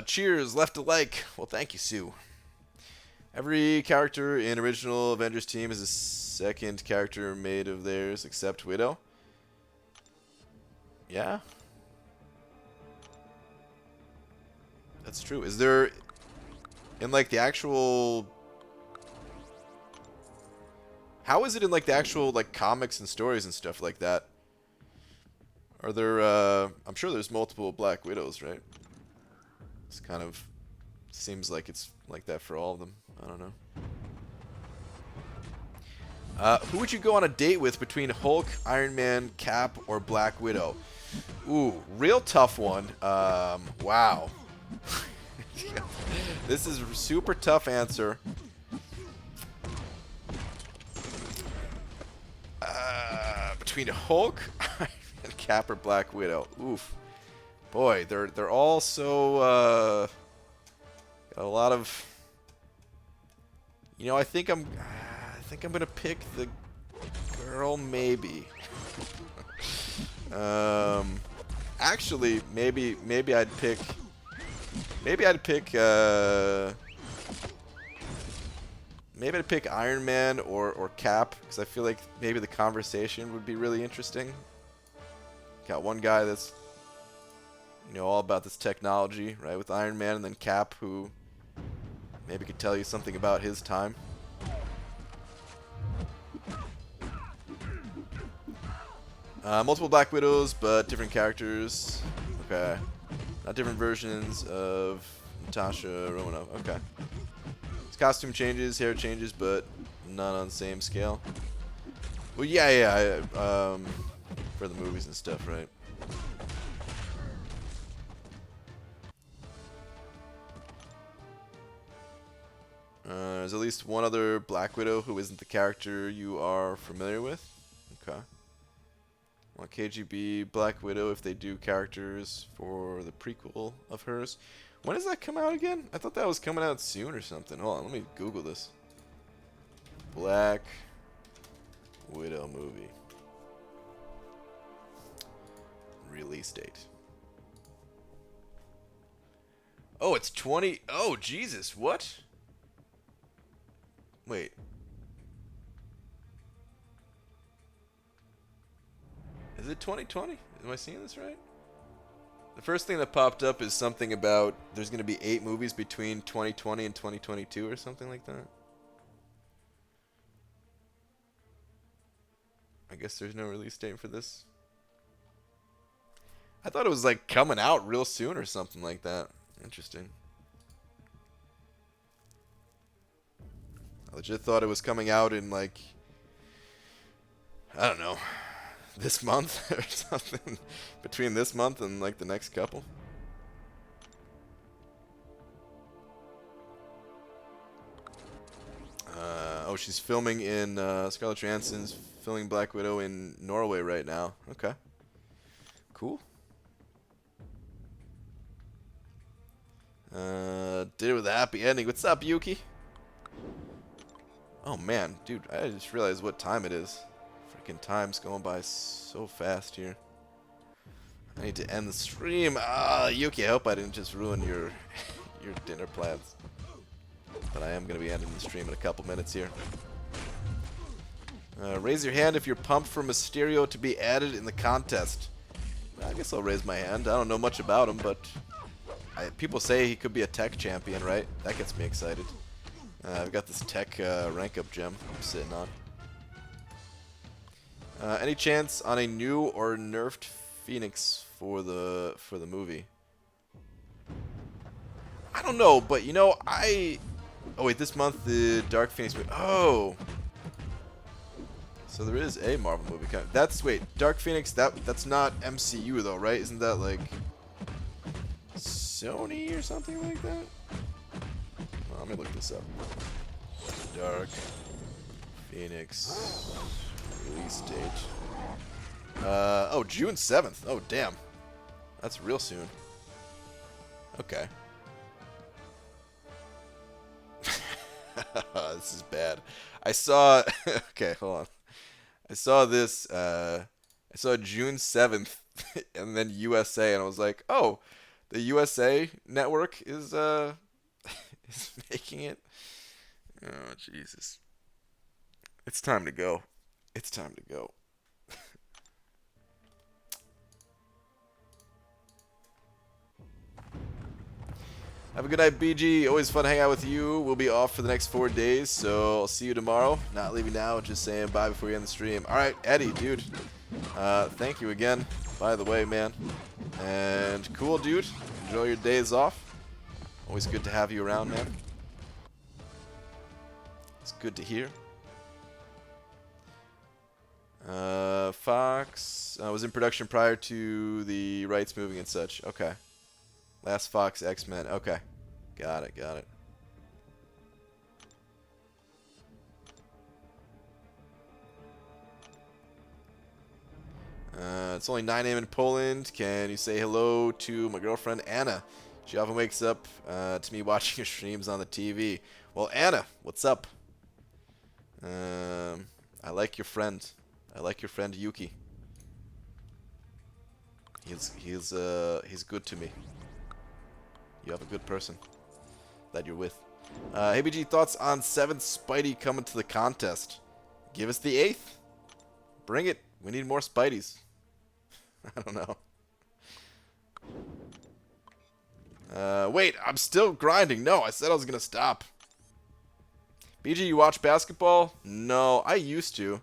Cheers, left a like. Well, thank you, Sue. Every character in original Avengers team is a second character made of theirs, except Widow. Yeah, that's true. Is there, in like the actual, how is it in like the actual like comics and stories and stuff like that? Are there? I'm sure there's multiple Black Widows, right? It's kind of seems like it's like that for all of them. I don't know. Who would you go on a date with between Hulk, Iron Man, Cap, or Black Widow? Ooh, real tough one. Wow. This is a super tough answer. Between Hulk, Iron Man, Cap, or Black Widow. Oof. Boy, they're all so got a lot of. You know, I think I'm gonna pick the girl, maybe. Actually, maybe I'd pick Iron Man or Cap, because I feel like maybe the conversation would be really interesting. Got one guy that's, you know, all about this technology, right, with Iron Man, and then Cap, who maybe could tell you something about his time. Multiple Black Widows, but different characters. Okay. Not different versions of Natasha Romanoff. Okay. His costume changes, hair changes, but not on the same scale. Well, yeah. For the movies and stuff, right? There's at least one other Black Widow who isn't the character you are familiar with. Okay. Well, KGB Black Widow, if they do characters for the prequel of hers. When does that come out again? I thought that was coming out soon or something. Hold on, let me Google this. Black Widow movie. Release date. Oh, it's 20. Oh, Jesus, what? Wait. Is it 2020? Am I seeing this right? The first thing that popped up is something about there's going to be 8 movies between 2020 and 2022 or something like that. I guess there's no release date for this. I thought it was like coming out real soon or something like that. Interesting. I legit thought it was coming out in like, I don't know, this month or something, between this month and like the next couple. Oh, she's filming in Scarlett Johansson's filming Black Widow in Norway right now. Okay, cool. Did it with a happy ending. What's up, Yuki? Oh man, dude, I just realized what time it is. Freaking time's going by so fast here. I need to end the stream. Yuki, I hope I didn't just ruin your your dinner plans. But I am going to be ending the stream in a couple minutes here. Raise your hand if you're pumped for Mysterio to be added in the contest. I guess I'll raise my hand. I don't know much about him, but people say he could be a tech champion, right? That gets me excited. I've got this tech rank up gem I'm sitting on. Any chance on a new or nerfed Phoenix for the movie? I don't know, but you know, Oh wait, this month the Dark Phoenix movie. Oh, so there is a Marvel movie. That's wait, Dark Phoenix. That's not MCU though, right? Isn't that like Sony or something like that? Oh, let me look this up. Dark Phoenix release date. Oh, June 7th. Oh, damn. That's real soon. Okay. This is bad. I saw... okay, hold on. I saw this... I saw June 7th and then USA, and I was like, oh, the USA network is is making it. Oh, Jesus. It's time to go. It's time to go. Have a good night, BG. Always fun to hang out with you. We'll be off for the next 4 days, so I'll see you tomorrow. Not leaving now, just saying bye before you end the stream. All right, Eddie, dude. Thank you again, by the way, man. And cool, dude. Enjoy your days off. Always good to have you around, man. It's good to hear. Fox was in production prior to the rights moving and such. Okay. Last Fox X-Men. Okay. Got it, got it. It's only 9 a.m. in Poland. Can you say hello to my girlfriend, Anna? She often wakes up to me watching your streams on the TV. Well, Anna, what's up? I like your friend. I like your friend Yuki. He's good to me. You have a good person that you're with. Hey BG, thoughts on 7th Spidey coming to the contest? Give us the 8th. Bring it. We need more Spideys. I don't know. Wait, I'm still grinding. No, I said I was gonna stop. BG, you watch basketball? No, I used to.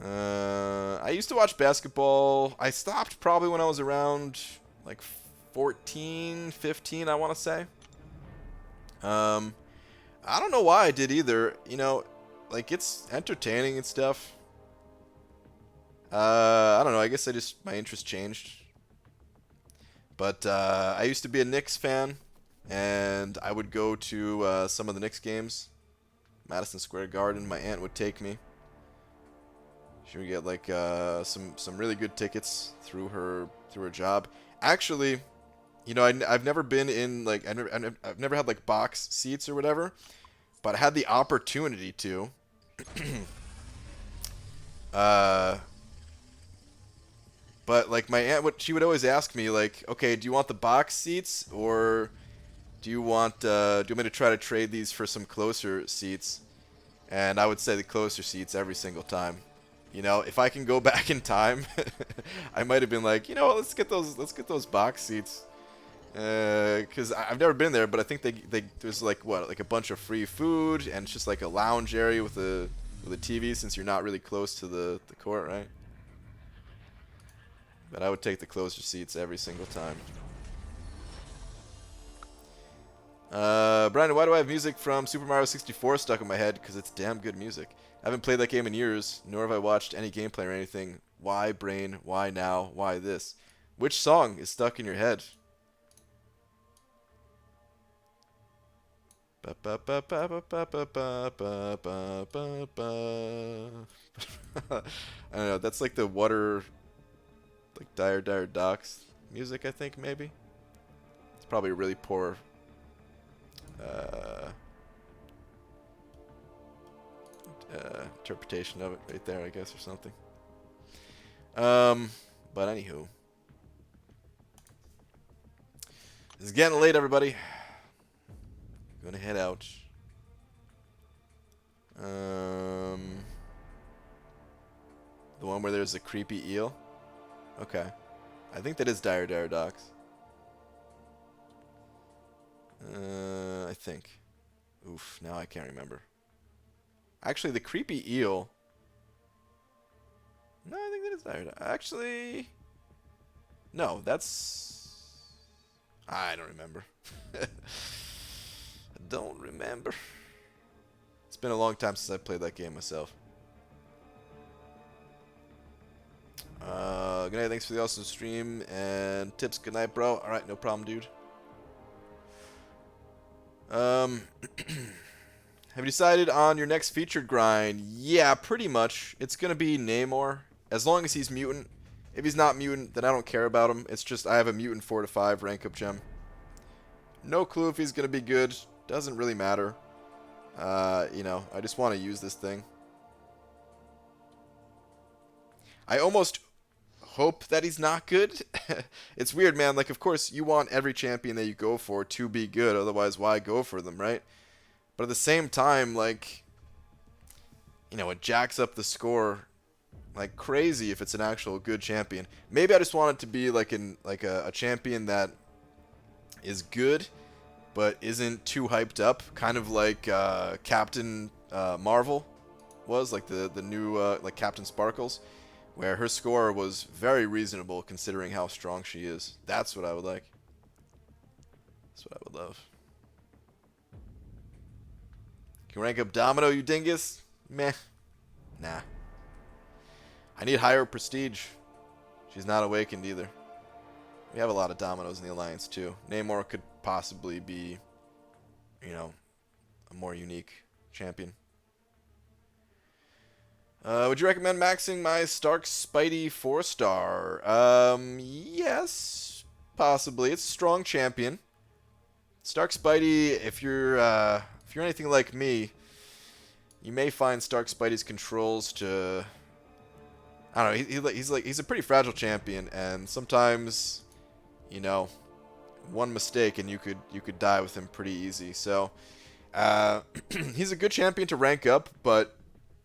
I used to watch basketball. I stopped probably when I was around like 14, 15, I want to say. I don't know why I did either. You know, like it's entertaining and stuff. I don't know. I guess my interest changed. But I used to be a Knicks fan, and I would go to some of the Knicks games. Madison Square Garden. My aunt would take me. She would get like some really good tickets through her job. Actually, you know, I've never been in like I've never had like box seats or whatever, but I had the opportunity to. But like my aunt, she would always ask me like, okay, do you want the box seats or do you want me to try to trade these for some closer seats? And I would say the closer seats every single time. You know, if I can go back in time, I might have been like, you know, let's get those box seats. Because I've never been there, but I think there's like like a bunch of free food and it's just like a lounge area with a TV since you're not really close to the court, right? But I would take the closer seats every single time. Brandon, why do I have music from Super Mario 64 stuck in my head? Because it's damn good music. I haven't played that game in years, nor have I watched any gameplay or anything. Why, brain? Why now? Why this? Which song is stuck in your head? I don't know. That's like the water, like Dire Dire Docks music, I think, maybe. It's probably a really poor interpretation of it right there, I guess, or something. But anywho. It's getting late, everybody. Gonna head out. The one where there's a creepy eel? Okay. I think that is Dire Dire Docks. I think. Oof, now I can't remember. Actually, the creepy eel... No, I think that is Dire Dire. Actually... No, that's... I don't remember. don't remember. It's been a long time since I played that game myself. Good night, thanks for the awesome stream and tips. Good night, bro. Alright, no problem, dude. Have you decided on your next featured grind? Yeah, pretty much. It's gonna be Namor, as long as he's mutant. If he's not mutant, then I don't care about him. It's just I have a mutant 4 to 5 rank up gem. No clue if he's gonna be good. Doesn't really matter. You know, I just want to use this thing. I almost hope that he's not good. It's weird, man. Like, of course, you want every champion that you go for to be good. Otherwise, why go for them, right? But at the same time, like, you know, it jacks up the score like crazy if it's an actual good champion. Maybe I just want it to be like a champion that is good, but isn't too hyped up. Kind of like Captain Marvel was, like the new like Captain Sparkles, where her score was very reasonable considering how strong she is. That's what I would like. That's what I would love. Can you rank up Domino, you dingus? Meh. Nah. I need higher prestige. She's not awakened either. We have a lot of Dominoes in the Alliance too. Namor could possibly be, you know, a more unique champion. Would you recommend maxing my Stark Spidey 4-star? Yes, possibly. It's a strong champion. Stark Spidey, if you're anything like me, you may find Stark Spidey's controls to, I don't know, he's a pretty fragile champion, and sometimes, you know, one mistake and you could die with him pretty easy. So he's a good champion to rank up, but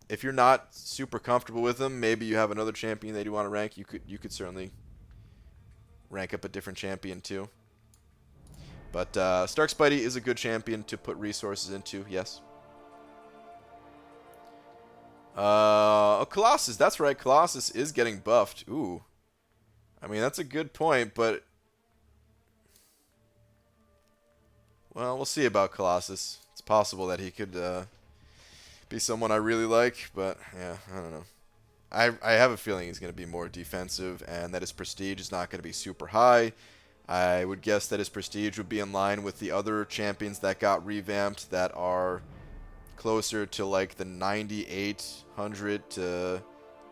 if you're not super comfortable with him, maybe you have another champion that you want to rank. You could certainly rank up a different champion too. But Stark Spidey is a good champion to put resources into, yes. Oh, Colossus, that's right. Colossus is getting buffed. Ooh. I mean, that's a good point, but well, we'll see about Colossus. It's possible that he could be someone I really like, but yeah, I don't know. I have a feeling he's going to be more defensive, and that his prestige is not going to be super high. I would guess that his prestige would be in line with the other champions that got revamped that are closer to like the 9,800 to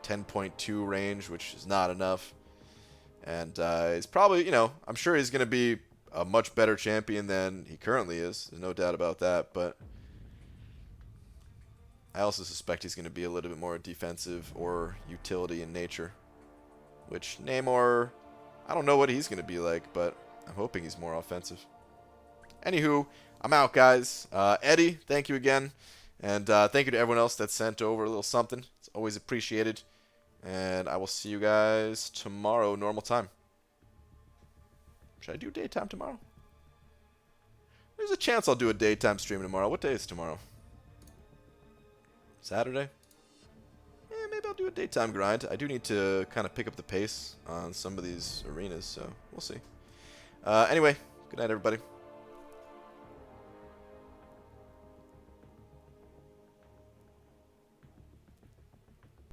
10.2 range, which is not enough. And he's probably, you know, I'm sure he's going to be a much better champion than he currently is. There's no doubt about that, but I also suspect he's going to be a little bit more defensive or utility in nature, which Namor, I don't know what he's going to be like, but I'm hoping he's more offensive. Anywho, I'm out, guys. Eddie, thank you again. And thank you to everyone else that sent over a little something. It's always appreciated. And I will see you guys tomorrow, normal time. Should I do daytime tomorrow? There's a chance I'll do a daytime stream tomorrow. What day is tomorrow? Saturday? Maybe I'll do a daytime grind. I do need to kind of pick up the pace on some of these arenas, so we'll see. Anyway, good night, everybody.